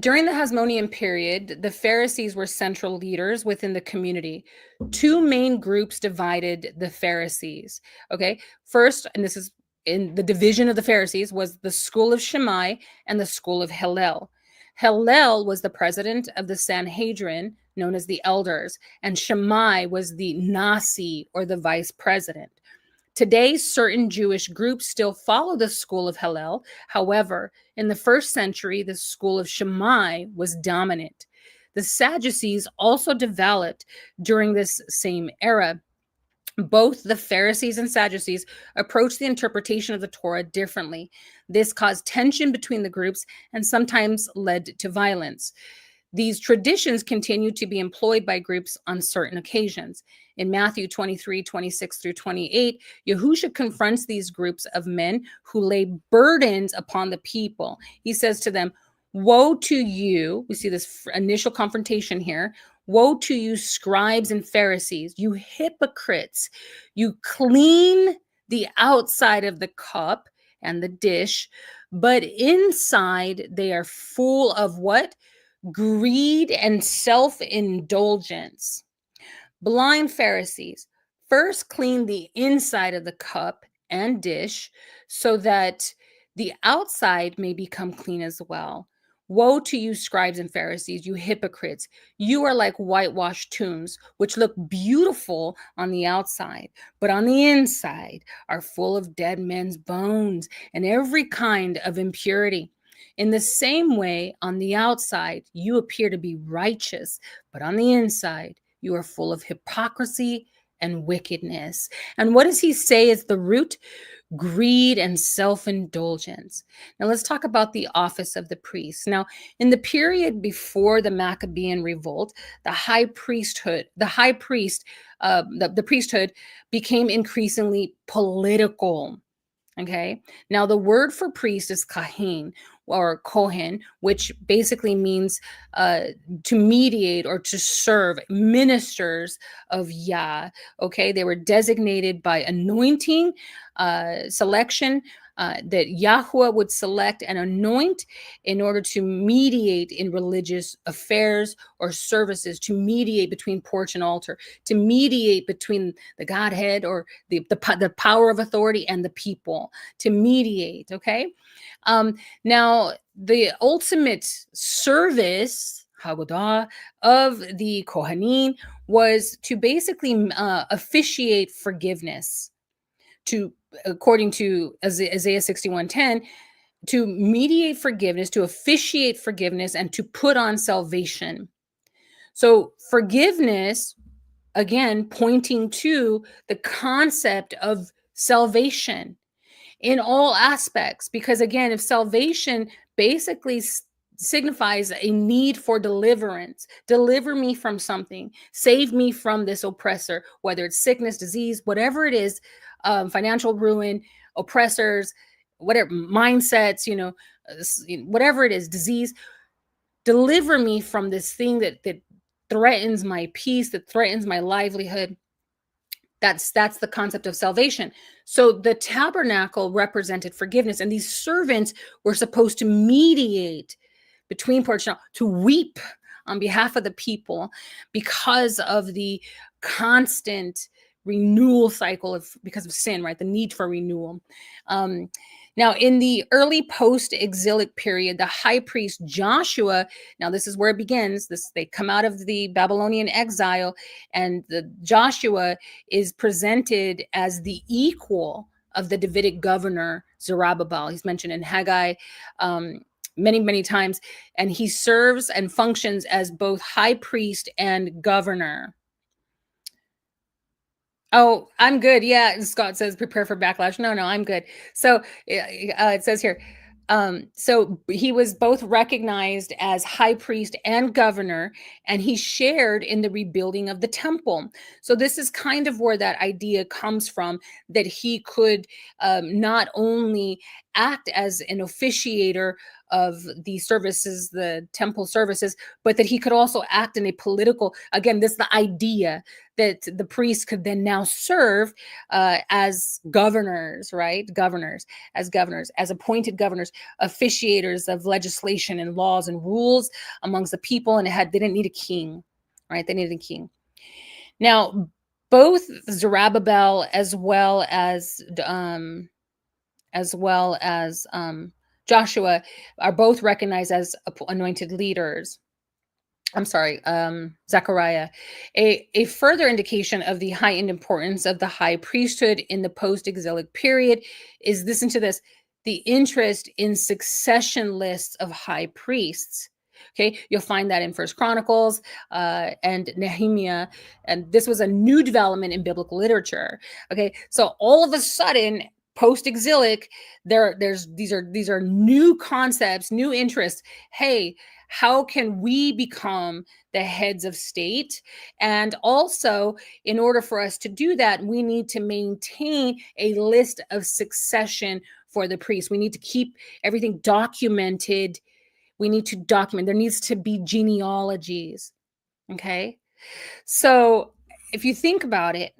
during the Hasmonean period, the Pharisees were central leaders within the community. Two main groups divided the Pharisees. Okay. First, and this is in the division of the Pharisees, was the school of Shammai and the school of Hillel. Hillel was the president of the Sanhedrin, known as the elders, and Shammai was the Nasi, or the vice president. Today, certain Jewish groups still follow the school of Hillel. However, in the first century, the school of Shammai was dominant. The Sadducees also developed during this same era. Both the Pharisees and Sadducees approached the interpretation of the Torah differently. This caused tension between the groups and sometimes led to violence. These traditions continue to be employed by groups on certain occasions. In Matthew 23, 26 through 28, Yahusha confronts these groups of men who lay burdens upon the people. He says to them, "Woe to you," we see this initial confrontation here, "woe to you, scribes and Pharisees, you hypocrites! You clean the outside of the cup and the dish, but inside they are full of" what? "Greed and self-indulgence. Blind Pharisees, first clean the inside of the cup and dish so that the outside may become clean as well. Woe to you, scribes and Pharisees, you hypocrites! You are like whitewashed tombs, which look beautiful on the outside, but on the inside are full of dead men's bones and every kind of impurity. In the same way, on the outside, you appear to be righteous, but on the inside, you are full of hypocrisy and wickedness." And what does he say is the root? Greed and self-indulgence. Now let's talk about the office of the priest. Now, in the period before the Maccabean revolt, the priesthood became increasingly political. Okay. Now, the word for priest is kahin or kohen, which basically means to mediate or to serve, ministers of Yah. Okay. They were designated by anointing, selection, that Yahweh would select and anoint in order to mediate in religious affairs or services, to mediate between porch and altar, to mediate between the Godhead or the power of authority and the people, to mediate. Okay. Now, the ultimate service, Haggadah, of the Kohanim was to basically officiate forgiveness, to, according to Isaiah 61:10, to mediate forgiveness, to officiate forgiveness, and to put on salvation. So forgiveness, again, pointing to the concept of salvation in all aspects, because again, if salvation basically signifies a need for deliverance, deliver me from something, save me from this oppressor, whether it's sickness, disease, whatever it is, financial ruin, oppressors, whatever mindsets, whatever it is, disease, deliver me from this thing that threatens my peace, that threatens my livelihood. That's the concept of salvation. So the tabernacle represented forgiveness, and these servants were supposed to mediate between porch, to weep on behalf of the people because of the constant renewal cycle because of sin, right? The need for renewal. Now, in the early post-exilic period, the high priest Joshua, now this is where it begins. They come out of the Babylonian exile, and the Joshua is presented as the equal of the Davidic governor Zerubbabel. He's mentioned in Haggai many, many times, and he serves and functions as both high priest and governor. Oh, I'm good. Yeah, Scott says prepare for backlash. No, I'm good. So it says here, so he was both recognized as high priest and governor, and he shared in the rebuilding of the temple. So this is kind of where that idea comes from, that he could not only act as an officiator of the services, the temple services, but that he could also act in a political, again, this is the idea that the priests could then now serve as governors, right? As appointed governors, officiators of legislation and laws and rules amongst the people, and they didn't need a king, right? They needed a king. Now, both Zerubbabel as well as Joshua are both recognized as anointed leaders. I'm sorry, Zechariah. A further indication of the heightened importance of the high priesthood in the post-exilic period is, listen to this, the interest in succession lists of high priests. Okay, you'll find that in First Chronicles and Nehemiah, and this was a new development in biblical literature. Okay, so all of a sudden, post-exilic, these are new concepts, new interests. Hey, how can we become the heads of state? And also, in order for us to do that, we need to maintain a list of succession for the priests. We need to keep everything documented. We need to document. There needs to be genealogies. Okay. So if you think about it,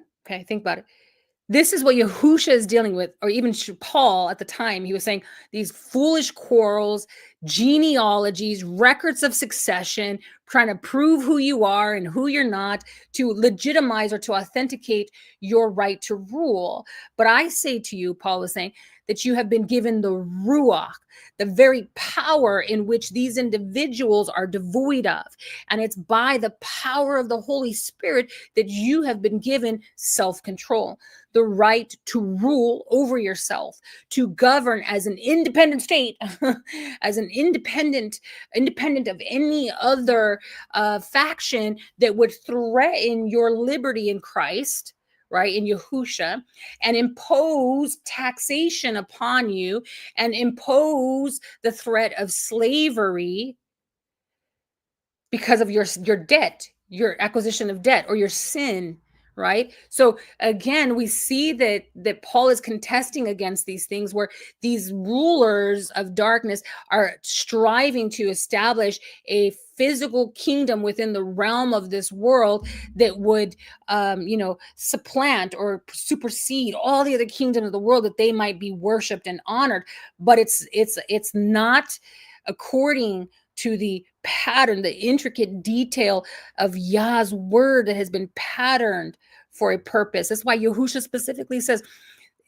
this is what Yahusha is dealing with, or even Paul at the time. He was saying these foolish quarrels, genealogies, records of succession, trying to prove who you are and who you're not, to legitimize or to authenticate your right to rule. But I say to you, Paul was saying, that you have been given the Ruach, the very power in which these individuals are devoid of. And it's by the power of the Holy Spirit that you have been given self-control, the right to rule over yourself, to govern as an independent state, as an independent of any other faction that would threaten your liberty in Christ, right, in Yahusha, and impose taxation upon you and impose the threat of slavery because of your debt, your acquisition of debt, or your sin, right? So again, we see that Paul is contesting against these things, where these rulers of darkness are striving to establish a physical kingdom within the realm of this world that would supplant or supersede all the other kingdoms of the world, that they might be worshiped and honored. But it's not according to the pattern, the intricate detail of Yah's word that has been patterned for a purpose. That's why Yahusha specifically says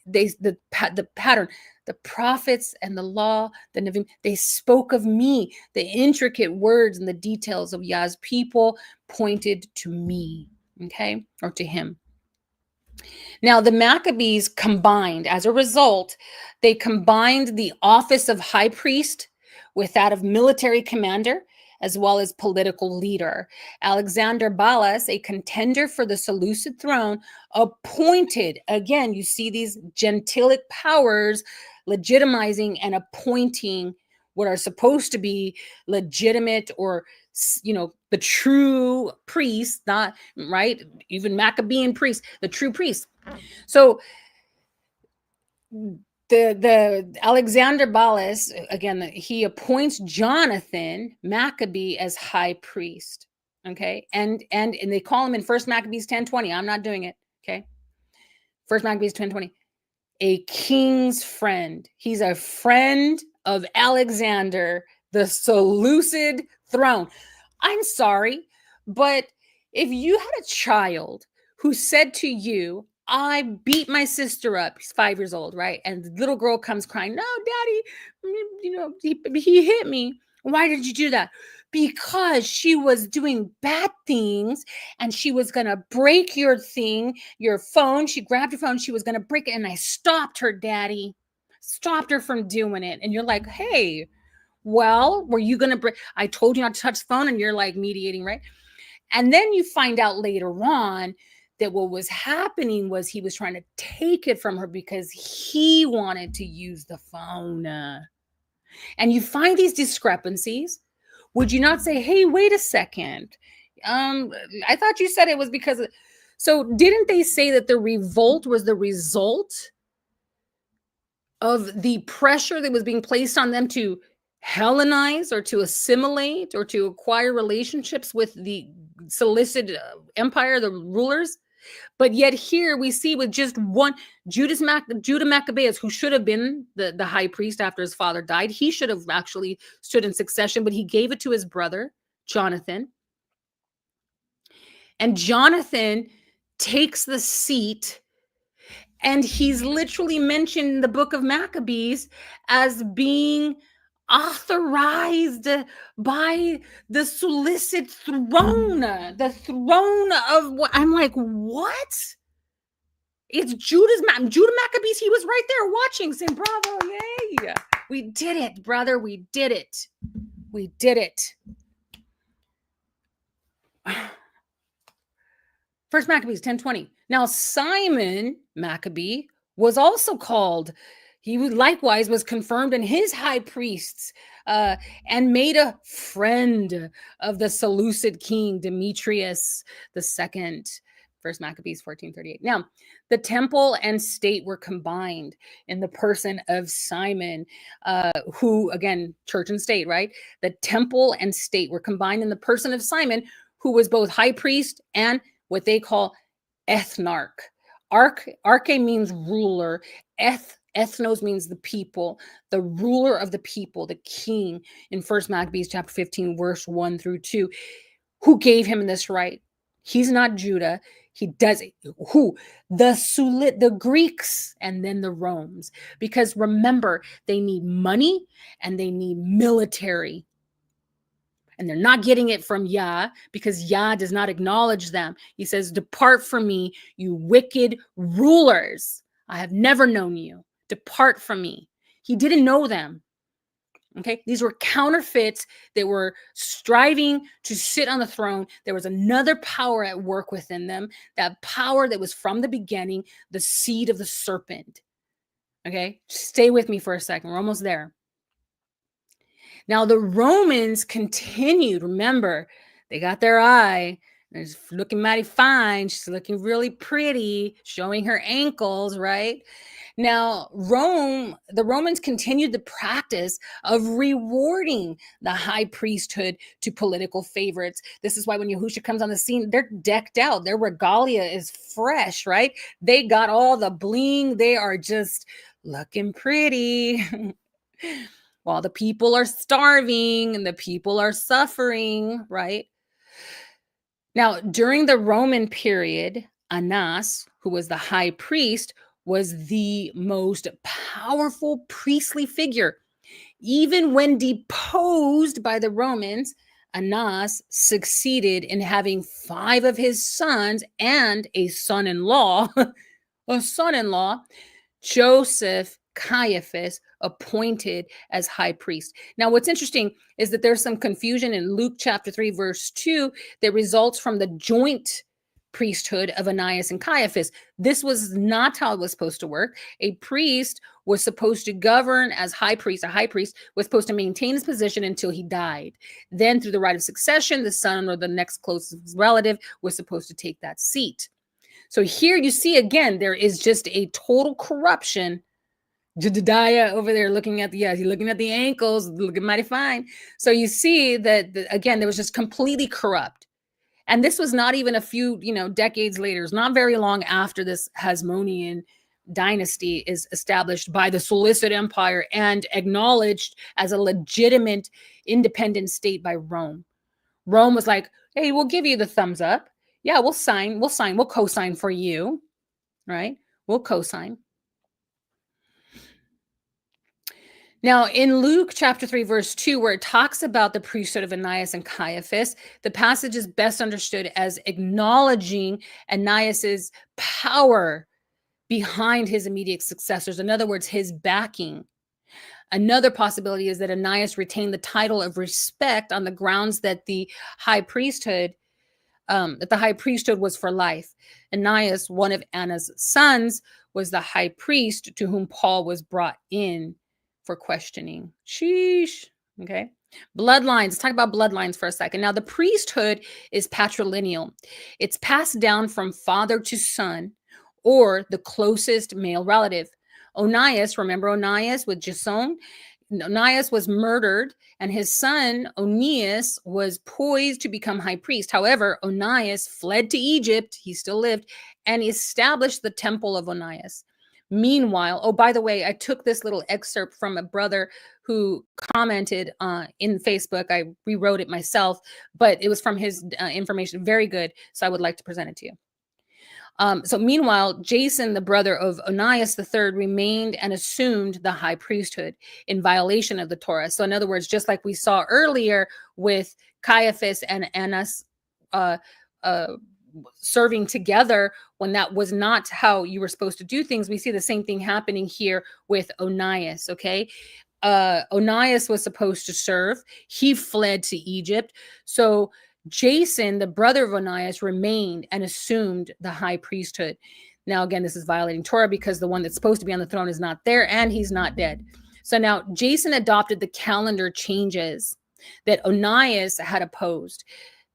the pattern, the prophets and the law, the Nevi'im, they spoke of me. The intricate words and the details of Yah's people pointed to me, okay, or to him. Now, the Maccabees combined, as a result, they combined the office of high priest with that of military commander, as well as political leader. Alexander Balas, a contender for the Seleucid throne, appointed, again, you see these gentilic powers legitimizing and appointing what are supposed to be legitimate, or, the true priests, not, right, even Maccabean priests, the true priests. So the Alexander Balas, again, he appoints Jonathan Maccabee as high priest. Okay, and they call him in First Maccabees 10:20. I'm not doing it. Okay, First Maccabees 10:20. A king's friend. He's a friend of Alexander, the Seleucid throne. I'm sorry, but if you had a child who said to you, I beat my sister up, he's 5 years old, right? And the little girl comes crying, no, daddy, he hit me. Why did you do that? Because she was doing bad things and she was going to break your phone. She grabbed your phone. She was going to break it. And I stopped her, daddy. Stopped her from doing it. And you're like, hey, well, were you going to break? I told you not to touch the phone, and you're like mediating, right? And then you find out later on that what was happening was he was trying to take it from her because he wanted to use the phone. And you find these discrepancies. Would you not say, hey, wait a second. I thought you said it was because so didn't they say that the revolt was the result of the pressure that was being placed on them to Hellenize or to assimilate or to acquire relationships with the Seleucid Empire, the rulers? But yet here we see with just one, Judah Maccabeus, who should have been the high priest after his father died. He should have actually stood in succession, but he gave it to his brother, Jonathan. And Jonathan takes the seat, and he's literally mentioned in the book of Maccabees as being authorized by the Seleucid throne, the throne of what? I'm like, what? It's Judah Maccabees. He was right there watching, saying, bravo, yay. We did it, brother. We did it. We did it. First Maccabees 10:20. Now Simon Maccabee was also called. He likewise was confirmed in his high priests and made a friend of the Seleucid king Demetrius II. First Maccabees 14:38. Now, the temple and state were combined in the person of Simon, who, again, church and state, right? The temple and state were combined in the person of Simon, who was both high priest and what they call ethnarch. Arche means ruler. Ethnos means the people, the ruler of the people, the king in First Maccabees chapter 15, verse 1-2, who gave him this right. He's not Judah. He does it. Who? The Greeks and then the Romans. Because remember, they need money and they need military. And they're not getting it from Yah because Yah does not acknowledge them. He says, depart from me, you wicked rulers. I have never known you. Depart from me. He didn't know them. Okay, these were counterfeits that were striving to sit on the throne. There was another power at work within them, that power that was from the beginning, the seed of the serpent. Okay, stay with me for a second. We're almost there. Now, the Romans continued. Remember, they got their eye. She's looking mighty fine. She's looking really pretty, showing her ankles, right? Now, the Romans continued the practice of rewarding the high priesthood to political favorites. This is why when Yahusha comes on the scene, they're decked out. Their regalia is fresh, right? They got all the bling. They are just looking pretty. While the people are starving and the people are suffering, right? Now, during the Roman period, Annas, who was the high priest, was the most powerful priestly figure. Even when deposed by the Romans, Annas succeeded in having 5 of his sons and a son-in-law, Joseph Caiaphas, appointed as high priest. Now, what's interesting is that there's some confusion in Luke chapter 3, verse 2, that results from the joint priesthood of Ananias and Caiaphas. This was not how it was supposed to work. A priest was supposed to govern as high priest. A high priest was supposed to maintain his position until he died. Then, through the right of succession, the son or the next closest relative was supposed to take that seat. So here you see, again, there is just a total corruption. Jedediah over there looking at he's looking at the ankles, looking mighty fine. So you see that, again, there was just completely corrupt. And this was not even a few, decades later. It's not very long after this Hasmonean dynasty is established by the Seleucid Empire and acknowledged as a legitimate independent state by Rome. Rome was like, hey, we'll give you the thumbs up. Yeah, we'll co-sign for you, right? We'll co-sign. Now, in Luke chapter 3, verse 2, where it talks about the priesthood of Ananias and Caiaphas, the passage is best understood as acknowledging Ananias's power behind his immediate successors. In other words, his backing. Another possibility is that Ananias retained the title of respect on the grounds that the high priesthood was for life. Ananias, one of Anna's sons, was the high priest to whom Paul was brought in for questioning. Sheesh. Okay. Bloodlines. Let's talk about bloodlines for a second. Now, the priesthood is patrilineal. It's passed down from father to son or the closest male relative. Onias, remember Onias with Jason? Onias was murdered, and his son Onias was poised to become high priest. However, Onias fled to Egypt, he still lived, and established the temple of Onias. Meanwhile, oh, by the way, I took this little excerpt from a brother who commented in Facebook. I rewrote it myself, but it was from his information. Very good. So I would like to present it to you. So meanwhile, Jason, the brother of Onias III, remained and assumed the high priesthood in violation of the Torah. So in other words, just like we saw earlier with Caiaphas and Annas serving together when that was not how you were supposed to do things, we see the same thing happening here with Onias, okay? Onias was supposed to serve. He fled to Egypt. So Jason, the brother of Onias, remained and assumed the high priesthood. Now, again, this is violating Torah because the one that's supposed to be on the throne is not there and he's not dead. So now Jason adopted the calendar changes that Onias had opposed.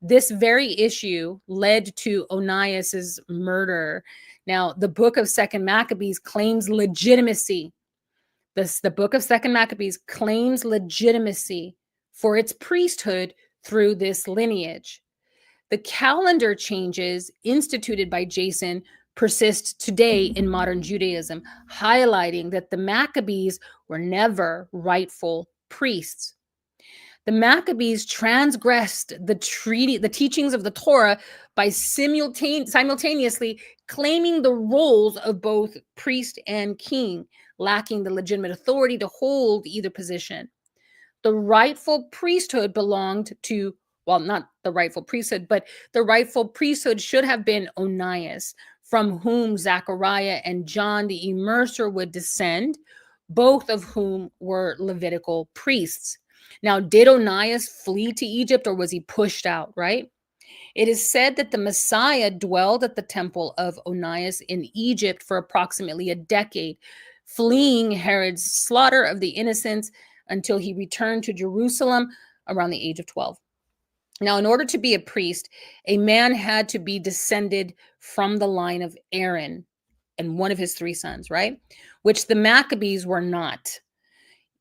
This very issue led to Onias's murder. Now, the book of Second Maccabees claims legitimacy. The book of Second Maccabees claims legitimacy for its priesthood through this lineage. The calendar changes instituted by Jason persist today in modern Judaism, highlighting that the Maccabees were never rightful priests. The Maccabees transgressed the teachings of the Torah by simultaneously claiming the roles of both priest and king, lacking the legitimate authority to hold either position. The rightful priesthood belonged to, well, not the rightful priesthood, but the rightful priesthood should have been Onias, from whom Zechariah and John the Immerser would descend, both of whom were Levitical priests. Now, did Onias flee to Egypt or was he pushed out, right? It is said that the Messiah dwelled at the temple of Onias in Egypt for approximately a decade, fleeing Herod's slaughter of the innocents until he returned to Jerusalem around the age of 12. Now, in order to be a priest, a man had to be descended from the line of Aaron and one of his three sons, right? Which the Maccabees were not.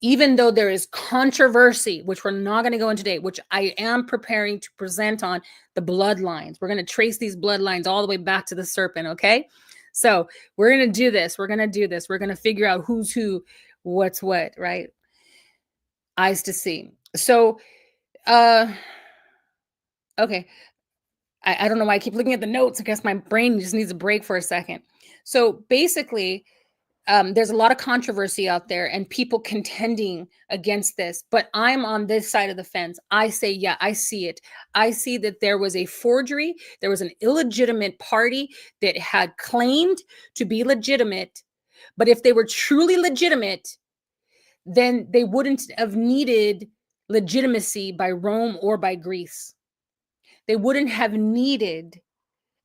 Even though there is controversy, which we're not going to go into today, which I am preparing to present on the bloodlines. We're going to trace these bloodlines all the way back to the serpent, okay? So we're going to do this. We're going to figure out who's who, what's what, right? Eyes to see. So, okay. I don't know why I keep looking at the notes. I guess my brain just needs a break for a second. So basically, there's a lot of controversy out there and people contending against this, but I'm on this side of the fence. I say, yeah, I see it. I see that there was a forgery. There was an illegitimate party that had claimed to be legitimate, but if they were truly legitimate, then they wouldn't have needed legitimacy by Rome or by Greece. They wouldn't have needed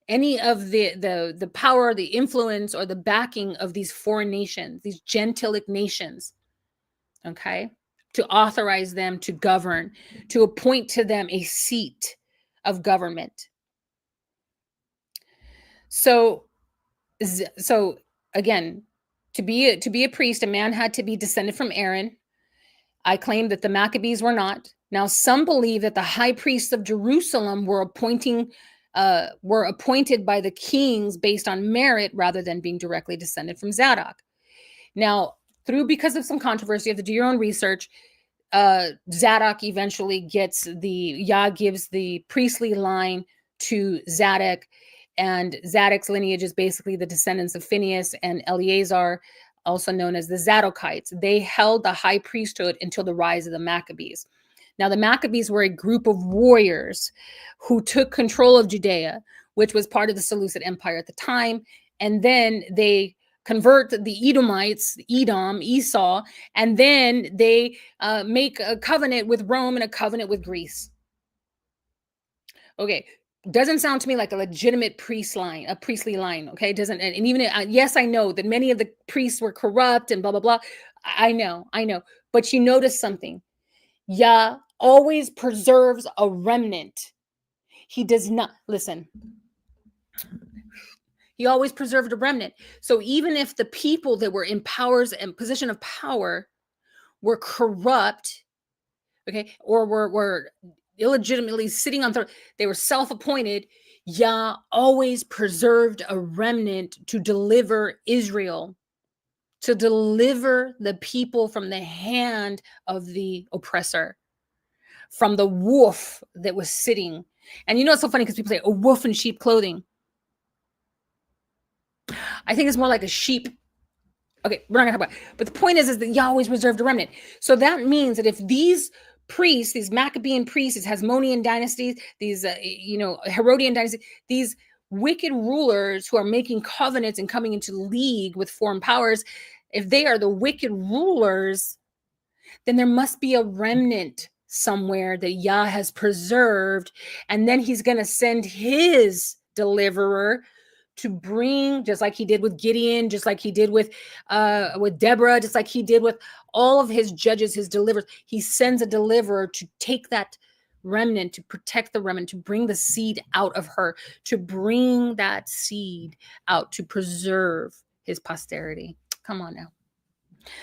any of the power, the influence, or the backing of these foreign nations, these gentilic nations, okay, to authorize them to govern, to appoint to them a seat of government. So again, to be a priest, a man had to be descended from Aaron. I claim that the Maccabees were not. Now, some believe that the high priests of Jerusalem were appointed by the kings based on merit rather than being directly descended from Zadok. Now, because of some controversy, you have to do your own research. Zadok eventually gives the priestly line to Zadok, and Zadok's lineage is basically the descendants of Phinehas and Eleazar, also known as the Zadokites. They held the high priesthood until the rise of the Maccabees. Now, the Maccabees were a group of warriors who took control of Judea, which was part of the Seleucid Empire at the time, and then they convert the Edomites, Edom, Esau, and then they make a covenant with Rome and a covenant with Greece. Okay, doesn't sound to me like a legitimate priestly line. Okay, doesn't, and even yes, I know that many of the priests were corrupt and blah blah blah. I know, but you notice something. Yah always preserves a remnant. He does not listen. He always preserved a remnant. So even if the people that were in powers and position of power were corrupt, okay, or were illegitimately sitting on throne, they were self-appointed, Yah always preserved a remnant to deliver Israel, to deliver the people from the hand of the oppressor, from the wolf that was sitting. And you know, it's so funny because people say, a wolf in sheep clothing. I think it's more like a sheep. Okay, we're not gonna talk about it. But the point is that Yah always reserved a remnant. So that means that if these priests, these Maccabean priests, these Hasmonean dynasties, these Herodian dynasties, these wicked rulers who are making covenants and coming into league with foreign powers, if they are the wicked rulers, then there must be a remnant somewhere that Yah has preserved, and then he's going to send his deliverer to bring, just like he did with Gideon, just like he did with Deborah, just like he did with all of his judges, his deliverers. He sends a deliverer to take that remnant, to protect the remnant, to bring the seed out of her, to bring that seed out, to preserve his posterity. Come on now.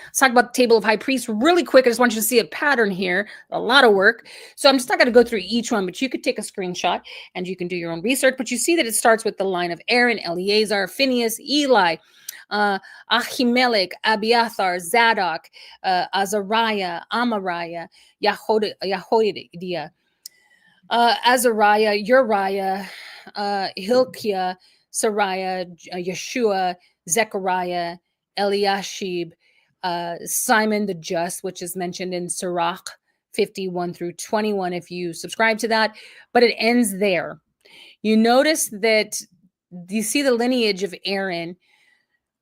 Let's talk about the table of high priests really quick. I just want you to see a pattern here, a lot of work. So I'm just not going to go through each one, but you could take a screenshot and you can do your own research. But you see that it starts with the line of Aaron, Eleazar, Phinehas, Eli, Ahimelech, Abiathar, Zadok, Azariah, Amariah, Yahoiah, Azariah, Uriah, Hilkiah, Sariah, Yeshua, Zechariah, Eliashib, Simon the Just, which is mentioned in Sirach 51 through 21, if you subscribe to that, but it ends there. You notice that you see the lineage of Aaron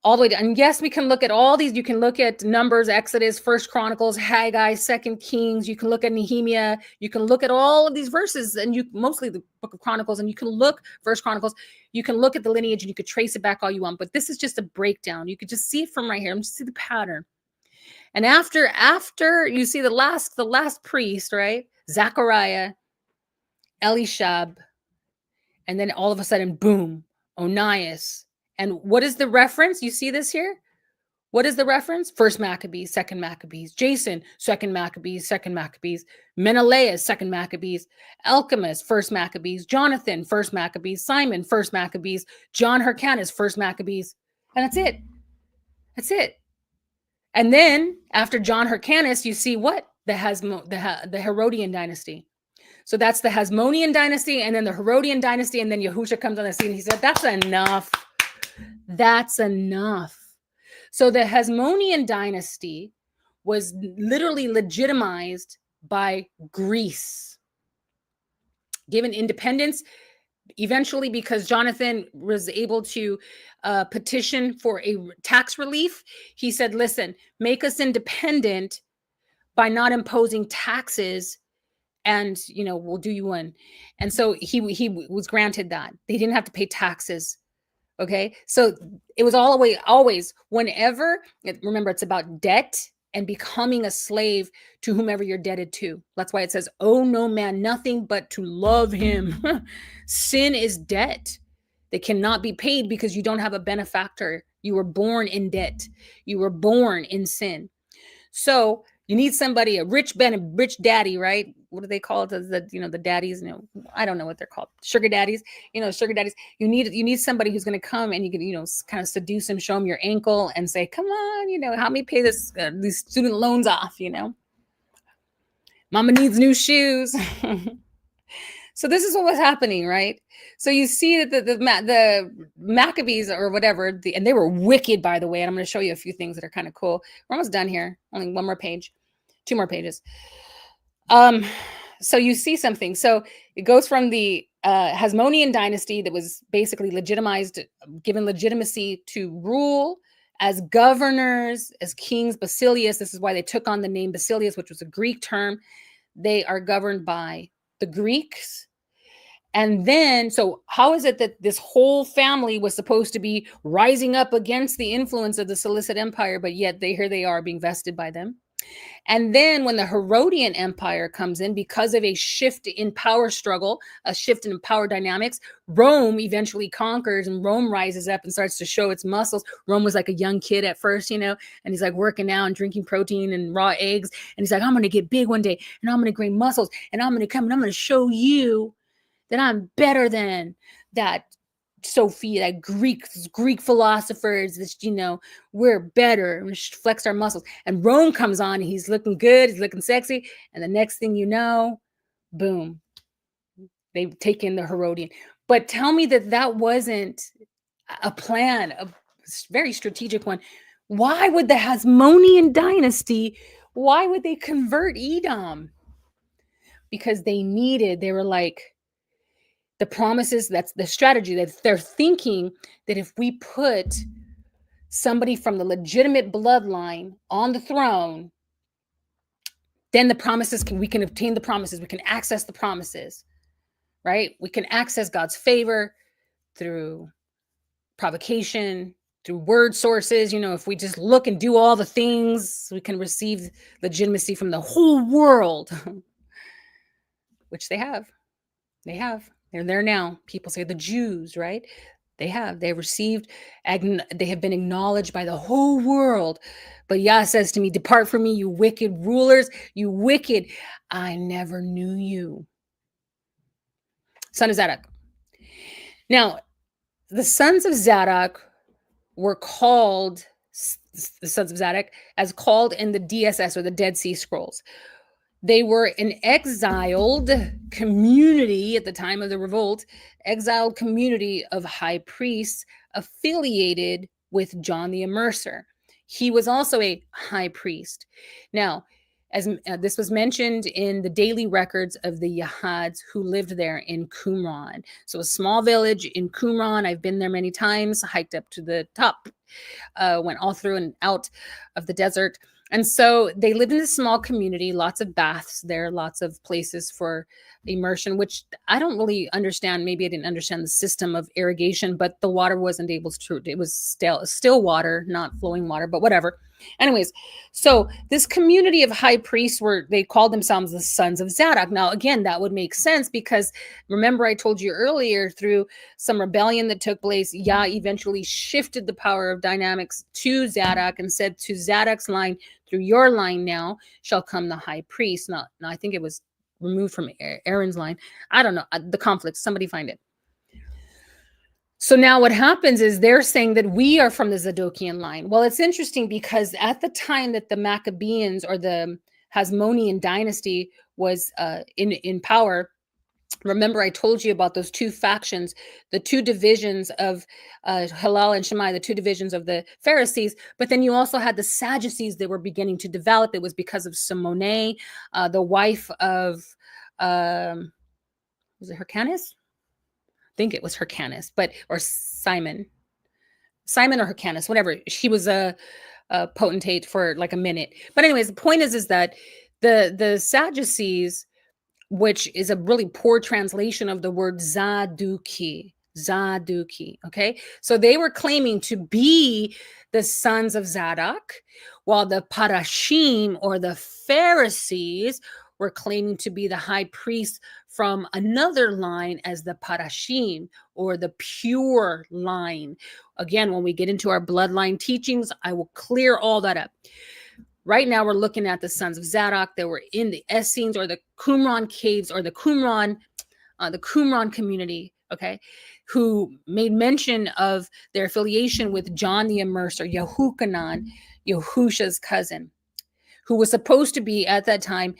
all the way down. And yes, we can look at all these. You can look at Numbers, Exodus, First Chronicles, Haggai, Second Kings. You can look at Nehemiah. You can look at all of these verses, and mostly the book of Chronicles, and you can look First Chronicles. You can look at the lineage, and you could trace it back all you want. But this is just a breakdown. You could just see it from right here. Just see the pattern. And after you see the last priest, right? Zechariah, Elishab, and then all of a sudden, boom, Onias. And what is the reference? You see this here? What is the reference? First Maccabees, Second Maccabees, Jason, Second Maccabees, Second Maccabees, Menelaus, Second Maccabees, Elchamas, First Maccabees, Jonathan, First Maccabees, Simon, First Maccabees, John Hyrcanus, First Maccabees. And that's it. That's it. And then after John Hyrcanus, you see what? The Herodian dynasty. So that's the Hasmonean dynasty, and then the Herodian dynasty, and then Yahusha comes on the scene and he said, that's enough. That's enough. So the Hasmonean dynasty was literally legitimized by Greece, given independence eventually because Jonathan was able to petition for a tax relief. He said, listen, make us independent by not imposing taxes, and we'll do you one. And so he was granted that. They didn't have to pay taxes. Okay, so it was always whenever, remember, it's about debt and becoming a slave to whomever you're indebted to. That's why it says, owe no man nothing but to love him. Sin is debt that cannot be paid because you don't have a benefactor. You were born in debt. You were born in sin. So you need somebody, a rich daddy, right? What do they call it? The daddies, I don't know what they're called. Sugar daddies, sugar daddies. You need somebody who's going to come and you can, kind of seduce him, show him your ankle and say, come on, help me pay these student loans off, Mama needs new shoes. So this is what was happening, right? So you see that the Maccabees or whatever, and they were wicked, by the way. And I'm going to show you a few things that are kind of cool. We're almost done here. Only one more page, 2 more pages. So you see something. So it goes from the Hasmonean Dynasty that was basically legitimized, given legitimacy to rule as governors, as kings. Basilius. This is why they took on the name Basilius, which was a Greek term. They are governed by the Greeks. And then, so how is it that this whole family was supposed to be rising up against the influence of the Seleucid Empire, but yet here they are being vested by them? And then when the Herodian Empire comes in, because of a shift in power struggle, a shift in power dynamics, Rome eventually conquers and Rome rises up and starts to show its muscles. Rome was like a young kid at first, and he's like working out and drinking protein and raw eggs. And he's like, I'm going to get big one day and I'm going to gain muscles and I'm going to come and I'm going to show you that I'm better than that Sophia, that Greek philosophers, that, we're better. We should flex our muscles. And Rome comes on, and he's looking good, he's looking sexy. And the next thing you know, boom, they've taken the Herodian. But tell me that wasn't a plan, a very strategic one. Why would the Hasmonean Dynasty, why would they convert Edom? Because they were like, the promises, that's the strategy, that they're thinking that if we put somebody from the legitimate bloodline on the throne, then the promises we can obtain the promises, we can access the promises, right? We can access God's favor through provocation, through word sources. If we just look and do all the things, we can receive legitimacy from the whole world, which they have. They're there now. People say the Jews, right? They have been acknowledged by the whole world. But Yah says to me, depart from me, you wicked rulers, you wicked. I never knew you. Son of Zadok. Now, the sons of Zadok were called, the sons of Zadok, as called in the DSS or the Dead Sea Scrolls. They were an exiled community at the time of the revolt, exiled community of high priests affiliated with John the Immerser. He was also a high priest. Now, as this was mentioned in the daily records of the Yahads who lived there in Qumran. So a small village in Qumran. I've been there many times, hiked up to the top, went all through and out of the desert. And so they lived in this small community, lots of baths there, lots of places for immersion, which I don't really understand. Maybe I didn't understand the system of irrigation, but the water wasn't able to, it was still water, not flowing water, but whatever. Anyways, so this community of high priests they called themselves the sons of Zadok. Now, again, that would make sense because remember I told you earlier through some rebellion that took place, Yah eventually shifted the power of dynamics to Zadok and said to Zadok's line, through your line now shall come the high priest. Now I think it was removed from Aaron's line. I don't know, the conflict, somebody find it. So now what happens is they're saying that we are from the Zadokian line. Well, it's interesting because at the time that the Maccabeans or the Hasmonean Dynasty was in power, remember I told you about those two factions, the two divisions of Hillel and Shammai, the two divisions of the Pharisees, but then you also had the Sadducees that were beginning to develop. It was because of Simone, the wife of, was it Hyrcanus? I think it was Hyrcanus, or Simon or Hyrcanus, whatever. She was a potentate for like a minute. But anyways, the point is that the Sadducees, which is a really poor translation of the word Zaduki. Okay. So they were claiming to be the sons of Zadok, while the Parashim or the Pharisees were claiming to be the high priest from another line as the Parashim or the pure line. Again, when we get into our bloodline teachings, I will clear all that up. Right now, we're looking at the sons of Zadok that were in the Essenes or the Qumran caves or the Qumran community, okay, who made mention of their affiliation with John the Immerser, Yehuchanan, Yahusha's cousin, who was supposed to be at that time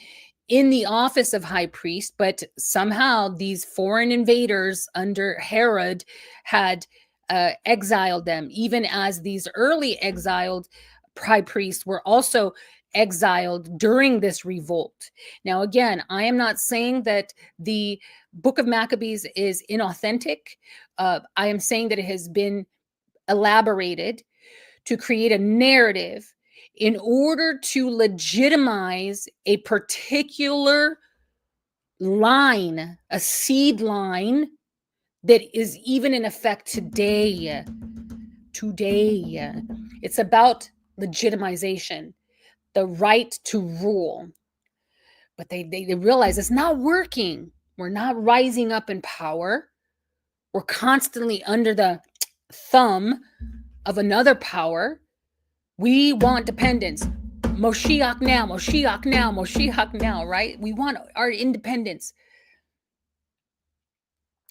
in the office of high priest, but somehow these foreign invaders under Herod had exiled them, even as these early exiled high priests were also exiled during this revolt. Now, again, I am not saying that the book of Maccabees is inauthentic. I am saying that it has been elaborated to create a narrative in order to legitimize a particular line, a seed line that is even in effect today. It's about legitimization, the right to rule. But they realize it's not working. We're not rising up in power. We're constantly under the thumb of another power. We want dependence. Moshiach now, Moshiach now, Moshiach now, right? We want our independence.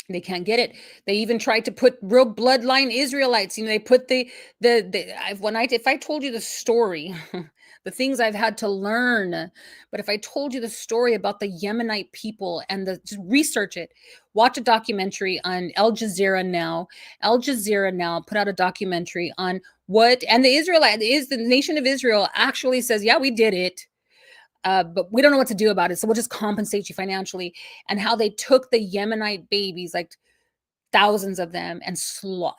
They can't get it. They even tried to put real bloodline Israelites. They put if I told you the story, the things I've had to learn, but if I told you the story about the Yemenite people and just research it, watch a documentary on Al Jazeera now. Al Jazeera now put out a documentary on and the nation of Israel actually says, yeah, we did it. But we don't know what to do about it. So we'll just compensate you financially. And how they took the Yemenite babies, like thousands of them, they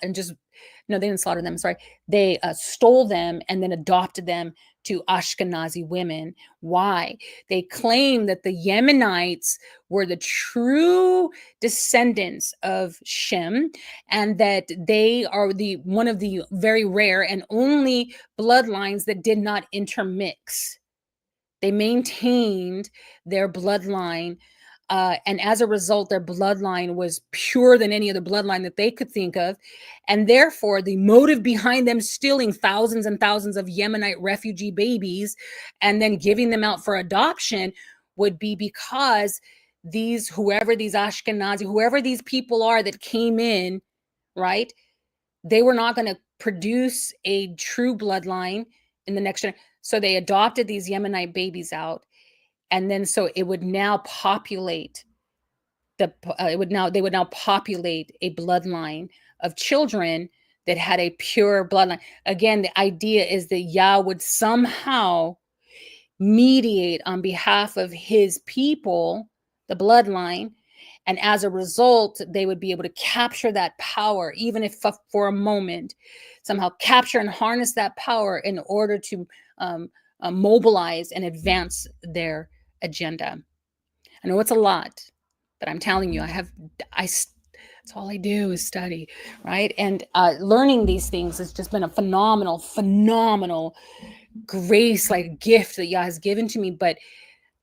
didn't slaughter them. Sorry. They stole them and then adopted them to Ashkenazi women. Why? They claim that the Yemenites were the true descendants of Shem, and that they are one of the very rare and only bloodlines that did not intermix. They maintained their bloodline, and as a result, their bloodline was purer than any other bloodline that they could think of. And therefore, the motive behind them stealing thousands and thousands of Yemenite refugee babies and then giving them out for adoption would be because whoever these Ashkenazi, whoever these people are that came in, right, they were not going to produce a true bloodline in the next generation. So they adopted these Yemenite babies out, and then so it would now populate they would now populate a bloodline of children that had a pure bloodline. Again, the idea is that Yah would somehow mediate on behalf of his people, the bloodline, and as a result, they would be able to capture that power, even if for a moment, somehow capture and harness that power in order to mobilize and advance their agenda. I know it's a lot, but I'm telling you, that's all I do is study, right? And learning these things has just been a phenomenal grace, like gift that Yah has given to me. But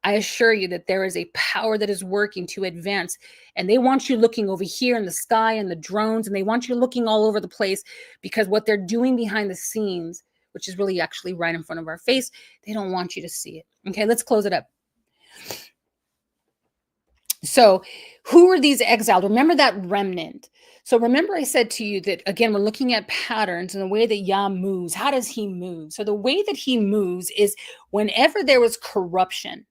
I assure you that there is a power that is working to advance, and they want you looking over here in the sky and the drones, and they want you looking all over the place, because what they're doing behind the scenes, which is really actually right in front of our face, they don't want you to see it. Okay, let's close it up. So who are these exiled? Remember that remnant. So remember I said to you that, again, we're looking at patterns and the way that Yah moves. How does he move? So the way that he moves is whenever there was corruption,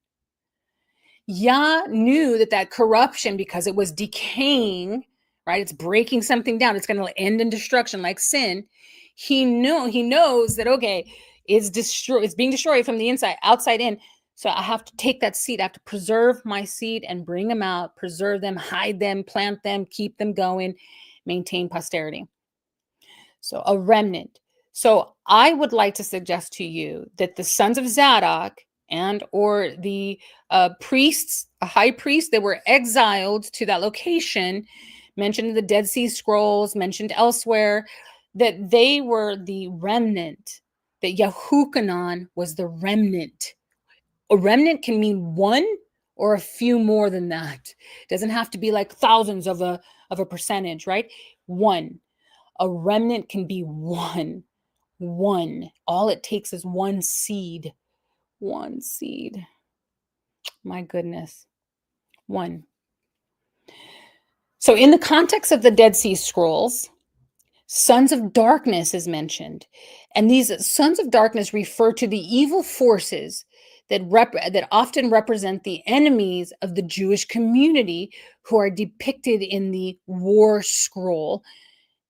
Yah knew that corruption, because it was decaying, right? It's breaking something down. It's going to end in destruction like sin. He knows that, okay, it's being destroyed from the outside in. So I have to take that seed. I have to preserve my seed and bring them out, preserve them, hide them, plant them, keep them going, maintain posterity. So a remnant. So I would like to suggest to you that the sons of Zadok or the priests, a high priest that were exiled to that location, mentioned in the Dead Sea Scrolls, mentioned elsewhere, that they were the remnant, that Yahuchanan was the remnant. A remnant can mean one or a few more than that. It doesn't have to be like thousands of a percentage, right? One. A remnant can be one. All it takes is one seed. One seed. My goodness. One. So in the context of the Dead Sea Scrolls, sons of darkness is mentioned. And these sons of darkness refer to the evil forces that often represent the enemies of the Jewish community who are depicted in the war scroll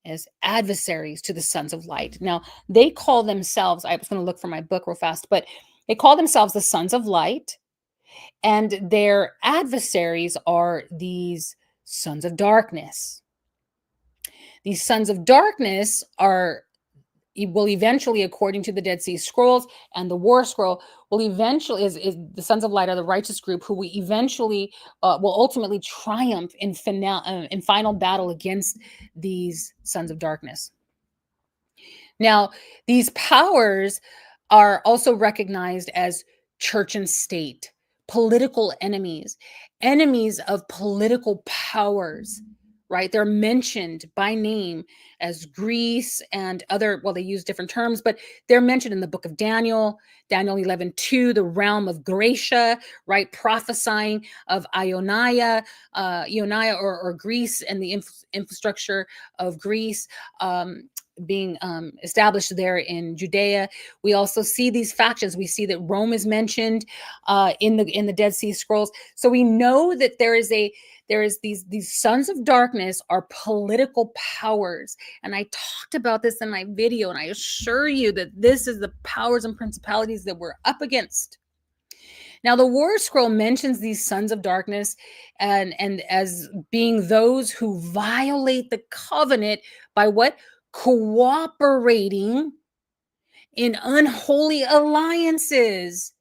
as adversaries to the sons of light. Now, they call themselves, I was going to look for my book real fast, but they call themselves the sons of light, and their adversaries are these sons of darkness. These sons of darkness will eventually, according to the Dead Sea Scrolls and the War Scroll, will eventually, is the sons of light are the righteous group who will eventually, will ultimately triumph in final battle against these sons of darkness. Now, these powers are also recognized as church and state, political enemies, enemies of political powers, right? They're mentioned by name as Greece and other, well, they use different terms, but they're mentioned in the book of Daniel, Daniel 11:2, the realm of Gracia, right? Prophesying of Ionia or Greece and the infrastructure of Greece. Being established there in Judea. We also see these factions. We see that Rome is mentioned in the Dead Sea Scrolls. So we know that there is these sons of darkness are political powers. And I talked about this in my video, and I assure you that this is the powers and principalities that we're up against. Now, the War Scroll mentions these sons of darkness and as being those who violate the covenant by what? Cooperating in unholy alliances.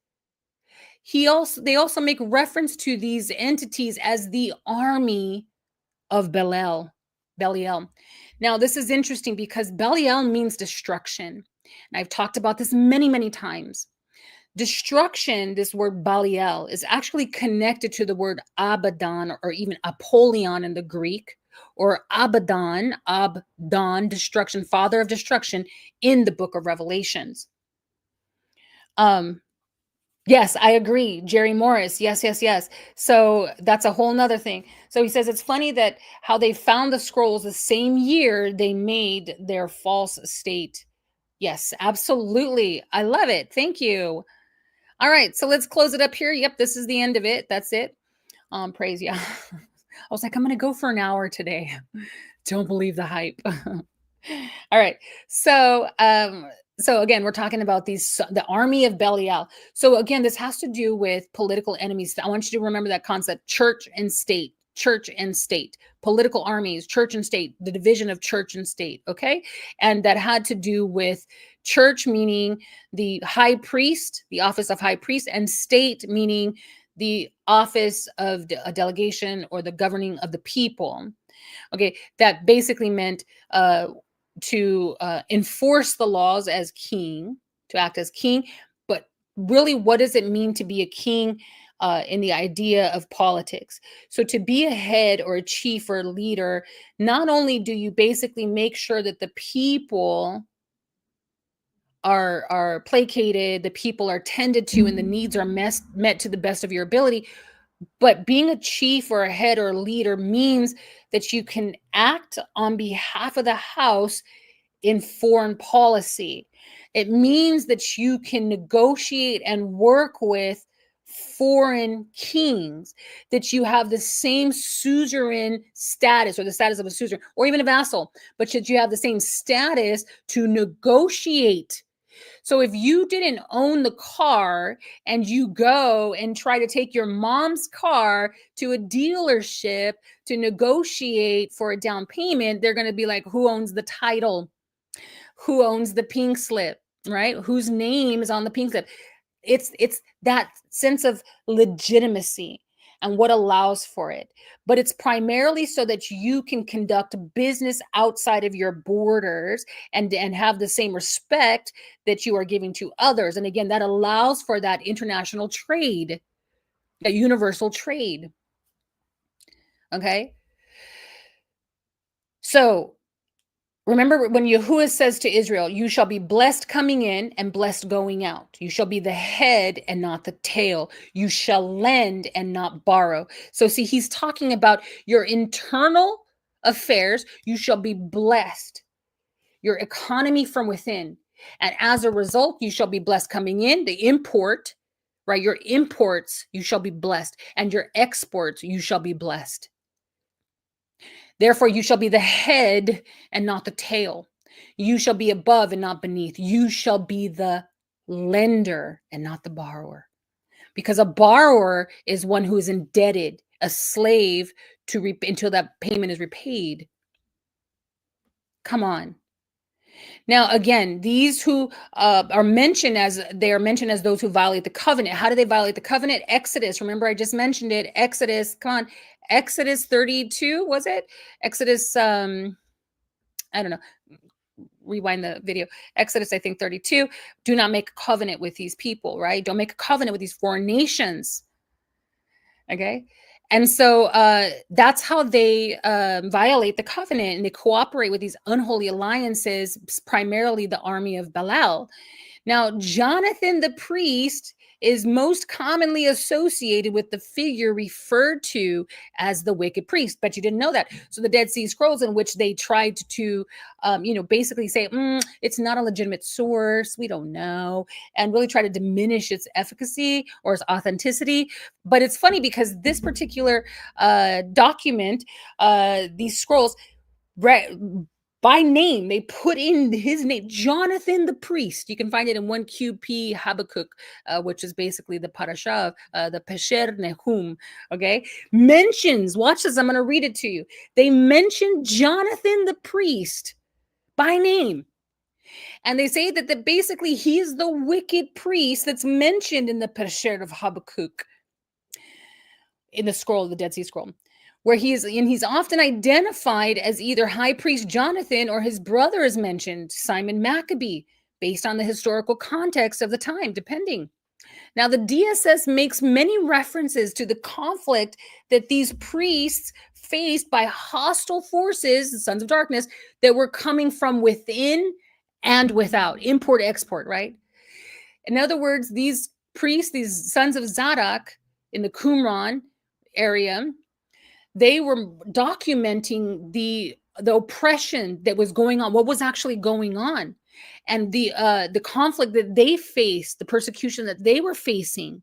They also make reference to these entities as the army of Belial. Now, this is interesting because Belial means destruction. And I've talked about this many, many times. Destruction, this word Belial, is actually connected to the word Abaddon or even Apollyon in the Greek, or Abdon, destruction, father of destruction, in the book of Revelations. Yes, I agree. Jerry Morris. Yes. So that's a whole nother thing. So he says it's funny that how they found the scrolls the same year they made their false state. Yes, absolutely. I love it. Thank you. All right, so let's close it up here. Yep, this is the end of it. That's it. Praise yeah. I was like, I'm gonna go for an hour today. Don't believe the hype. All right. So again, we're talking about the army of Belial. So again, this has to do with political enemies. I want you to remember that concept: church and state, political armies, church and state, the division of church and state. Okay. And that had to do with church, meaning the high priest, the office of high priest, and state, meaning the office of a delegation or the governing of the people. Okay. That basically meant to enforce the laws as king, to act as king. But really, what does it mean to be a king in the idea of politics? So to be a head or a chief or a leader, not only do you basically make sure that the people are placated, the people are tended to, and the needs are met to the best of your ability, but being a chief or a head or a leader means that you can act on behalf of the house in foreign policy. It means that you can negotiate and work with foreign kings, that you have the same suzerain status, or the status of a suzerain, or even a vassal, but that you have the same status to negotiate. So if you didn't own the car and you go and try to take your mom's car to a dealership to negotiate for a down payment, they're going to be like, who owns the title? Who owns the pink slip, right? Whose name is on the pink slip? It's that sense of legitimacy and what allows for it. But it's primarily so that you can conduct business outside of your borders and have the same respect that you are giving to others. And again, that allows for that international trade, that universal trade. Okay. So remember when Yahuwah says to Israel, you shall be blessed coming in and blessed going out. You shall be the head and not the tail. You shall lend and not borrow. So see, he's talking about your internal affairs. You shall be blessed. Your economy from within. And as a result, you shall be blessed coming in, the import, right? Your imports, you shall be blessed, and your exports, you shall be blessed. Therefore, you shall be the head and not the tail. You shall be above and not beneath. You shall be the lender and not the borrower. Because a borrower is one who is indebted, a slave until that payment is repaid. Come on. Now, again, these who are mentioned as those who violate the covenant. How do they violate the covenant? Exodus. Remember, I just mentioned it. Exodus. Come on. Exodus 32, was it? Exodus, I don't know. Rewind the video. Exodus, I think 32. Do not make a covenant with these people, right? Don't make a covenant with these foreign nations. Okay. And so that's how they violate the covenant, and they cooperate with these unholy alliances, primarily the army of Belial. Now, Jonathan the priest is most commonly associated with the figure referred to as the wicked priest. But you didn't know that. So the Dead Sea Scrolls, in which they tried to, basically say, it's not a legitimate source, we don't know, and really try to diminish its efficacy or its authenticity. But it's funny because this particular document, these scrolls, by name, they put in his name, Jonathan the priest. You can find it in 1 QP Habakkuk, which is basically the parasha, the Pesher Nehum, okay? Mentions, watch this, I'm going to read it to you. They mention Jonathan the priest by name. And they say that basically he is the wicked priest that's mentioned in the Pesher of Habakkuk, in the scroll, the Dead Sea Scroll, where he's often identified as either high priest Jonathan or his brother is mentioned, Simon Maccabee, based on the historical context of the time, depending. Now, the DSS makes many references to the conflict that these priests faced by hostile forces, the sons of darkness, that were coming from within and without, import, export, right? In other words, these priests, these sons of Zadok in the Qumran area, they were documenting the oppression that was going on, what was actually going on, and the conflict that they faced, the persecution that they were facing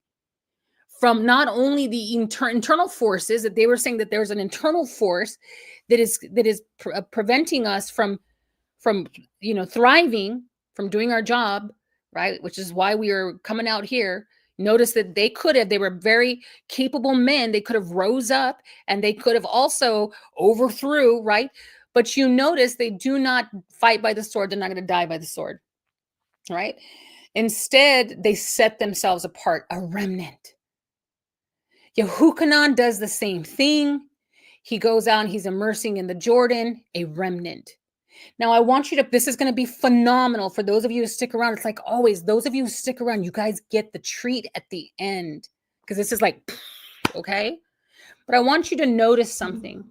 from not only the internal forces, that they were saying that there's an internal force that is preventing us from thriving, from doing our job, right? Which is why we are coming out here. Notice that they were very capable men. They could have rose up and they could have also overthrew, right? But you notice they do not fight by the sword. They're not going to die by the sword, right? Instead, they set themselves apart, a remnant. Yehukanan does the same thing. He goes out and he's immersing in the Jordan, a remnant. Now, I want you to, this is going to be phenomenal for those of you who stick around. It's like always, those of you who stick around, you guys get the treat at the end, because this is like, okay? But I want you to notice something.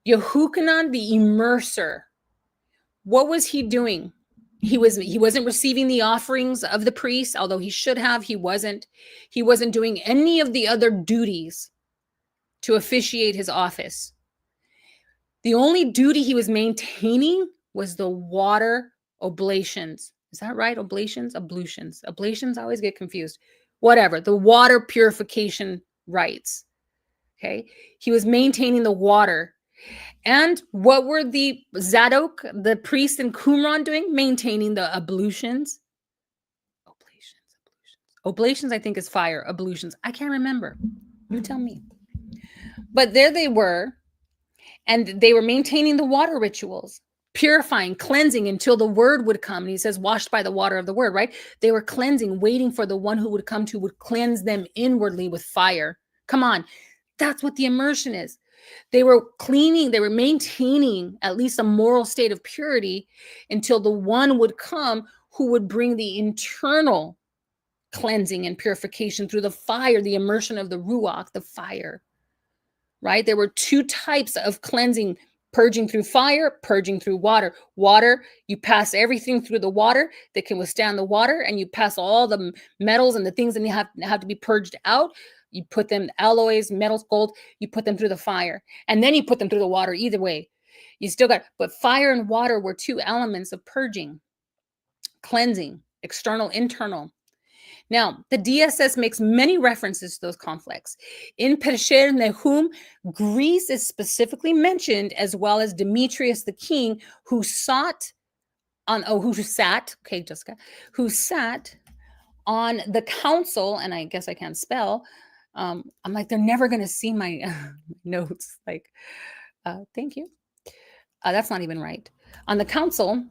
Yehukanan, the immerser, what was he doing? He wasn't receiving the offerings of the priests, although he should have. He wasn't doing any of the other duties to officiate his office. The only duty he was maintaining was the water oblations. Is that right? Oblations? Ablutions. Ablations, I always get confused. Whatever. The water purification rites. Okay. He was maintaining the water. And what were the Zadok, the priest in Qumran, doing? Maintaining the ablutions. Oblations, I think, is fire. Ablutions, I can't remember. You tell me. But there they were. And they were maintaining the water rituals, purifying, cleansing until the word would come. And he says, washed by the water of the word, right? They were cleansing, waiting for the one who would come to would cleanse them inwardly with fire. Come on. That's what the immersion is. They were cleaning, they were maintaining at least a moral state of purity until the one would come who would bring the internal cleansing and purification through the fire, the immersion of the ruach, the fire. Right? There were two types of cleansing: purging through fire, purging through water. Water, you pass everything through the water that can withstand the water, and you pass all the metals and the things that have to be purged out. You put them, alloys, metals, gold, you put them through the fire, and then you put them through the water. Either way, you still got, but fire and water were two elements of purging, cleansing, external, internal. Now, the DSS makes many references to those conflicts. In Pesher Nahum, Greece is specifically mentioned, as well as Demetrius the king, who sat, Jessica, who sat on the council, and I guess I can't spell. I'm like, they're never going to see my notes. Like, thank you. That's not even right. On the council.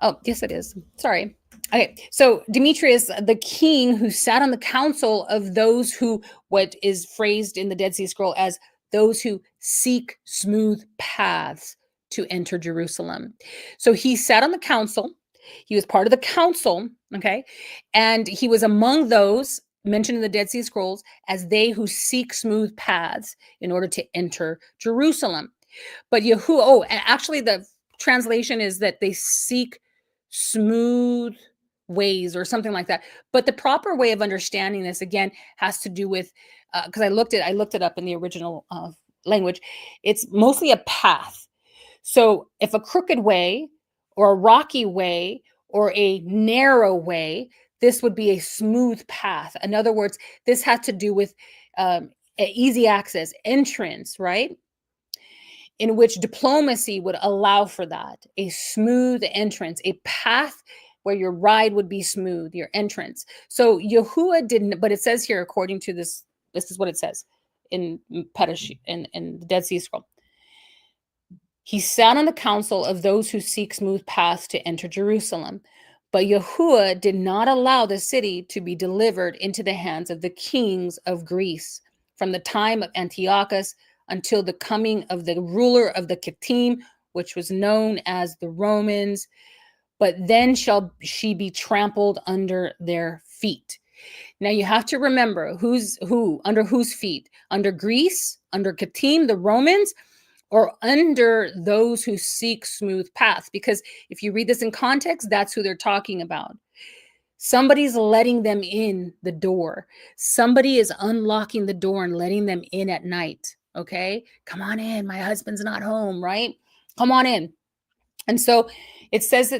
Oh, yes, it is. Sorry. Okay, so Demetrius, the king who sat on the council of those who, what is phrased in the Dead Sea Scroll as those who seek smooth paths to enter Jerusalem. So he sat on the council. He was part of the council, okay? And he was among those mentioned in the Dead Sea Scrolls as they who seek smooth paths in order to enter Jerusalem. But Yahuwah, and actually the translation is that they seek smooth ways or something like that. But the proper way of understanding this, again, has to do with, because I looked it up in the original language. It's mostly a path. So if a crooked way or a rocky way or a narrow way, this would be a smooth path. In other words, this had to do with easy access, entrance, right? In which diplomacy would allow for that, a smooth entrance, a path where your ride would be smooth, your entrance. So Yahuwah didn't, but it says here, according to this is what it says in Pedash, in the Dead Sea Scroll. He sat on the council of those who seek smooth paths to enter Jerusalem. But Yahuwah did not allow the city to be delivered into the hands of the kings of Greece from the time of Antiochus until the coming of the ruler of the Kittim, which was known as the Romans. But then shall she be trampled under their feet. Now you have to remember under whose feet? Under Greece, under Kittim, the Romans, or under those who seek smooth paths? Because if you read this in context, that's who they're talking about. Somebody's letting them in the door. Somebody is unlocking the door and letting them in at night. Okay, come on in. My husband's not home, right? Come on in. And so it says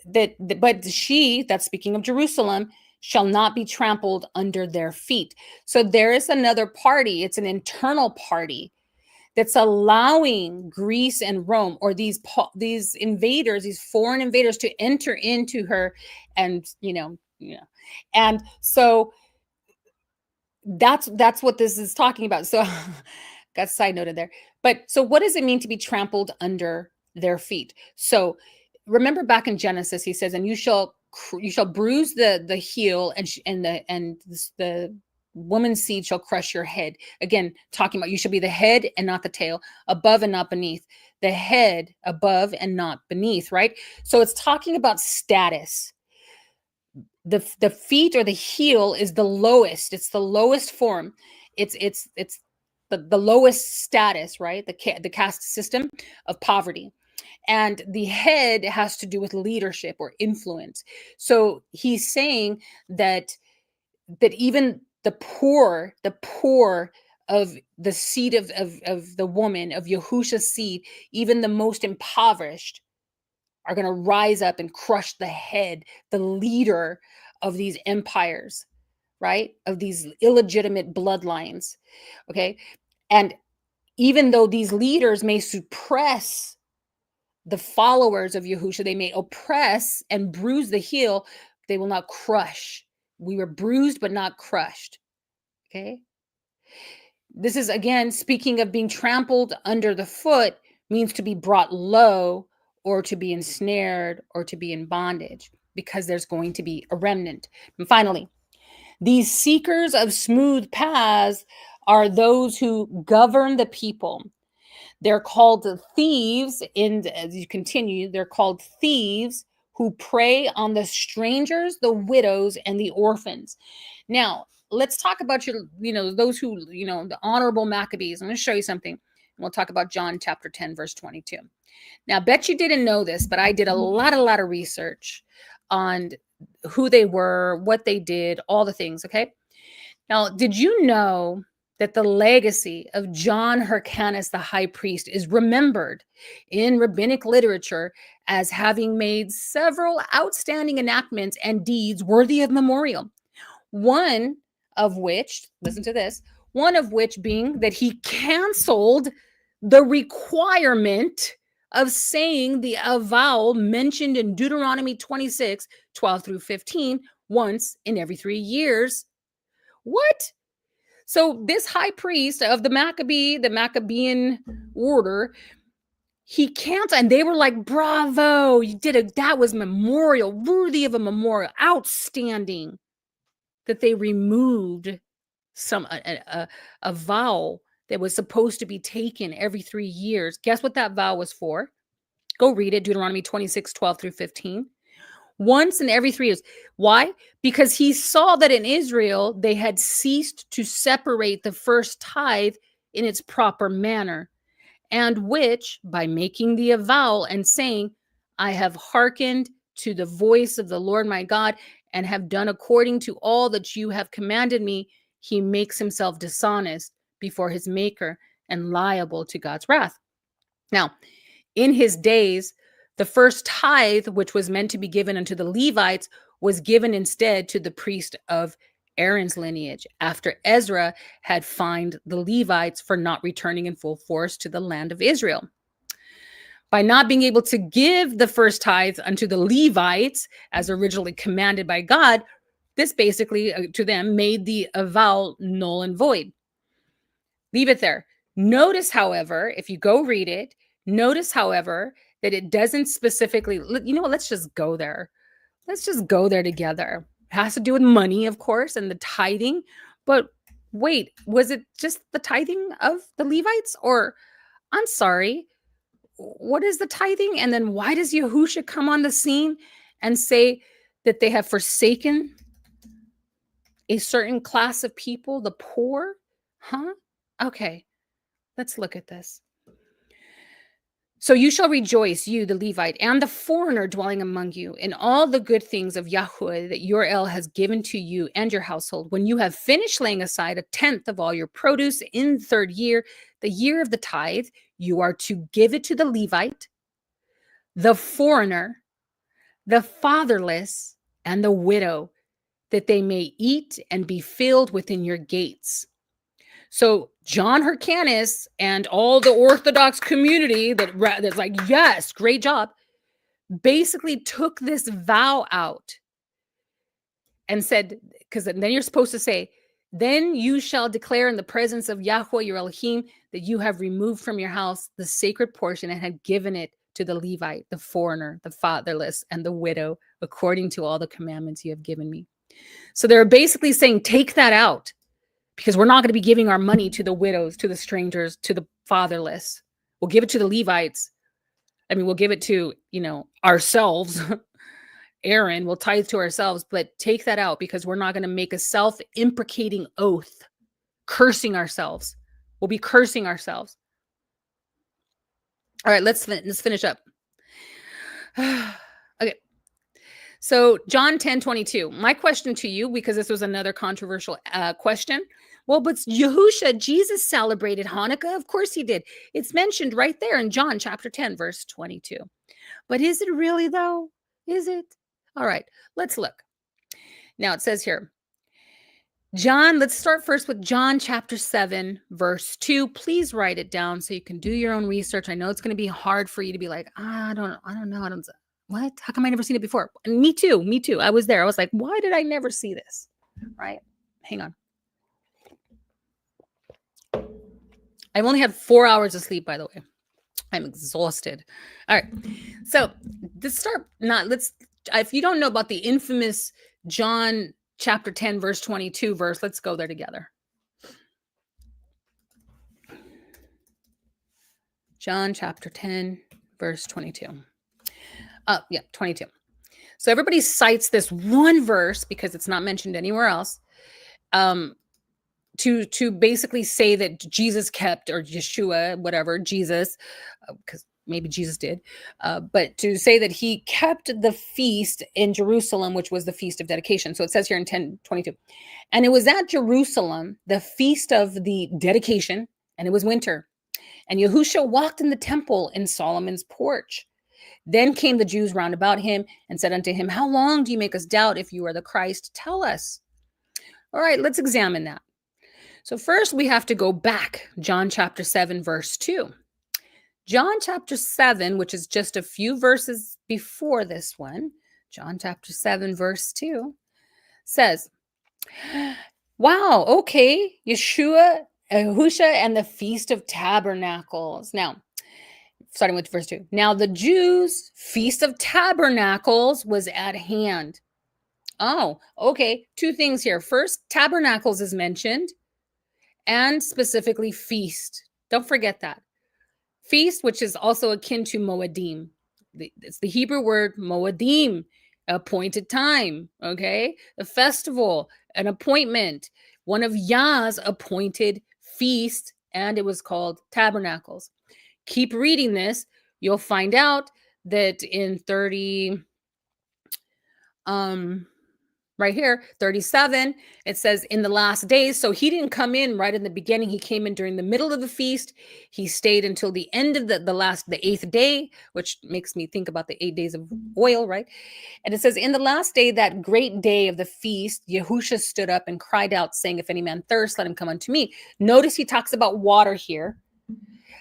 but she, that's speaking of Jerusalem, shall not be trampled under their feet. So there is another party. It's an internal party that's allowing Greece and Rome, or these invaders, these foreign invaders, to enter into her, and and so that's what this is talking about. So got side noted there. But so what does it mean to be trampled under their feet? So remember back in Genesis, he says, and you shall bruise the heel, and the woman's seed shall crush your head. Again, talking about you shall be the head and not the tail, above and not beneath. The head above and not beneath, right? So it's talking about status. The feet or the heel is the lowest. It's the lowest form. It's the lowest status, right? The caste system of poverty. And the head has to do with leadership or influence. So he's saying that even the poor of the seed of the woman, of Yahusha's seed, even the most impoverished, are going to rise up and crush the head, the leader of these empires, right? Of these illegitimate bloodlines. Okay. And even though these leaders may suppress the followers of Yahusha, they may oppress and bruise the heel, they will not crush. We were bruised, but not crushed. Okay. This is, again, speaking of being trampled under the foot, means to be brought low, or to be ensnared, or to be in bondage, because there's going to be a remnant. And finally, these seekers of smooth paths are those who govern the people. They're called thieves. As you continue, they're called thieves who prey on the strangers, the widows, and the orphans. Now, let's talk about those who, the honorable Maccabees. I'm going to show you something. And we'll talk about John chapter 10, verse 22. Now, I bet you didn't know this, but I did a lot of research on who they were, what they did, all the things, okay? Now, did you know that the legacy of John Hyrcanus, the high priest, is remembered in rabbinic literature as having made several outstanding enactments and deeds worthy of memorial? One of which, listen to this, one of which being that he canceled the requirement of saying the avowal mentioned in Deuteronomy 26, 12 through 15, once in every 3 years. What? So this high priest of the Maccabean order, he canceled, and they were like, bravo, you did it. That was memorial, worthy of a memorial, outstanding, that they removed a vow that was supposed to be taken every 3 years. Guess what that vow was for? Go read it, Deuteronomy 26, 12 through 15. Once in every 3 years. Why? Because he saw that in Israel, they had ceased to separate the first tithe in its proper manner, and which, by making the avowal and saying, I have hearkened to the voice of the Lord my God and have done according to all that you have commanded me, he makes himself dishonest before his maker and liable to God's wrath. Now, in his days, the first tithe, which was meant to be given unto the Levites, was given instead to the priest of Aaron's lineage, after Ezra had fined the Levites for not returning in full force to the land of Israel. By not being able to give the first tithe unto the Levites, as originally commanded by God, this basically, to them, made the avowal null and void. Leave it there. Notice, however, if you go read it, notice, however, that it doesn't specifically, you know what, let's just go there. Let's just go there together. It has to do with money, of course, and the tithing. But wait, was it just the tithing of the Levites? Or, I'm sorry, what is the tithing? And then why does Yahusha come on the scene and say that they have forsaken a certain class of people, the poor? Huh? Okay, let's look at this. So you shall rejoice, you, the Levite, and the foreigner dwelling among you, in all the good things of Yahweh that your El has given to you and your household. When you have finished laying aside 1/10 of all your produce in the 3rd year, the year of the tithe, you are to give it to the Levite, the foreigner, the fatherless, and the widow, that they may eat and be filled within your gates. So John Hyrcanus and all the Orthodox community that's like, yes, great job, basically took this vow out and said, because then you're supposed to say, then you shall declare in the presence of Yahweh your Elohim that you have removed from your house the sacred portion and had given it to the Levite, the foreigner, the fatherless, and the widow, according to all the commandments you have given me. So they're basically saying, take that out, because we're not going to be giving our money to the widows, to the strangers, to the fatherless. We'll give it to the Levites. I mean, we'll give it to, ourselves. Aaron, we'll tithe to ourselves, but take that out, because we're not going to make a self-imprecating oath, cursing ourselves. We'll be cursing ourselves. All right, let's finish up. Okay. So John 10:22. My question to you, because this was another controversial question. Well, but Yahusha, Jesus celebrated Hanukkah. Of course he did. It's mentioned right there in John chapter 10, verse 22. But is it really though? Is it? All right, let's look. Now it says here, John, let's start first with John chapter 7, verse 2. Please write it down so you can do your own research. I know it's going to be hard for you to be like, I don't know. What? How come I never seen it before? And me too. I was there. I was like, why did I never see this? Right? Hang on. I've only had 4 hours of sleep, by the way. I'm exhausted. All right. So if you don't know about the infamous John chapter 10, verse 22 verse, let's go there together. John chapter 10, verse 22. 22. So everybody cites this one verse because it's not mentioned anywhere else, to basically say that Jesus kept, or Yeshua, whatever, Jesus, because maybe Jesus did, but to say that he kept the feast in Jerusalem, which was the feast of dedication. So it says here in 10:22, and it was at Jerusalem, the feast of the dedication, and it was winter. And Yahusha walked in the temple in Solomon's porch. Then came the Jews round about him and said unto him, how long do you make us doubt? If you are the Christ, tell us. All right, let's examine that. So first we have to go back. John chapter 7, verse 2. John chapter 7, which is just a few verses before this one, John chapter 7, verse 2, says, wow, okay, Yahusha, and the Feast of Tabernacles. Now, starting with verse 2. Now the Jews' Feast of Tabernacles was at hand. Oh, okay. Two things here. First, tabernacles is mentioned, and specifically feast. Don't forget that. Feast, which is also akin to Moedim. It's the Hebrew word Moedim, appointed time, okay? A festival, an appointment, one of Yah's appointed feast, and it was called tabernacles. Keep reading this. You'll find out that in 30, right here, 37, it says in the last days. So he didn't come in right in the beginning. He came in during the middle of the feast. He stayed until the end of the eighth day, which makes me think about the 8 days of oil, right? And it says, in the last day, that great day of the feast, Yahusha stood up and cried out, saying, if any man thirst, let him come unto me. Notice he talks about water here.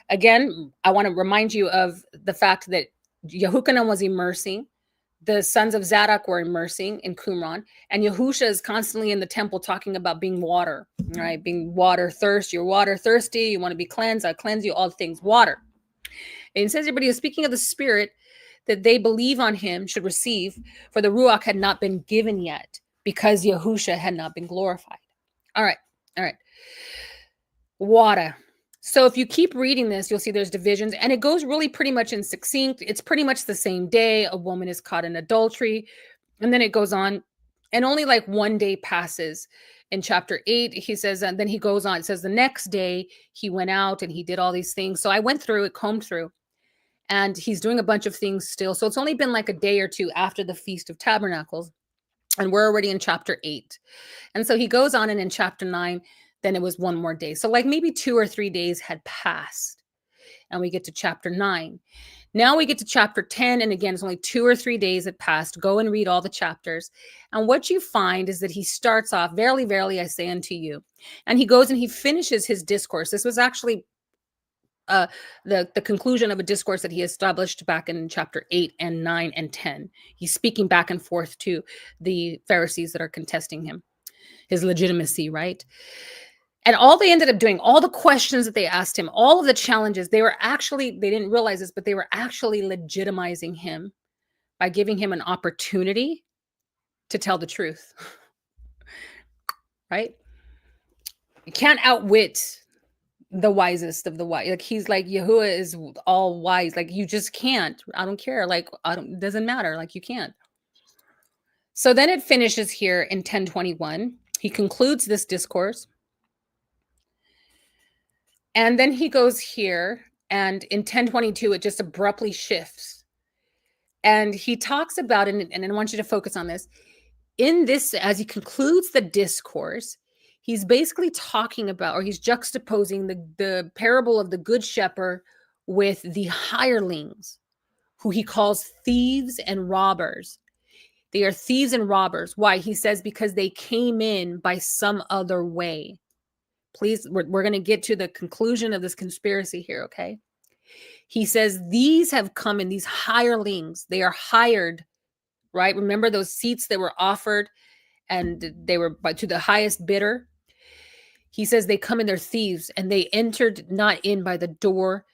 Again, I want to remind you of the fact that Yehukanan was immersing. The sons of Zadok were immersing in Qumran, and Yahusha is constantly in the temple talking about being water, right? Being water thirst. You're water thirsty. You want to be cleansed. I cleanse you. All things water. And it says here, but he was speaking of the Spirit that they believe on him should receive, for the Ruach had not been given yet, because Yahusha had not been glorified. All right. Water. So if you keep reading this, you'll see there's divisions, and it goes really pretty much in succinct. It's pretty much the same day. A woman is caught in adultery, and then it goes on, and only like 1 day passes. In chapter 8, he says, and then he goes on. It says the next day he went out and he did all these things. So I went through it, combed through, and he's doing a bunch of things still. So it's only been like a day or two after the Feast of Tabernacles, and we're already in chapter 8. And so he goes on, and in chapter 9, then it was 1 more day. So like maybe 2 or 3 days had passed, and we get to chapter 9. Now we get to chapter 10. And again, it's only 2 or 3 days had passed. Go and read all the chapters. And what you find is that he starts off, verily, verily, I say unto you. And he goes and he finishes his discourse. This was actually the conclusion of a discourse that he established back in chapter 8 and 9 and 10. He's speaking back and forth to the Pharisees that are contesting him, his legitimacy, right? And all they ended up doing, all the questions that they asked him, all of the challenges, they didn't realize this, but they were actually legitimizing him by giving him an opportunity to tell the truth, right? You can't outwit the wisest of the wise. Like he's like, Yahuwah is all wise. Like you just can't. I don't care. Like it doesn't matter. Like you can't. So then it finishes here in 10:21. He concludes this discourse. And then he goes here, and in 10:22, it just abruptly shifts. And he talks about, and I want you to focus on this. In this, as he concludes the discourse, he's basically talking about, or he's juxtaposing the parable of the good shepherd with the hirelings, who he calls thieves and robbers. They are thieves and robbers. Why? He says, because they came in by some other way. Please, we're going to get to the conclusion of this conspiracy here, okay? He says, these have come in, these hirelings, they are hired, right? Remember those seats that were offered and they were to the highest bidder? He says they come in, they're thieves, and they entered not in by the door,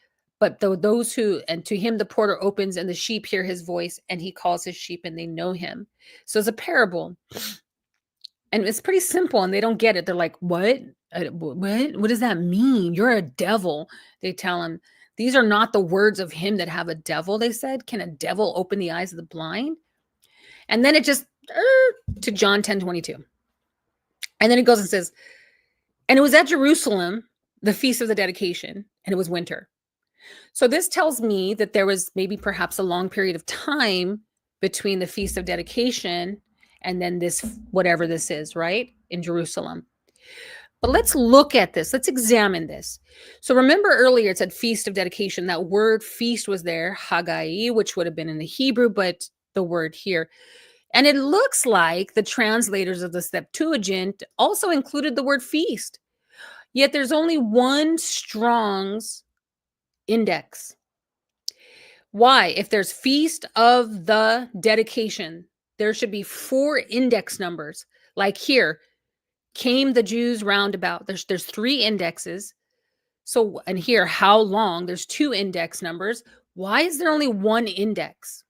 but those who, and to him the porter opens, and the sheep hear his voice, and he calls his sheep, and they know him. So it's a parable. And it's pretty simple, and they don't get it. They're like, what? What does that mean? You're a devil. They tell him, these are not the words of him that have a devil, they said. Can a devil open the eyes of the blind? And then it just, to John 10:22. And then it goes and says, and it was at Jerusalem, the feast of the dedication, and it was winter. So this tells me that there was maybe perhaps a long period of time between the feast of dedication and then this, whatever this is, right? In Jerusalem. But let's look at this. Let's examine this. So remember earlier it said feast of dedication. That word feast was there, Haggai, which would have been in the Hebrew, but the word here. And it looks like the translators of the Septuagint also included the word feast. Yet there's only one Strong's index. Why? If there's feast of the dedication, there should be 4 index numbers. Like here, came the Jews round about. There's 3 indexes. So, and here, how long? There's 2 index numbers. Why is there only 1 index?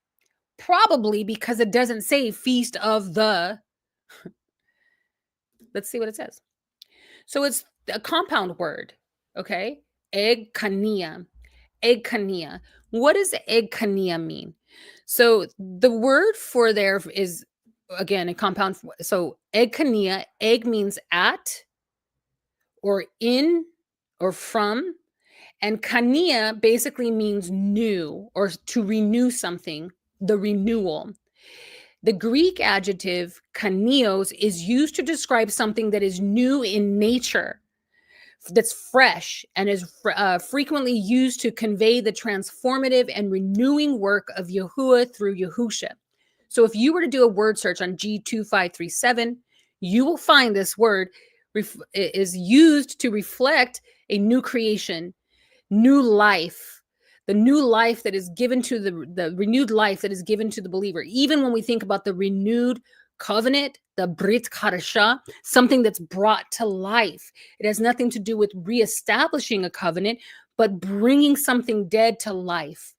Probably because it doesn't say feast of the. Let's see what it says. So it's a compound word, okay? Egkania. Egkania. What does egkania mean? So the word for there is, again, a compound. So egkania, egg means at or in or from. And kania basically means new or to renew something, the renewal. The Greek adjective kanios is used to describe something that is new in nature, that's fresh, and is frequently used to convey the transformative and renewing work of Yahuwah through Yahusha. So if you were to do a word search on G2537, you will find this word is used to reflect a new creation, new life, the new life that is given to the renewed life that is given to the believer. Even when we think about the renewed covenant, the Brit Hadashah, something that's brought to life. It has nothing to do with reestablishing a covenant, but bringing something dead to life.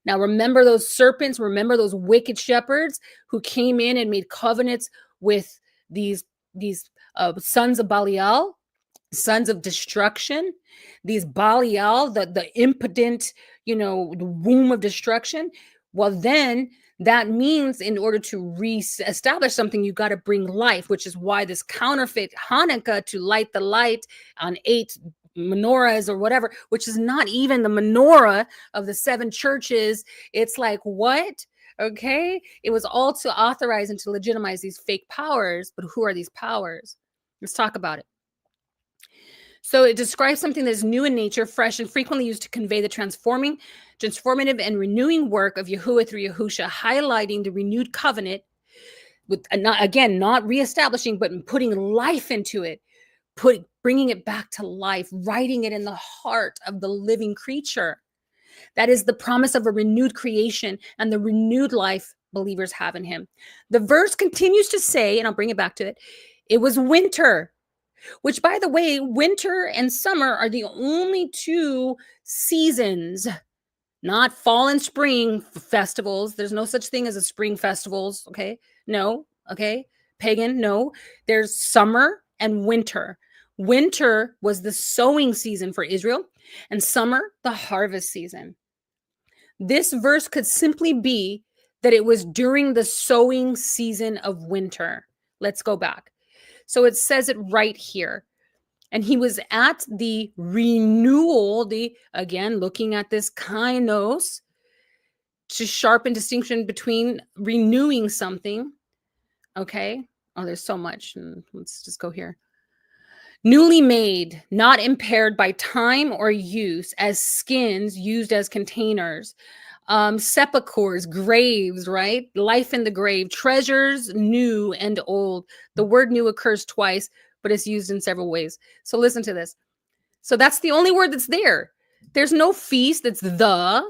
Now, remember those serpents, remember those wicked shepherds who came in and made covenants with these sons of Belial, sons of destruction, these Belial, the impotent, the womb of destruction. Well, then that means in order to reestablish something, you got to bring life, which is why this counterfeit Hanukkah to light the light on 8 menorahs or whatever, which is not even the menorah of the 7 churches. It's like, what? Okay. It was all to authorize and to legitimize these fake powers. But who are these powers? Let's talk about it. So it describes something that is new in nature, fresh, and frequently used to convey the transformative and renewing work of Yahuwah through Yahusha, highlighting the renewed covenant with, not reestablishing, but putting life into it, bringing it back to life, writing it in the heart of the living creature. That is the promise of a renewed creation and the renewed life believers have in him. The verse continues to say, and I'll bring it back to it, it was winter. Which, by the way, winter and summer are the only 2 seasons, not fall and spring festivals. There's no such thing as a spring festivals, okay? No, okay? Pagan, no. There's summer and winter. Winter was the sowing season for Israel, and summer, the harvest season. This verse could simply be that it was during the sowing season of winter. Let's go back. So it says it right here. And he was at the renewal, again, looking at this kainos, to sharpen distinction between renewing something. Okay. Oh, there's so much. Let's just go here. Newly made, not impaired by time or use, as skins used as containers. Sepulchres, graves, right? Life in the grave, treasures, new and old. The word new occurs twice, but it's used in several ways. So listen to this. So that's the only word that's there. There's no feast. It's the,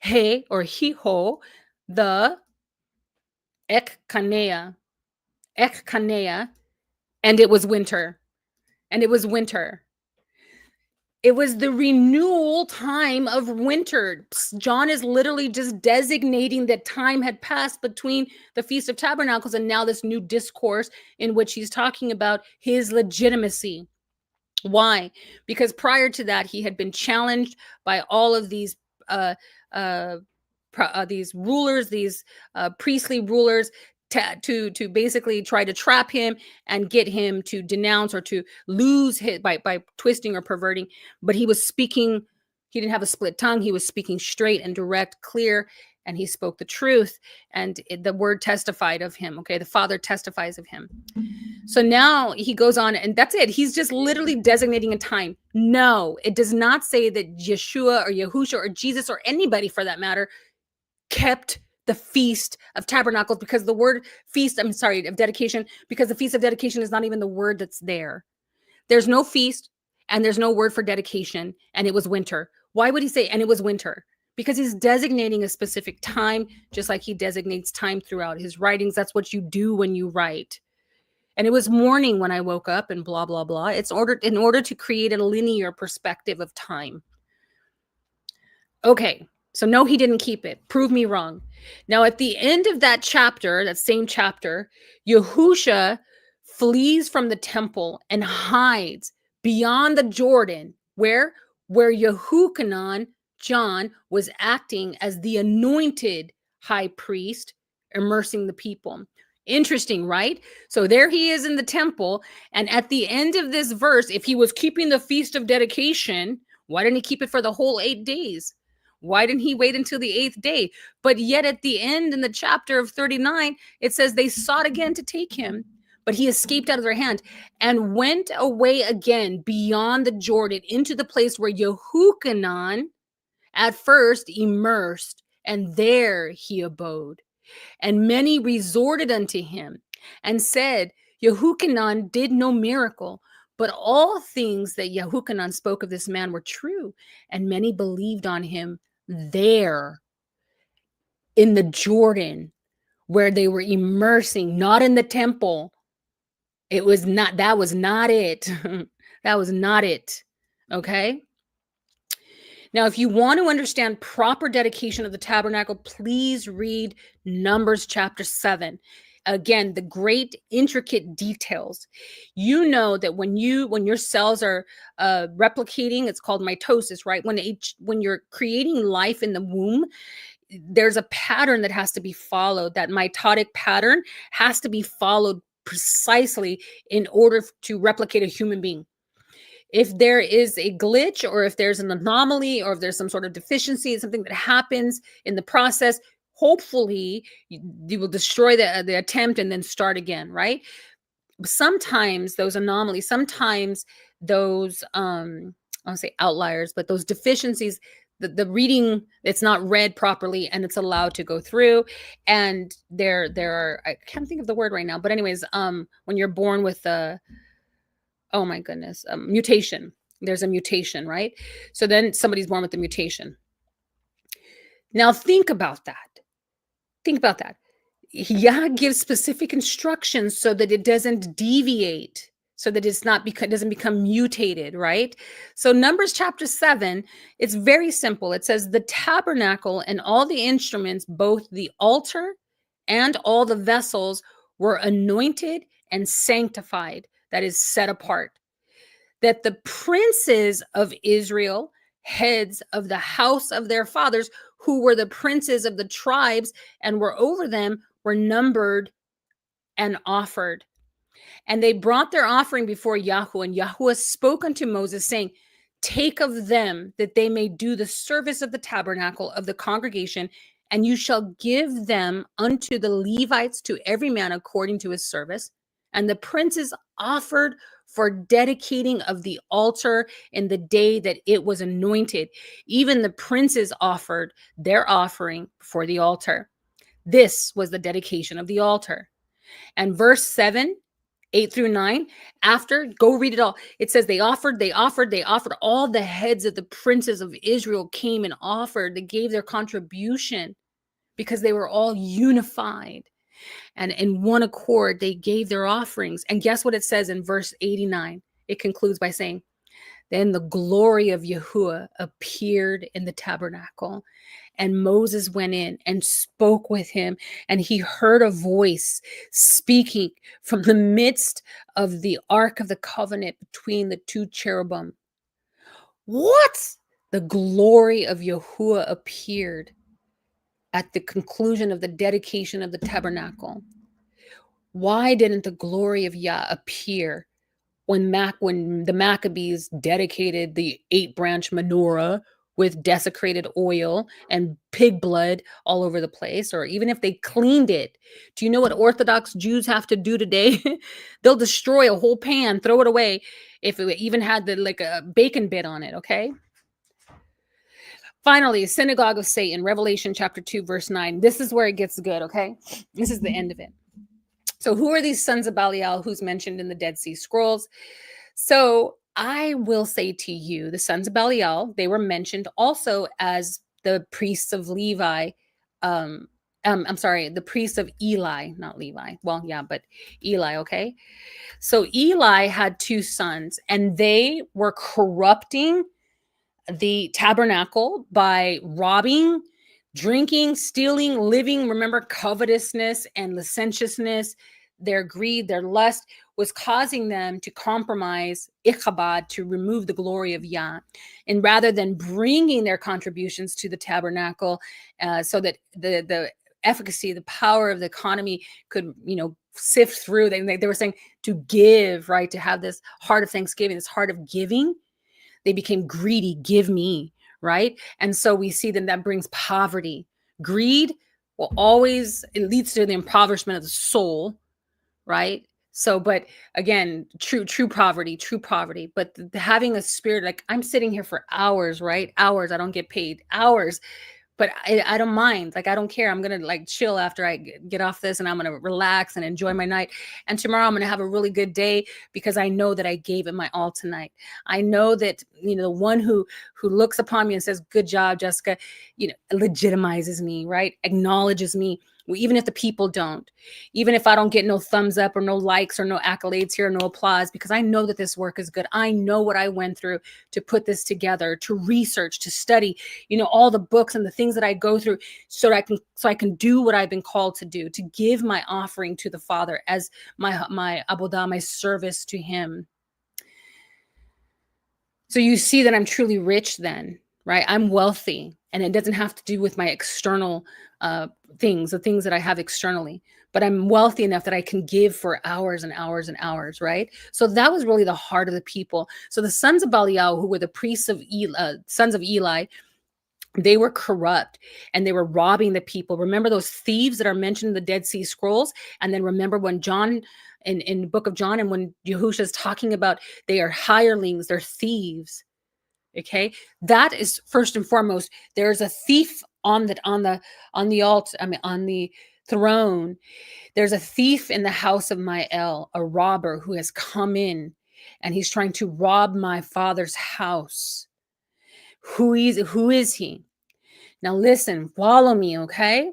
he or hiho, the ekkanea, and it was winter. And it was winter. It was the renewal time of winter. John is literally just designating that time had passed between the Feast of Tabernacles and now this new discourse in which he's talking about his legitimacy. Why? Because prior to that, he had been challenged by all of these rulers, these priestly rulers, to basically try to trap him and get him to denounce or to lose his by twisting or perverting. But he was speaking, he didn't have a split tongue. He was speaking straight and direct, clear, and he spoke the truth. And the word testified of him. Okay, the Father testifies of him. So now he goes on, and that's it. He's just literally designating a time. No, it does not say that Yeshua or Yahusha or Jesus or anybody for that matter kept the Feast of Tabernacles, because the word of dedication, because the Feast of Dedication is not even the word that's there. There's no feast and there's no word for dedication, and it was winter. Why would he say, and it was winter? Because he's designating a specific time, just like he designates time throughout his writings. That's what you do when you write. And it was morning when I woke up, and blah, blah, blah. It's in order to create a linear perspective of time. Okay, so no, he didn't keep it. Prove me wrong. Now, at the end of that chapter, that same chapter, Yahusha flees from the temple and hides beyond the Jordan, where Yehukanan, John, was acting as the anointed high priest, immersing the people. Interesting, right? So there he is in the temple. And at the end of this verse, if he was keeping the Feast of Dedication, why didn't he keep it for the whole 8 days? Why didn't he wait until the 8th day? But yet at the end in the chapter of 39, it says they sought again to take him, but he escaped out of their hand and went away again beyond the Jordan into the place where Yehukanan at first immersed, and there he abode. And many resorted unto him and said, Yehukanan did no miracle, but all things that Yehukanan spoke of this man were true. And many believed on him there in the Jordan, where they were immersing, not in the temple. That was not it. That was not it. Okay. Now, if you want to understand proper dedication of the tabernacle, please read Numbers chapter 7. Again, the great intricate details. You know that when your cells are replicating, it's called mitosis, right? When you're creating life in the womb, there's a pattern that has to be followed. That mitotic pattern has to be followed precisely in order to replicate a human being. If there is a glitch, or if there's an anomaly, or if there's some sort of deficiency, something that happens in the process, hopefully you will destroy the attempt and then start again, right? Sometimes those anomalies, sometimes those I don't say outliers, but those deficiencies, the reading, it's not read properly and it's allowed to go through. And there are, I can't think of the word right now, but anyways, when you're born with oh my goodness, mutation. There's a mutation, right? So then somebody's born with the mutation. Now think about that. Think about that. Yah gives specific instructions so that it doesn't deviate, so that it's not doesn't become mutated, right? So Numbers chapter 7, it's very simple. It says the tabernacle and all the instruments, both the altar and all the vessels, were anointed and sanctified. That is set apart. That the princes of Israel, heads of the house of their fathers, who were the princes of the tribes and were over them, were numbered and offered. And they brought their offering before Yahuwah, and Yahuwah spoke unto Moses, saying, take of them that they may do the service of the tabernacle of the congregation, and you shall give them unto the Levites, to every man according to his service. And the princes offered for dedicating of the altar in the day that it was anointed. Even the princes offered their offering for the altar. This was the dedication of the altar. And verse 7, 8 through 9, after, go read it all. It says they offered. All the heads of the princes of Israel came and offered. They gave their contribution because they were all unified. And in one accord, they gave their offerings. And guess what it says in verse 89? It concludes by saying, then the glory of Yahuwah appeared in the tabernacle. And Moses went in and spoke with him. And he heard a voice speaking from the midst of the ark of the covenant between the two cherubim. What? The glory of Yahuwah appeared at the conclusion of the dedication of the tabernacle. Why didn't the glory of Yah appear when the Maccabees dedicated the 8-branch menorah with desecrated oil and pig blood all over the place, or even if they cleaned it? Do you know what Orthodox Jews have to do today? They'll destroy a whole pan, throw it away if it even had a bacon bit on it, okay? Finally, Synagogue of Satan, Revelation chapter 2, verse 9. This is where it gets good, okay? This is the end of it. So who are these sons of Belial who's mentioned in the Dead Sea Scrolls? So I will say to you, the sons of Belial, they were mentioned also as the priests of Levi. I'm sorry, the priests of Eli, not Levi. Well, yeah, but Eli, okay? So Eli had two sons, and they were corrupting the tabernacle by robbing, drinking, stealing, living. Remember, covetousness and licentiousness, their greed, their lust was causing them to compromise Ichabod, to remove the glory of Yah. And rather than bringing their contributions to the tabernacle so that the efficacy, the power of the economy could, sift through, they were saying to give, right? To have this heart of thanksgiving, this heart of giving. They became greedy, give me, right? And so we see that brings poverty. Greed will always, it leads to the impoverishment of the soul, right? So, but again, true poverty, but having a spirit, like I'm sitting here for hours, right? Hours, I don't get paid, hours. But I don't mind. Like, I don't care. I'm going to like chill after I get off this, and I'm going to relax and enjoy my night. And tomorrow I'm going to have a really good day because I know that I gave it my all tonight. I know that, the one who looks upon me and says, good job, Jessica, legitimizes me, right? Acknowledges me. Even if the people don't, even if I don't get no thumbs up or no likes or no accolades here, no applause, because I know that this work is good. I know what I went through to put this together, to research, to study, all the books and the things that I go through so I can do what I've been called to do, to give my offering to the Father as my avodah, my service to him. So you see that I'm truly rich then, right? I'm wealthy, and it doesn't have to do with my external things, the things that I have externally, but I'm wealthy enough that I can give for hours and hours and hours, right? So that was really the heart of the people. So the sons of Belial, who were the priests of sons of Eli, they were corrupt and they were robbing the people. Remember those thieves that are mentioned in the Dead Sea Scrolls? And then remember when John, in the book of John, and when Yahusha is talking about they are hirelings, they're thieves. Okay, that is first and foremost. There's a thief on the throne. There's a thief in the house of Mael, a robber who has come in, and he's trying to rob my Father's house. Who is he? Now listen, follow me, okay?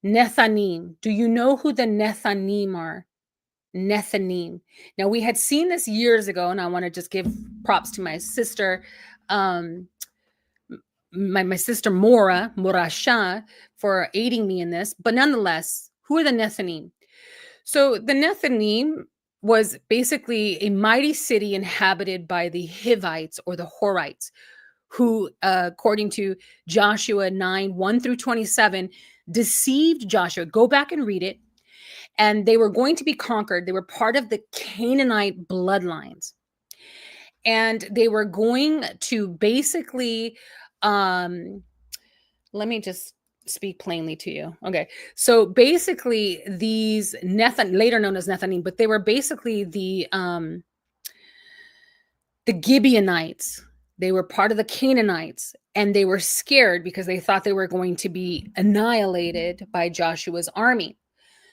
Nethanim. Do you know who the Nethanim are? Nethanim. Now we had seen this years ago, and I want to just give props to my sister, my sister Morasha, for aiding me in this. But nonetheless, who are the Nethanim? So the Nethanim was basically a mighty city inhabited by the Hivites or the Horites, who, according to Joshua 9, 1 through 27, deceived Joshua. Go back and read it. And they were going to be conquered. They were part of the Canaanite bloodlines. And they were going to basically, let me just speak plainly to you. Okay. So basically these later known as Nethanim, but they were basically the Gibeonites. They were part of the Canaanites, and they were scared because they thought they were going to be annihilated by Joshua's army.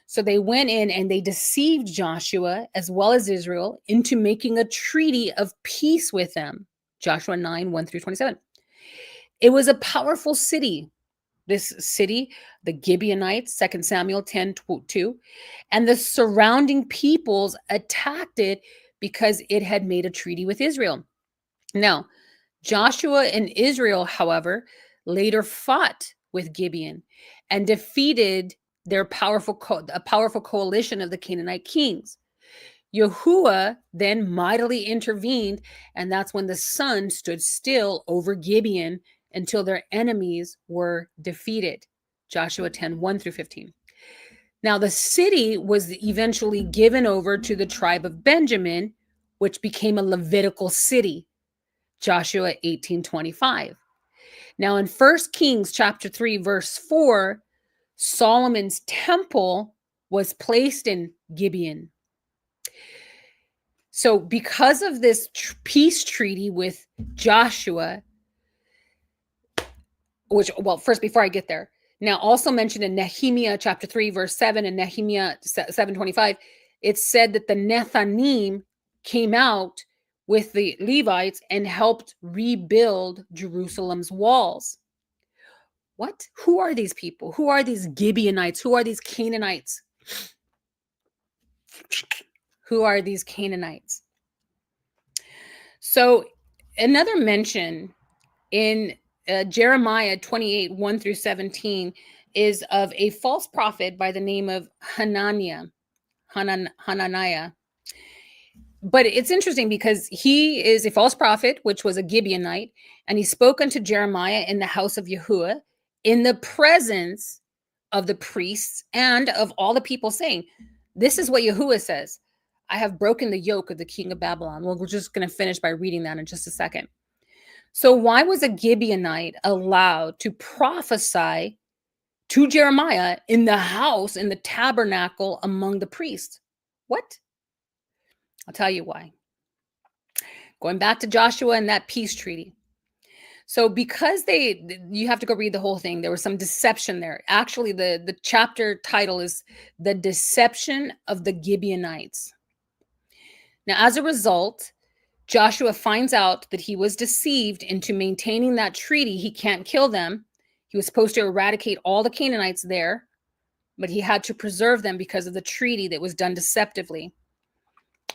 So they went in and they deceived Joshua as well as Israel into making a treaty of peace with them. Joshua 9, 1 through 27. It was a powerful city. This city, the Gibeonites, 2 Samuel 10, 2, and the surrounding peoples attacked it because it had made a treaty with Israel. Now, Joshua and Israel, however, later fought with Gibeon and defeated their powerful coalition of the Canaanite kings. Yahuwah then mightily intervened, and that's when the sun stood still over Gibeon until their enemies were defeated. Joshua 10, 1 through 15. Now, the city was eventually given over to the tribe of Benjamin, which became a Levitical city. Joshua 18:25. Now, in 1 Kings chapter 3, verse 4, Solomon's temple was placed in Gibeon. So because of this peace treaty with Joshua, which, well, first, before I get there, now also mentioned in Nehemiah chapter 3, verse 7 and Nehemiah 7:25, it said that the Nethanim came out with the Levites and helped rebuild Jerusalem's walls. What? Who are these people? Who are these Gibeonites? Who are these Canaanites? Who are these Canaanites? So another mention in Jeremiah 28, 1 through 17 is of a false prophet by the name of Hananiah. But it's interesting because he is a false prophet, which was a Gibeonite, and he spoke unto Jeremiah in the house of Yahuwah in the presence of the priests and of all the people, saying, this is what Yahuwah says, I have broken the yoke of the king of Babylon. Well, we're just going to finish by reading that in just a second. So why was a Gibeonite allowed to prophesy to Jeremiah in the house, in the tabernacle among the priests? What? I'll tell you why. Going back to Joshua and that peace treaty. So because you have to go read the whole thing. There was some deception there. Actually, the chapter title is The Deception of the Gibeonites. Now, as a result, Joshua finds out that he was deceived into maintaining that treaty. He can't kill them. He was supposed to eradicate all the Canaanites there, but he had to preserve them because of the treaty that was done deceptively.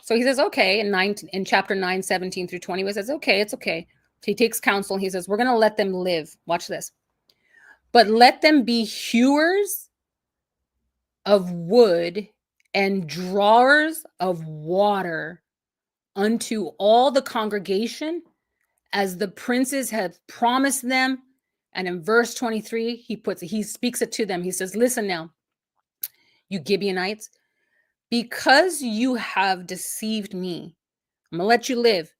So he says, okay, in chapter 9, 17 through 20, he says, okay, it's okay. So he takes counsel. He says, we're going to let them live. Watch this. But let them be hewers of wood and drawers of water unto all the congregation, as the princes have promised them. And in verse 23, he speaks it to them. He says, listen now, you Gibeonites, because you have deceived me, I'm going to let you live,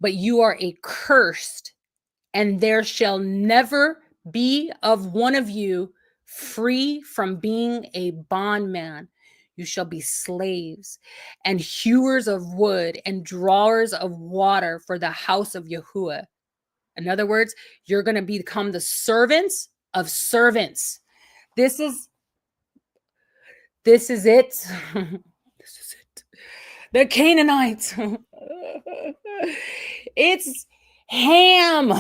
but you are accursed, and there shall never be of one of you free from being a bondman. You shall be slaves and hewers of wood and drawers of water for the house of Yahuwah. In other words, you're going to become the servants of servants. This is it. This is it. The Canaanites. It's Ham.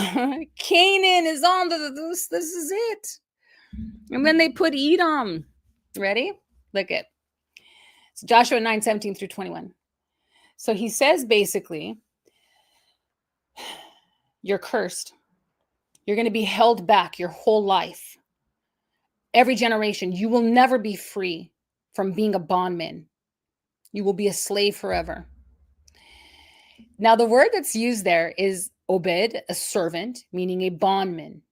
Canaan is on this. This is it. And then they put Edom. Ready? Look at. So Joshua 9, 17 through 21. So he says basically, you're cursed. You're going to be held back your whole life. Every generation, you will never be free from being a bondman. You will be a slave forever. Now, the word that's used there is obed, a servant, meaning a bondman.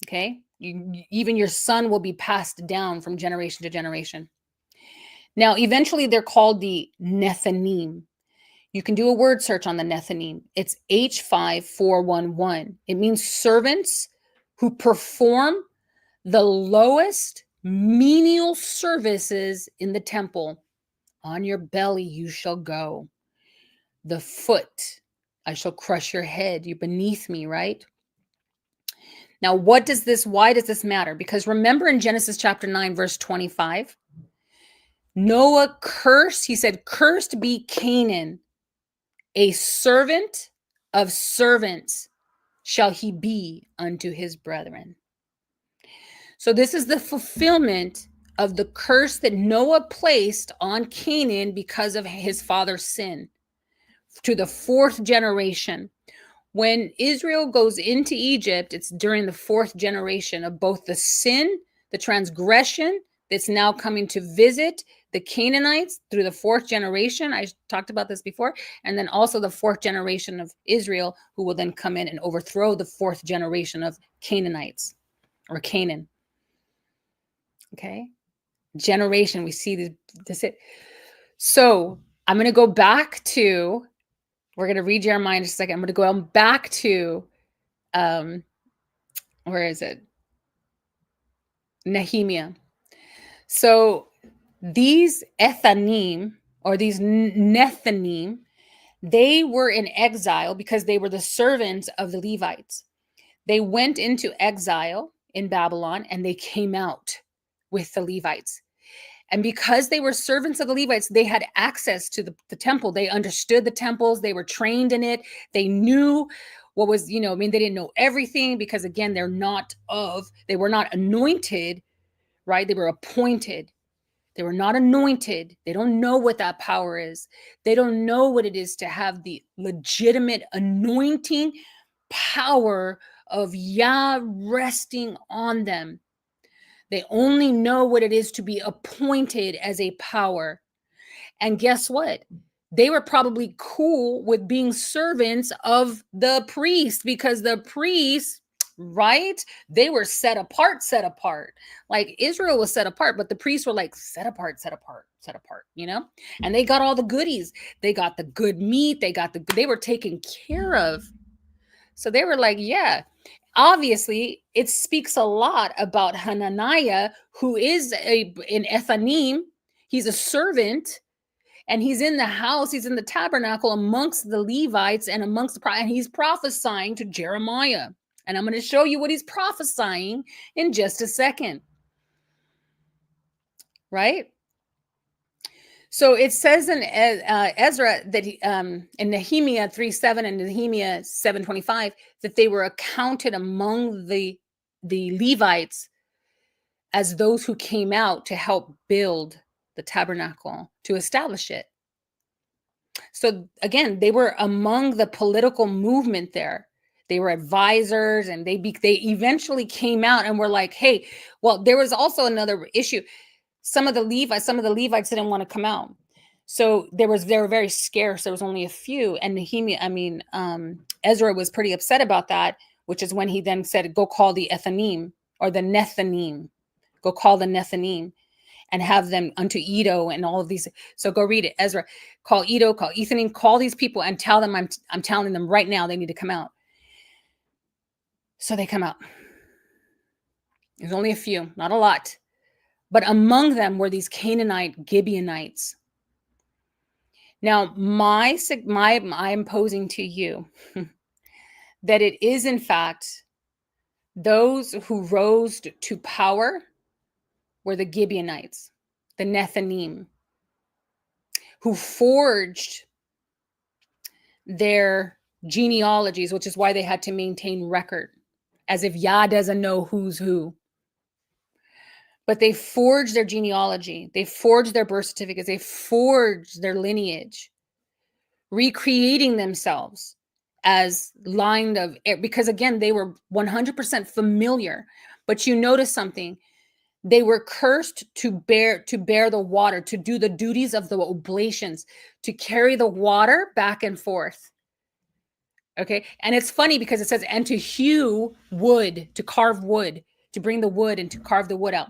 Okay? Even your son will be passed down from generation to generation. Now, eventually, they're called the Nethanim. You can do a word search on the Nethanim. It's H5411. It means servants who perform the lowest menial services in the temple. On your belly you shall go. The foot, I shall crush your head. You're beneath me, right? Now, why does this matter? Because remember in Genesis chapter 9, verse 25, Noah cursed, he said, cursed be Canaan, a servant of servants shall he be unto his brethren. So this is the fulfillment of the curse that Noah placed on Canaan because of his father's sin to the fourth generation. When Israel goes into Egypt, it's during the fourth generation of both the sin, the transgression that's now coming to visit the Canaanites through the fourth generation. I talked about this before. And then also the fourth generation of Israel, who will then come in and overthrow the fourth generation of Canaanites or Canaan. Okay. Generation, we see this. So I'm going to go back to, we're going to read Jeremiah in just a second. I'm going to go back to, where is it? Nehemiah. So these Ethanim, or these Nethanim, they were in exile because they were the servants of the Levites. They went into exile in Babylon and they came out with the Levites. And because they were servants of the Levites, they had access to the temple. They understood the temples. They were trained in it. They knew what was, they didn't know everything because, again, they were not anointed, right? They were appointed. They were not anointed. They don't know what that power is. They don't know what it is to have the legitimate anointing power of Yah resting on them. They only know what it is to be appointed as a power. And guess what? They were probably cool with being servants of the priest because the priests, right? They were set apart. Like Israel was set apart, but the priests were like set apart, and they got all the goodies. They got the good meat. They were taken care of. So they were like, yeah. Obviously, it speaks a lot about Hananiah, who is an Ethanim. He's a servant, and he's in the house. He's in the tabernacle amongst the Levites and and he's prophesying to Jeremiah. And I'm going to show you what he's prophesying in just a second. Right? So it says in Ezra that in Nehemiah 3:7 and Nehemiah 7:25 that they were accounted among the Levites as those who came out to help build the tabernacle, to establish it. So again, they were among the political movement there. They were advisors, and they eventually came out and were like, hey, well, there was also another issue. Some of the Levites didn't want to come out. So they were very scarce. There was only a few. And Ezra was pretty upset about that, which is when he then said, go call the Ethanim or the Nethanim. Go call the Nethanim and have them unto Edo and all of these. So go read it. Ezra, call Edo, call Ethanim, call these people and tell them I'm telling them right now they need to come out. So they come out. There's only a few, not a lot. But among them were these Canaanite Gibeonites. Now, I'm posing to you that it is, in fact, those who rose to power were the Gibeonites, the Nethanim, who forged their genealogies, which is why they had to maintain record, as if Yah doesn't know who's who. But they forged their genealogy. They forged their birth certificates. They forged their lineage, recreating themselves as line of, because again, they were 100% familiar. But you notice something. They were cursed to bear the water, to do the duties of the oblations, to carry the water back and forth. Okay. And it's funny because it says, and to hew wood, to carve wood, to bring the wood and to carve the wood out.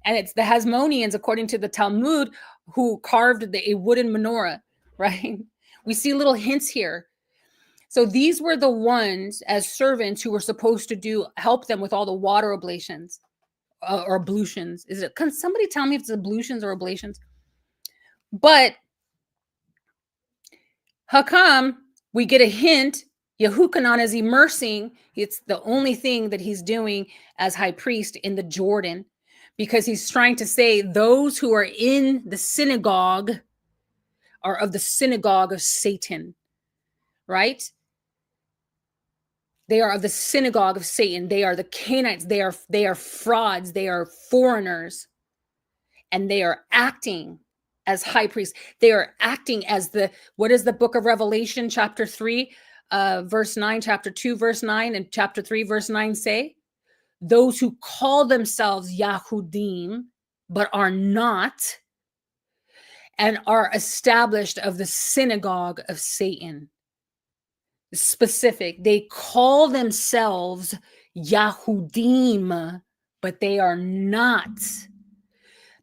And it's the Hasmoneans, according to the Talmud, who carved a wooden menorah, right? We see little hints here. So these were the ones as servants who were supposed to help them with all the water oblations or ablutions. Can somebody tell me if it's ablutions or oblations? But how come we get a hint? Yehukanan is immersing. It's the only thing that he's doing as high priest in the Jordan, because he's trying to say those who are in the synagogue are of the synagogue of Satan, right? They are of the synagogue of Satan. They are the Canaanites. They are frauds. They are foreigners. And they are acting as high priests. They are acting as what is the book of Revelation, chapter 3, verse 9, chapter 2, verse 9, and chapter 3, verse 9 say? Those who call themselves Yahudim, but are not, and are established of the synagogue of Satan. Specific. They call themselves Yahudim, but they are not.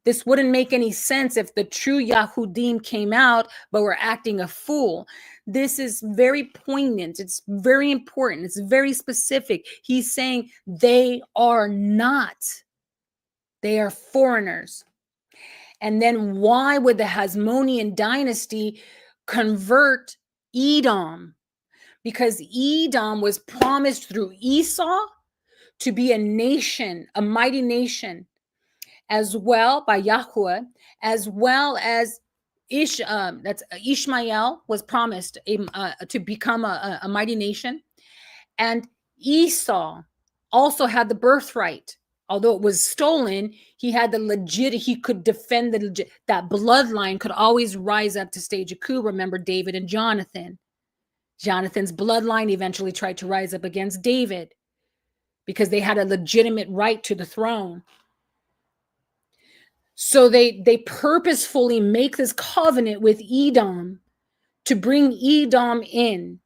This wouldn't make any sense if the true Yahudim came out, but were acting a fool. This is very poignant. It's very important. It's very specific. He's saying they are not. They are foreigners. And then why would the Hasmonean Dynasty convert Edom? Because Edom was promised through Esau to be a nation, a mighty nation, as well by Yahweh, as well as Ishmael was promised to become a mighty nation. And Esau also had the birthright. Although it was stolen, he had the legit, he could defend that bloodline could always rise up to stage a coup. Remember David and Jonathan. Jonathan's bloodline eventually tried to rise up against David because they had a legitimate right to the throne. So they purposefully make this covenant with Edom to bring Edom in.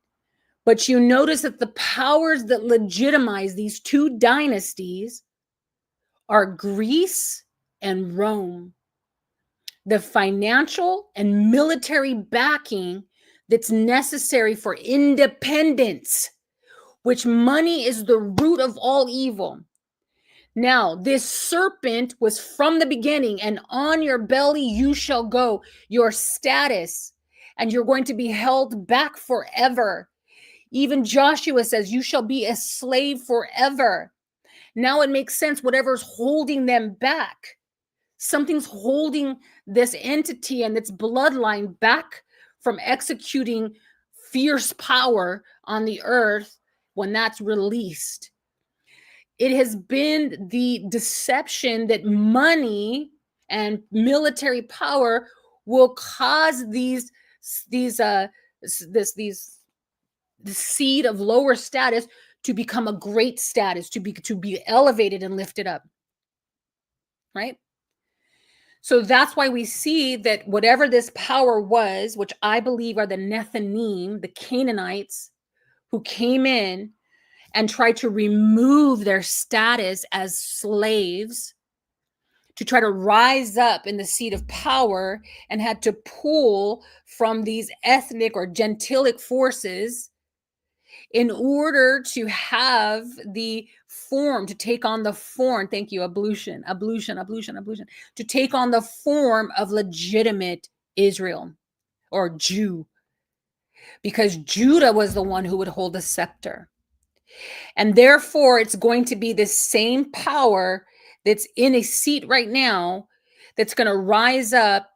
But you notice that the powers that legitimize these two dynasties are Greece and Rome. The financial and military backing that's necessary for independence, which money is the root of all evil. Now, this serpent was from the beginning, and on your belly you shall go, your status, and you're going to be held back forever. Even Joshua says, you shall be a slave forever. Now it makes sense, whatever's holding them back. Something's holding this entity and its bloodline back from executing fierce power on the earth when that's released. It has been the deception that money and military power will cause the seed of lower status to become a great status, to be elevated and lifted up. Right? So that's why we see that whatever this power was, which I believe are the Nethinim, the Canaanites, who came in and tried to remove their status as slaves, to try to rise up in the seat of power, and had to pull from these ethnic or gentilic forces in order to have the form, to take on the form, thank you, ablution, to take on the form of legitimate Israel or Jew, because Judah was the one who would hold the scepter. And therefore, it's going to be the same power that's in a seat right now that's going to rise up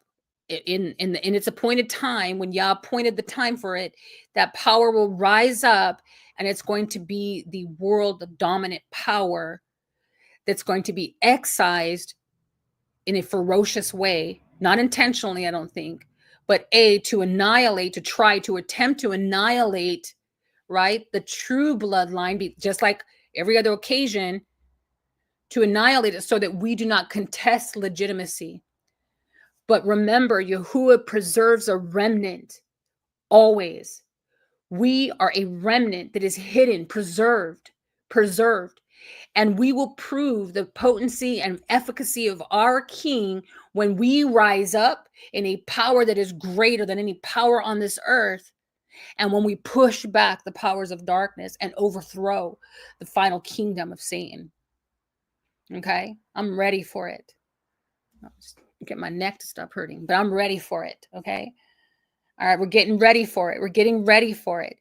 in its appointed time, when Yah appointed the time for it. That power will rise up, and it's going to be the world dominant power that's going to be excised in a ferocious way, not intentionally, I don't think, but to annihilate, to try to attempt to annihilate, right, the true bloodline, just like every other occasion, to annihilate it so that we do not contest legitimacy. But remember, Yahuwah preserves a remnant always. We are a remnant that is hidden, preserved. And we will prove the potency and efficacy of our King when we rise up in a power that is greater than any power on this earth. And when we push back the powers of darkness and overthrow the final kingdom of Satan. Okay? I'm ready for it. I'll just get my neck to stop hurting, but I'm ready for it. Okay? All right, we're getting ready for it. We're getting ready for it.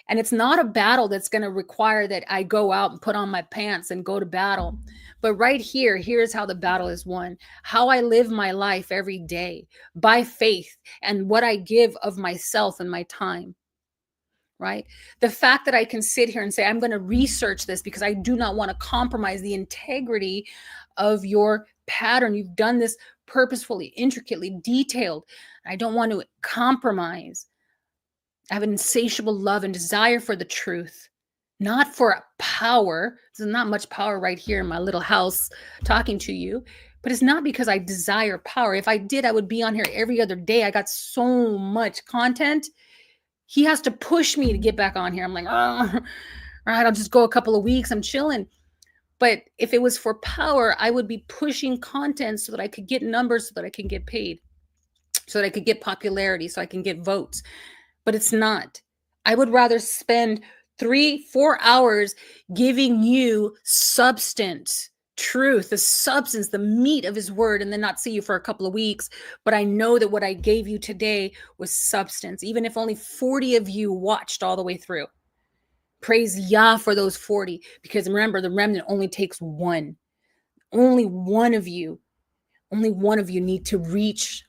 And it's not a battle that's going to require that I go out and put on my pants and go to battle. But right here, here's how the battle is won. How I live my life every day by faith and what I give of myself and my time. Right? The fact that I can sit here and say, I'm going to research this because I do not want to compromise the integrity of your pattern. You've done this purposefully, intricately, detailed. I don't want to compromise. I have an insatiable love and desire for the truth, not for power. There's not much power right here in my little house talking to you, but it's not because I desire power. If I did, I would be on here every other day. I got so much content. He has to push me to get back on here. I'm like, oh, all right, I'll just go a couple of weeks. I'm chilling. But if it was for power, I would be pushing content so that I could get numbers, so that I can get paid, so that I could get popularity, so I can get votes. But it's not. I would rather spend 3-4 hours giving you substance, truth, the substance, the meat of his word, and then not see you for a couple of weeks. But I know that what I gave you today was substance, even if only 40 of you watched all the way through. Praise Yah for those 40, because remember, the remnant only takes one. Only one of you need to reach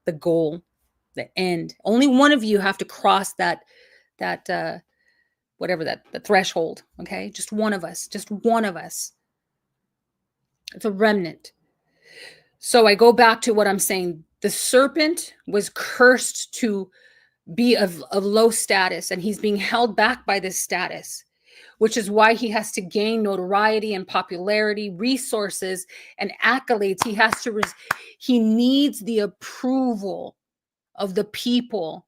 the goal, the end. Only one of you have to cross that whatever the threshold. Okay, just one of us. It's a remnant. So I go back to what I'm saying. The serpent was cursed to be of low status, and he's being held back by this status, which is why he has to gain notoriety and popularity, resources and accolades. He needs the approval of the people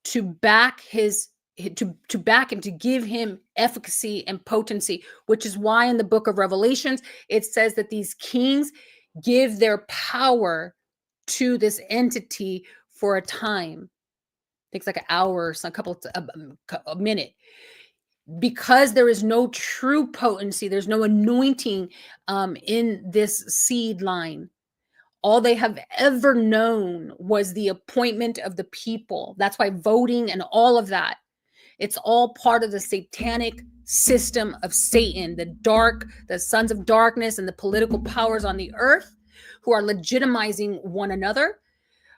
to back to back him, to give him efficacy and potency, which is why in the book of Revelations it says that these kings give their power to this entity for a time. Takes like an hour or some a minute, because there is no true potency, there's no anointing in this seed line. All they have ever known was the appointment of the people. That's why voting and all of that, it's all part of the satanic system of Satan, the sons of darkness and the political powers on the earth who are legitimizing one another,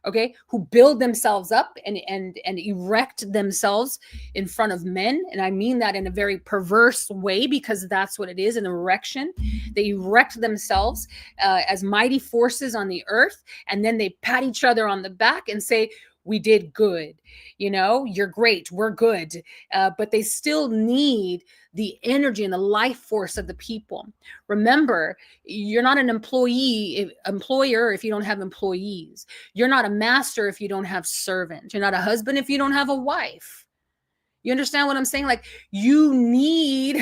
okay, who build themselves up and erect themselves in front of men. And I mean that in a very perverse way, because that's what it is, an erection. They erect themselves as mighty forces on the earth, and then they pat each other on the back and say, we did good, you're great, we're good. But they still need the energy and the life force of the people. Remember, you're not an employer if you don't have employees. You're not a master if you don't have servants. You're not a husband if you don't have a wife. You understand what I'm saying? Like, you need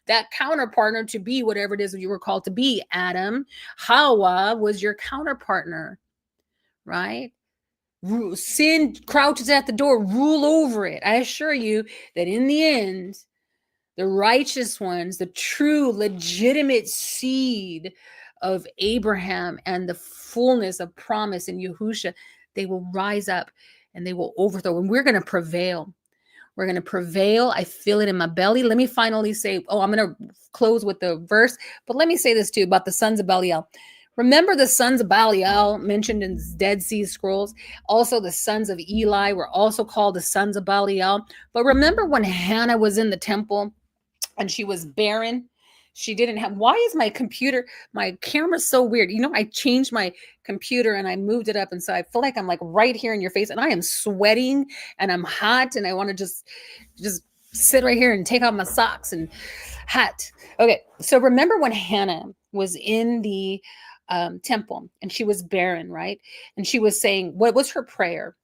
that counterpartner to be whatever it is you were called to be. Adam, Hawa was your counterpartner, right? Sin crouches at the door. Rule over it. I assure you that in the end, the righteous ones, the true, legitimate seed of Abraham and the fullness of promise in Yahusha, they will rise up and they will overthrow. And we're going to prevail. We're going to prevail. I feel it in my belly. Let me finally say, I'm going to close with the verse, but let me say this too about the sons of Belial. Remember the sons of Belial mentioned in Dead Sea Scrolls. Also, the sons of Eli were also called the sons of Belial. But remember when Hannah was in the temple and she was barren? She didn't have, why is my camera so weird? I changed my computer and I moved it up. And so I feel like I'm like right here in your face and I am sweating and I'm hot and I want to just sit right here and take off my socks and hat. Okay. So remember when Hannah was in the temple and she was barren, right? And she was saying, what was her prayer?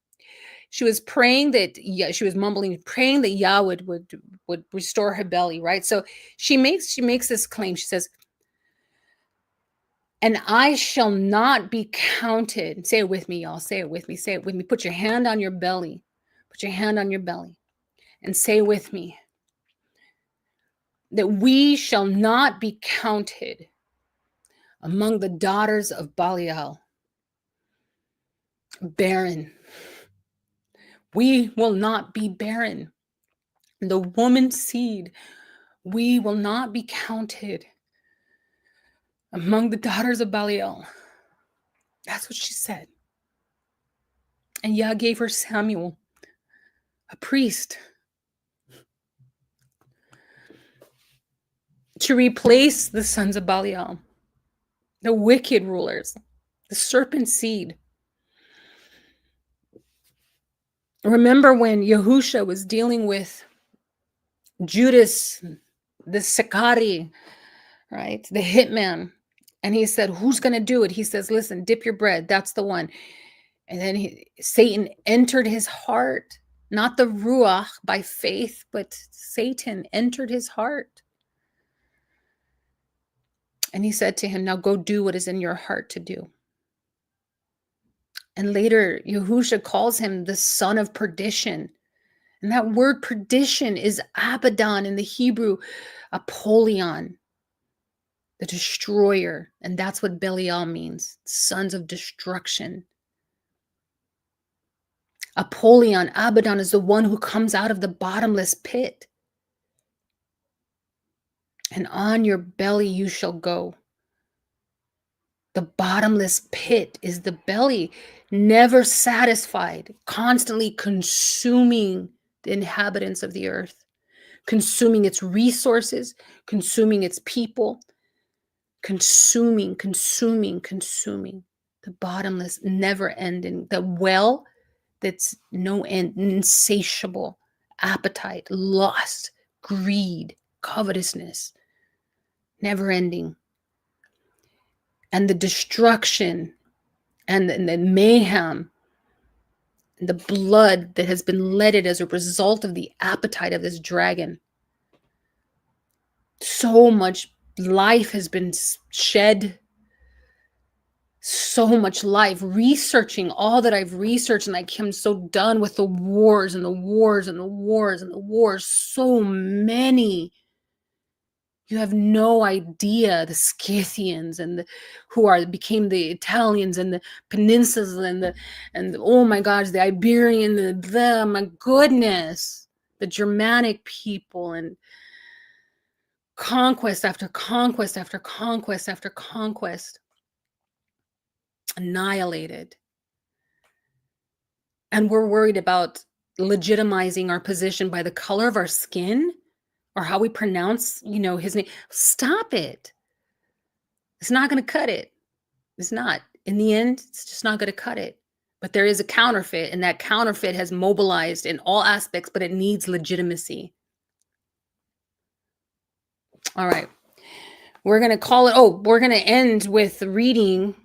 She was praying that, she was mumbling, praying that Yahweh would restore her belly, right? So she makes this claim. She says, and I shall not be counted. Say it with me, y'all. Say it with me. Say it with me. Put your hand on your belly. Put your hand on your belly and say with me that we shall not be counted among the daughters of Belial, barren. We will not be barren. The woman's seed, we will not be counted among the daughters of Belial. That's what she said. And Yah gave her Samuel, a priest, to replace the sons of Belial, the wicked rulers, the serpent seed. Remember when Yahusha was dealing with Judas, the Sicarii, right? The hitman. And he said, who's going to do it? He says, listen, dip your bread. That's the one. And then Satan entered his heart, not the Ruach by faith, but Satan entered his heart. And he said to him, now go do what is in your heart to do. And later, Yahusha calls him the son of perdition. And that word perdition is Abaddon in the Hebrew, Apollyon, the destroyer. And that's what Belial means, sons of destruction. Apollyon, Abaddon, is the one who comes out of the bottomless pit. and on your belly you shall go. The bottomless pit is the belly, never satisfied, constantly consuming the inhabitants of the earth, consuming its resources, consuming its people, consuming. The bottomless, never ending, the well that's no end, insatiable appetite, lust, greed, covetousness, never ending. And the destruction and the mayhem, and the blood that has been letted as a result of the appetite of this dragon. So much life has been shed. So much life. Researching all that I've researched, and I'm so done with the wars and the wars and the wars and the wars. So many. You have no idea. The Scythians and became the Italians and the peninsulas and oh my gosh, the Iberian, my goodness, the Germanic people, and conquest after conquest after conquest after conquest, annihilated. And we're worried about legitimizing our position by the color of our skin or how we pronounce, his name. Stop it. It's not going to cut it. It's not. In the end, it's just not going to cut it. But there is a counterfeit, and that counterfeit has mobilized in all aspects, but it needs legitimacy. All right. We're going to end with reading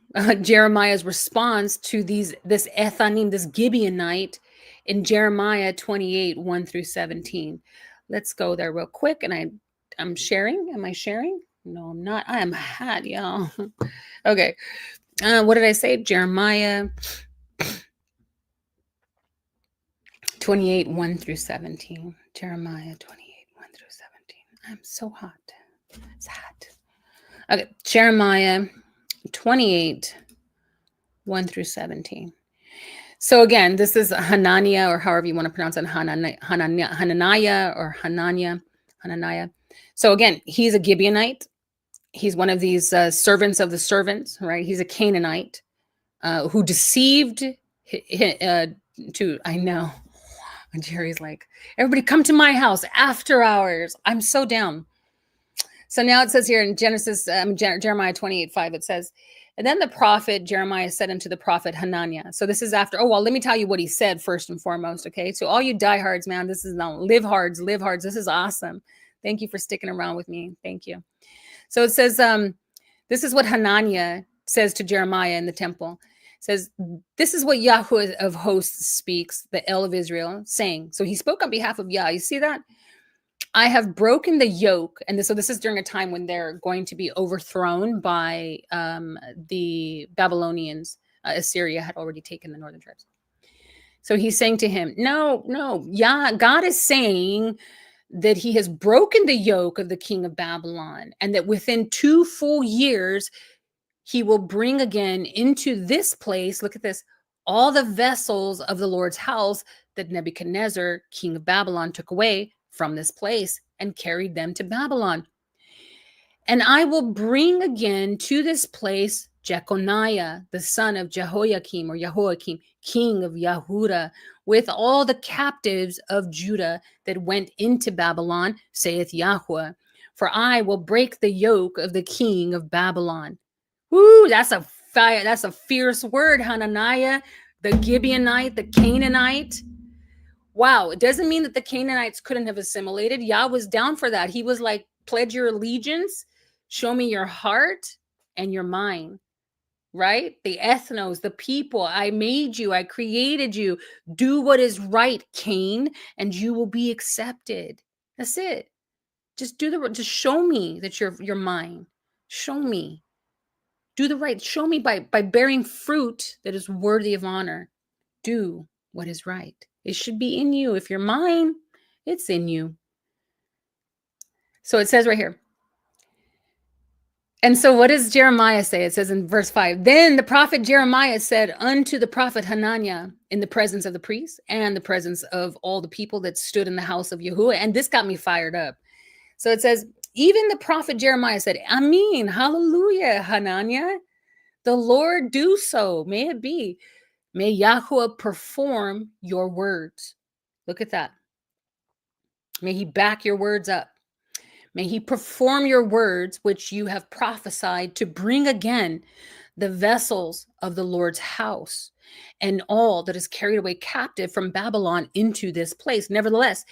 Jeremiah's response to this Ethanim, this Gibeonite, in Jeremiah 28, 1 through 17. Let's go there real quick. And I'm sharing. Am I sharing? No, I'm not. I am hot, y'all. Okay. What did I say? Jeremiah 28, 1 through 17. Jeremiah 28, 1 through 17. I'm so hot. It's hot. Okay. Jeremiah 28, 1 through 17. So again, this is Hananiah, or however you want to pronounce it, Hananiah or Hananiah. So again, he's a Gibeonite. He's one of these servants of the servants, right? He's a Canaanite who deceived I know. And Jerry's like, everybody come to my house after hours. I'm so down. So now it says here in Jeremiah 28, 5, it says, and then the prophet Jeremiah said unto the prophet Hananiah. So this is after, let me tell you what he said first and foremost, okay? So all you diehards, man, this is no, live hards. This is awesome. Thank you for sticking around with me. Thank you. So it says, this is what Hananiah says to Jeremiah in the temple. It says, this is what Yahweh of hosts speaks, the El of Israel, saying. So he spoke on behalf of Yah. You see that? I have broken the yoke. And so this is during a time when they're going to be overthrown by the Babylonians. Assyria had already taken the northern tribes. So he's saying to him, no, Yah, God is saying that he has broken the yoke of the king of Babylon, and that within 2 full years, he will bring again into this place, look at this, all the vessels of the Lord's house that Nebuchadnezzar, king of Babylon, took away from this place and carried them to Babylon. And I will bring again to this place Jeconiah, the son of Jehoiakim, king of Yahudah, with all the captives of Judah that went into Babylon, saith Yahweh. For I will break the yoke of the king of Babylon. Woo, that's a fire. That's a fierce word, Hananiah, the Gibeonite, the Canaanite. Wow, it doesn't mean that the Canaanites couldn't have assimilated. Yah was down for that. He was like, pledge your allegiance, show me your heart and your mind, right? The ethnos, the people, I made you, I created you. Do what is right, Cain, and you will be accepted. That's it. Just show me that you're mine. Show me. Do the right. Show me by bearing fruit that is worthy of honor. Do what is right. It should be in you. If you're mine, it's in you. So it says right here. And so what does Jeremiah say? It says in verse 5, then the prophet Jeremiah said unto the prophet Hananiah in the presence of the priests and the presence of all the people that stood in the house of Yahuwah. And this got me fired up. So it says, Even the prophet Jeremiah said, Amen, hallelujah, Hananiah. The Lord do so. May it be. May Yahweh perform your words. Look at that. May he back your words up. May he perform your words, which you have prophesied, to bring again the vessels of the Lord's house and all that is carried away captive from Babylon into this place. Nevertheless,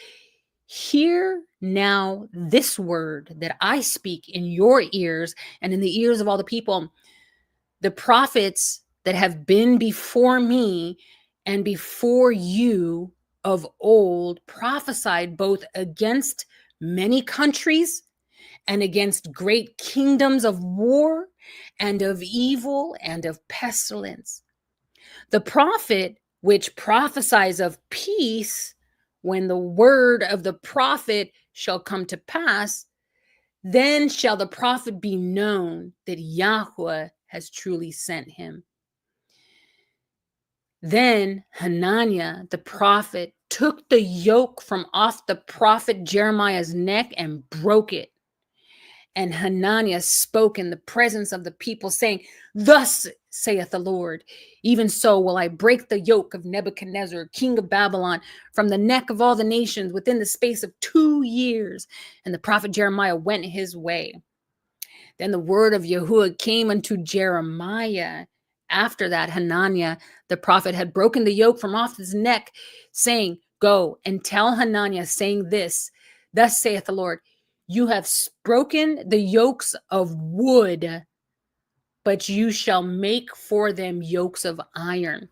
hear now this word that I speak in your ears and in the ears of all the people. The prophets that have been before me and before you of old prophesied both against many countries and against great kingdoms of war and of evil and of pestilence. The prophet which prophesies of peace, when the word of the prophet shall come to pass, then shall the prophet be known that Yahweh has truly sent him. Then Hananiah the prophet took the yoke from off the prophet Jeremiah's neck and broke it. And Hananiah spoke in the presence of the people, saying, Thus saith the Lord, even so will I break the yoke of Nebuchadnezzar, king of Babylon, from the neck of all the nations within the space of 2 years. And the prophet Jeremiah went his way. Then the word of Yahuwah came unto Jeremiah. After that, Hananiah the prophet had broken the yoke from off his neck, saying, Go and tell Hananiah, saying this, Thus saith the Lord, you have broken the yokes of wood, but you shall make for them yokes of iron.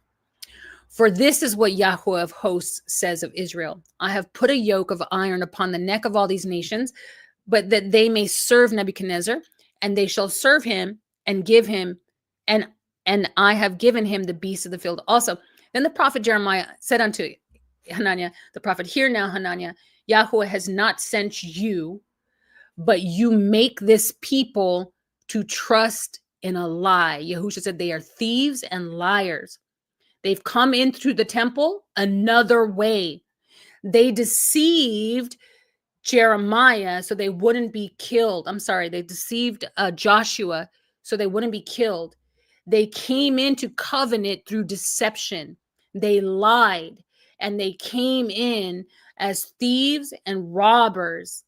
For this is what Yahweh of hosts says of Israel. I have put a yoke of iron upon the neck of all these nations, but that they may serve Nebuchadnezzar, and they shall serve him and give him, and I have given him the beasts of the field also. Then the prophet Jeremiah said unto Hananiah, the prophet, Hear now, Hananiah, Yahweh has not sent you, but you make this people to trust in a lie. Yahusha said they are thieves and liars. They've come in through the temple another way. They deceived Jeremiah so they wouldn't be killed. They deceived Joshua so they wouldn't be killed. They came into covenant through deception. They lied, and they came in as thieves and robbers.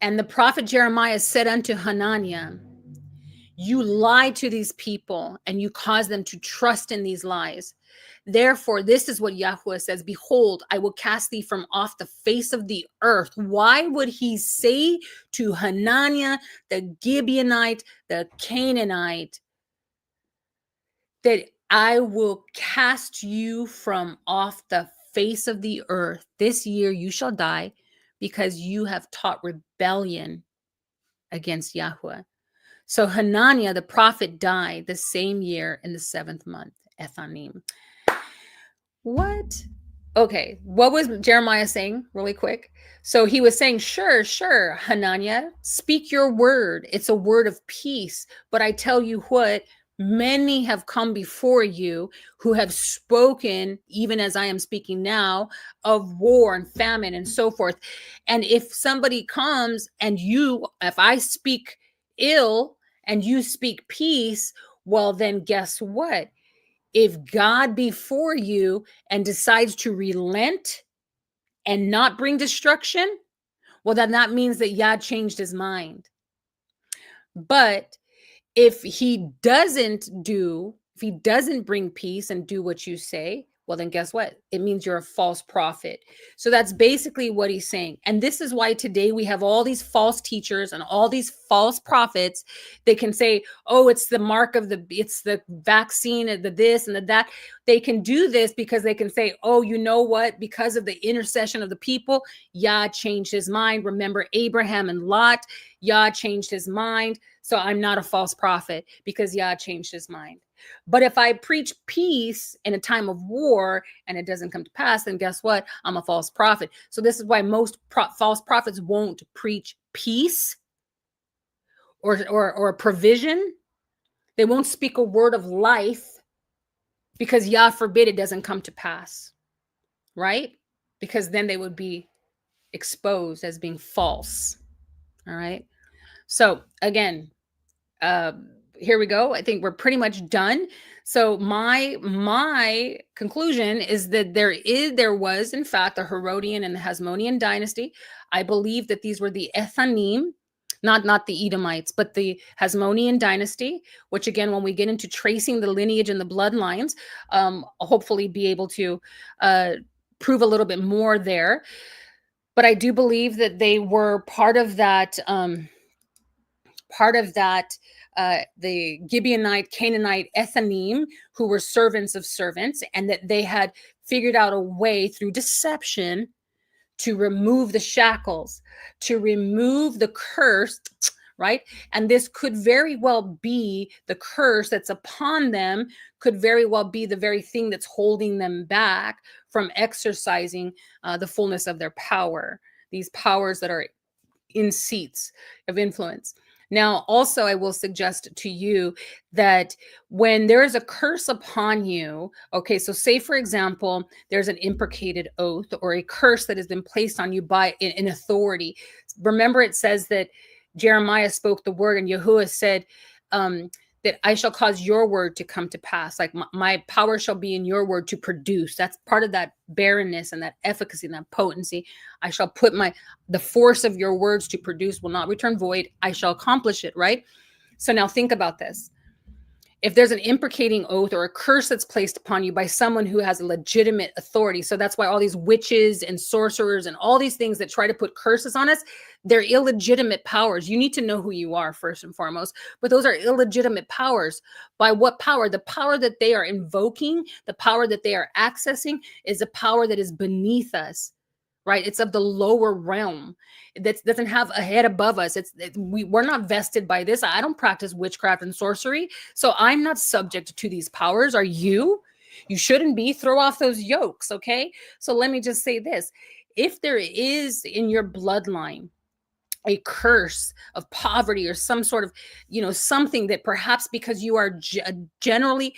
And the prophet Jeremiah said unto Hananiah, You lie to these people, and you cause them to trust in these lies. Therefore, this is what Yahweh says, Behold, I will cast thee from off the face of the earth. Why would he say to Hananiah, the Gibeonite, the Canaanite, that I will cast you from off the face of the earth? This year you shall die, because you have taught rebellion against Yahweh. So Hananiah the prophet died the same year in the 7th month, Ethanim. What? Okay, what was Jeremiah saying really quick? So he was saying, sure, Hananiah, speak your word. It's a word of peace. But I tell you what, many have come before you who have spoken, even as I am speaking now, of war and famine and so forth. And if somebody comes and if I speak ill and you speak peace, well, then guess what? If God be for you and decides to relent and not bring destruction, well, then that means that Yah changed his mind. But if he doesn't bring peace and do what you say, well, then guess what? It means you're a false prophet. So that's basically what he's saying. And this is why today we have all these false teachers and all these false prophets. They can say, oh, it's the mark of it's the vaccine and the this and the that. They can do this because they can say, oh, you know what? Because of the intercession of the people, Yah changed his mind. Remember Abraham and Lot, Yah changed his mind. So I'm not a false prophet because Yah changed his mind. But if I preach peace in a time of war and it doesn't come to pass, then guess what? I'm a false prophet. So this is why most false prophets won't preach peace or provision. They won't speak a word of life because Yah forbid it doesn't come to pass. Right? because then they would be exposed as being false. All right. So again, here we go. I think we're pretty much done. So my conclusion is that there was in fact the Herodian and the Hasmonean dynasty. I believe that these were the Ethanim, not the Edomites, but the Hasmonean dynasty, which again, when we get into tracing the lineage and the bloodlines, I'll hopefully be able to prove a little bit more there. But I do believe that they were part of that the Gibeonite, Canaanite, Ethanim, who were servants of servants, and that they had figured out a way through deception to remove the shackles, to remove the curse, right? And this could very well be the curse that's upon them, could very well be the very thing that's holding them back from exercising the fullness of their power, these powers that are in seats of influence. Now, also, I will suggest to you that when there is a curse upon you, okay, so say, for example, there's an imprecated oath or a curse that has been placed on you by an authority. Remember, it says that Jeremiah spoke the word and Yahuwah said that I shall cause your word to come to pass. Like my power shall be in your word to produce. That's part of that barrenness and that efficacy and that potency. I shall put the force of your words to produce will not return void. I shall accomplish it, right? So now think about this. If there's an imprecating oath or a curse that's placed upon you by someone who has a legitimate authority, so that's why all these witches and sorcerers and all these things that try to put curses on us, they're illegitimate powers. You need to know who you are first and foremost, but those are illegitimate powers. By what power? The power that they are invoking, the power that they are accessing is a power that is beneath us, right? It's of the lower realm. That doesn't have a head above us. We're not vested by this. I don't practice witchcraft and sorcery, so I'm not subject to these powers. Are you? You shouldn't be. Throw off those yokes, okay? So let me just say this. If there is in your bloodline a curse of poverty or some sort of, something that perhaps because you are genuinely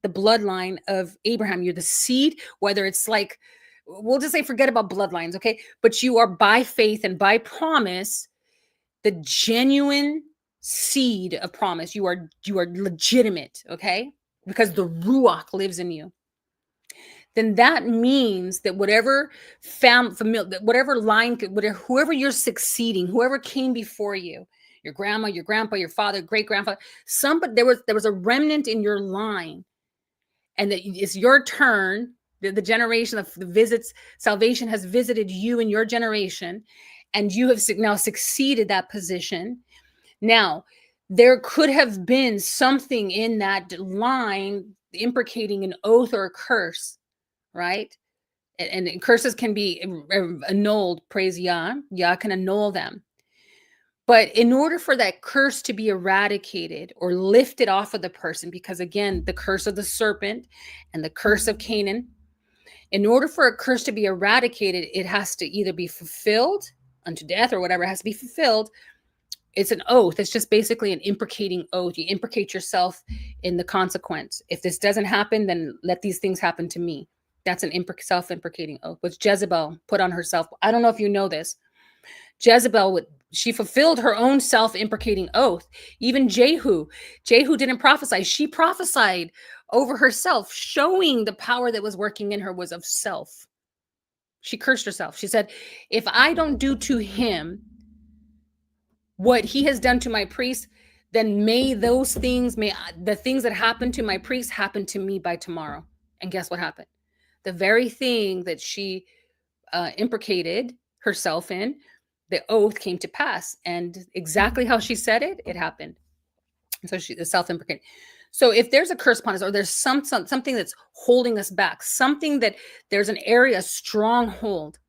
the bloodline of Abraham, you're the seed, whether it's like, we'll just say forget about bloodlines, okay? But you are by faith and by promise, the genuine seed of promise. You are legitimate, okay? Because the Ruach lives in you. Then that means that whatever whatever line, whoever you're succeeding, whoever came before you, your grandma, your grandpa, your father, great grandfather, there was a remnant in your line, and that it's your turn. The generation of the visits, salvation has visited you in your generation, and you have now succeeded that position. Now, there could have been something in that line imprecating an oath or a curse, right? And curses can be annulled, praise Yah. Yah can annul them. But in order for that curse to be eradicated or lifted off of the person, because again, the curse of the serpent and the curse of Canaan, in order for a curse to be eradicated, it has to either be fulfilled unto death or whatever has to be fulfilled. It's an oath. It's just basically an imprecating oath. You imprecate yourself in the consequence. If this doesn't happen, then let these things happen to me. That's an self-imprecating oath, which Jezebel put on herself. I don't know if you know this. Jezebel, she fulfilled her own self-imprecating oath. Even Jehu didn't prophesy. She prophesied over herself, showing the power that was working in her was of self. She cursed herself. She said, if I don't do to him what he has done to my priest, then may the things that happen to my priest happen to me by tomorrow. And guess what happened? The very thing that she imprecated herself in, the oath came to pass. And exactly how she said it, it happened. And so she, the self-imprecating. So if there's a curse upon us, or there's something that's holding us back, something that there's an area, a stronghold,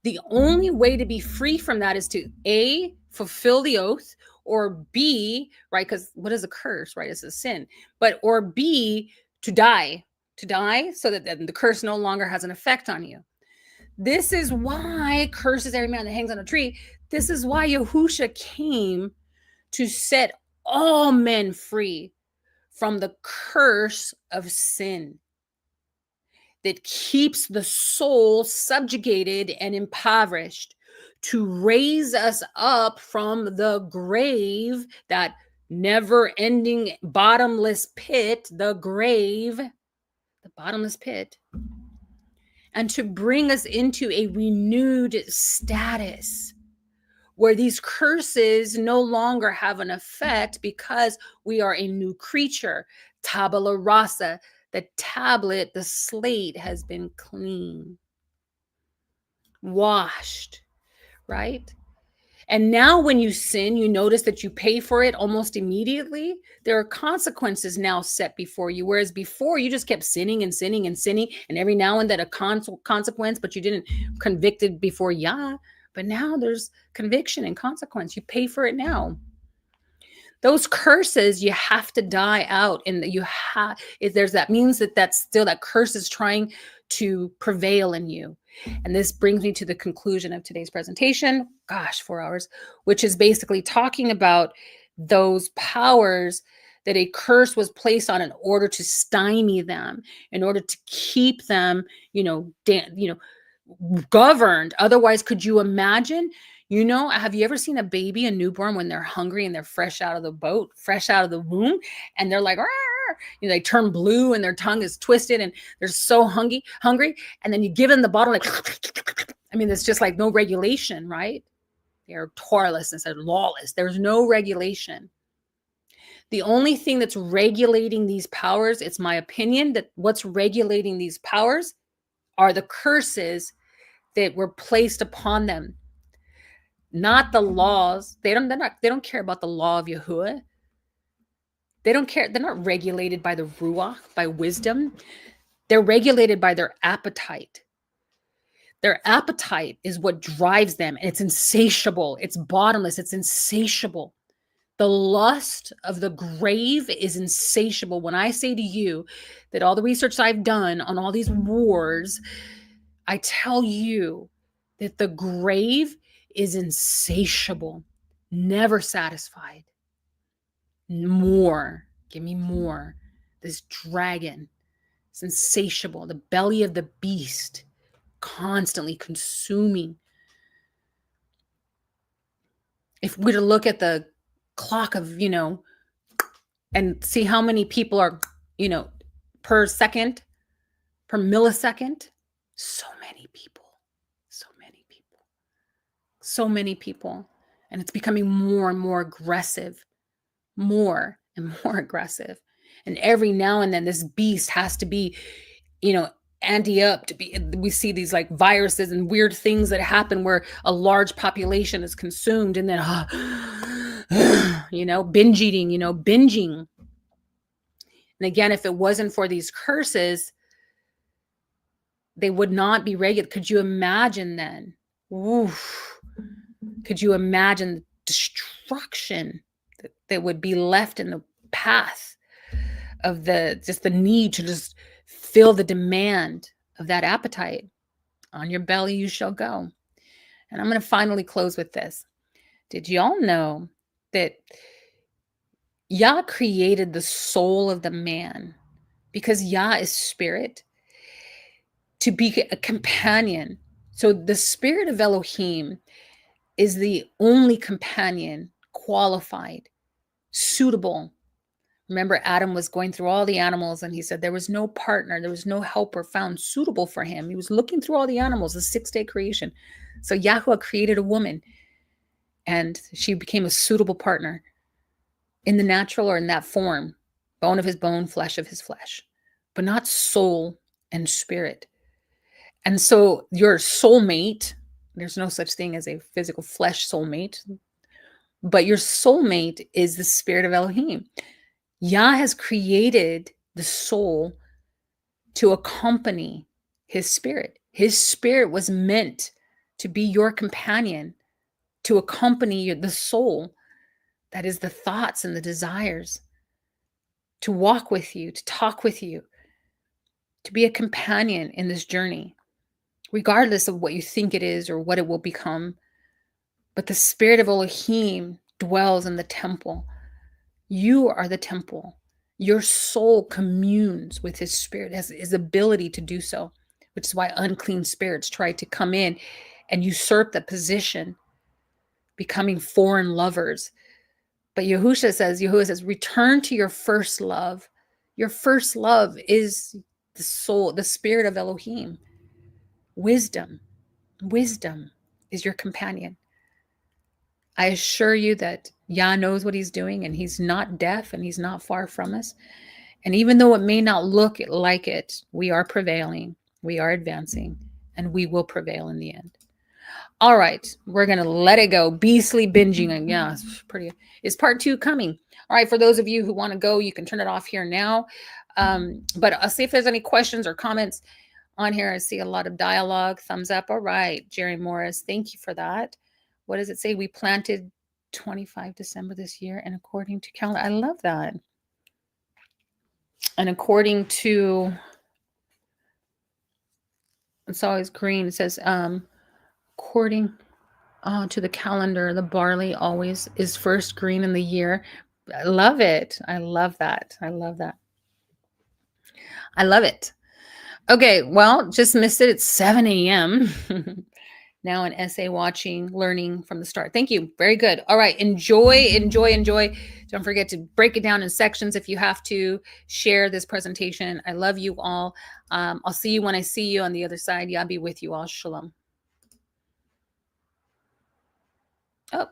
the only way to be free from that is to A, fulfill the oath, or B, right? Because what is a curse, right? It's a sin. Or B, to die so that the curse no longer has an effect on you. This is why curses every man that hangs on a tree. This is why Yahusha came to set all men free from the curse of sin. that keeps the soul subjugated and impoverished, to raise us up from the grave, that never-ending bottomless pit, the grave, the bottomless pit, and to bring us into a renewed status where these curses no longer have an effect because we are a new creature. Tabula rasa, the tablet, the slate has been clean, washed, right? And now when you sin, you notice that you pay for it almost immediately. There are consequences now set before you, whereas before you just kept sinning and sinning and sinning, and every now and then a consequence, but you didn't convicted before Yah. But now there's conviction and consequence. You pay for it now. Those curses, you have to die out, and you have, if there's, that means that that's still, that curse is trying to prevail in you. And this brings me to the conclusion of today's presentation, gosh, 4 hours, which is basically talking about those powers that a curse was placed on in order to stymie them, in order to keep them, governed. Otherwise, could you imagine? Have you ever seen a baby, a newborn, when they're hungry and they're fresh out of the boat, fresh out of the womb, and they're like, they turn blue and their tongue is twisted and they're so hungry. And then you give them the bottle, like, it's just like no regulation, right? They're toriless instead of lawless. There's no regulation. The only thing that's regulating these powers, it's my opinion, that what's regulating these powers are the curses that were placed upon them, not the laws. They don't care about the law of Yahuwah. They don't care. They're not regulated by the Ruach, by wisdom. They're regulated by their appetite. Their appetite is what drives them, and it's insatiable. It's bottomless. It's insatiable. The lust of the grave is insatiable. When I say to you that all the research I've done on all these wars, I tell you that the grave is insatiable, never satisfied. More, give me more. This dragon is insatiable, the belly of the beast, constantly consuming. If we were to look at the clock of, and see how many people are, per second, per millisecond, so many people, and it's becoming more and more aggressive. More and more aggressive. And every now and then this beast has to be, ante up to be. We see these like viruses and weird things that happen where a large population is consumed, and then binge eating, binging. And again, if it wasn't for these curses, they would not be regular. Could you imagine then? Oof. Could you imagine the destruction that would be left in the path of the need to just fill the demand of that appetite? On your belly you shall go. And I'm going to finally close with this. Did y'all know that Yah created the soul of the man, because Yah is spirit, to be a companion? So the spirit of Elohim is the only companion qualified, suitable. Remember, Adam was going through all the animals, and he said there was no partner, there was no helper found suitable for him. He was looking through all the animals, the 6-day creation. So Yahweh created a woman, and she became a suitable partner in the natural, or in that form, bone of his bone, flesh of his flesh, but not soul and spirit. And so your soulmate, there's no such thing as a physical flesh soulmate, but your soulmate is the spirit of Elohim. Yah has created the soul to accompany his spirit. His spirit was meant to be your companion, to accompany the soul, that is the thoughts and the desires, to walk with you, to talk with you, to be a companion in this journey, regardless of what you think it is or what it will become. But the spirit of Elohim dwells in the temple. You are the temple. Your soul communes with his spirit, has his ability to do so, which is why unclean spirits try to come in and usurp the position, becoming foreign lovers. But Yahushua says, return to your first love. Your first love is the soul, the spirit of Elohim. Wisdom is your companion. I assure you that Yah knows what he's doing, and he's not deaf, and he's not far from us. And even though it may not look like it, we are prevailing, we are advancing, and we will prevail in the end. All right, we're going to let it go. Beastly binging. Yeah, it's pretty. Is part 2 coming? All right, for those of you who want to go, you can turn it off here now. But I'll see if there's any questions or comments on here. I see a lot of dialogue. Thumbs up. All right, Jerry Morris, thank you for that. What does it say? We planted 25 December this year, and according to calendar, I love that. And according to, it's always green. It says, according to the calendar, the barley always is first green in the year. I love it. I love that. I love that. I love it. Okay, well, just missed it. It's 7 a.m. Now an essay watching, learning from the start. Thank you. Very good. All right. Enjoy. Don't forget to break it down in sections if you have to. Share this presentation. I love you all. I'll see you when I see you on the other side. Yah be with you all. Shalom. Oh.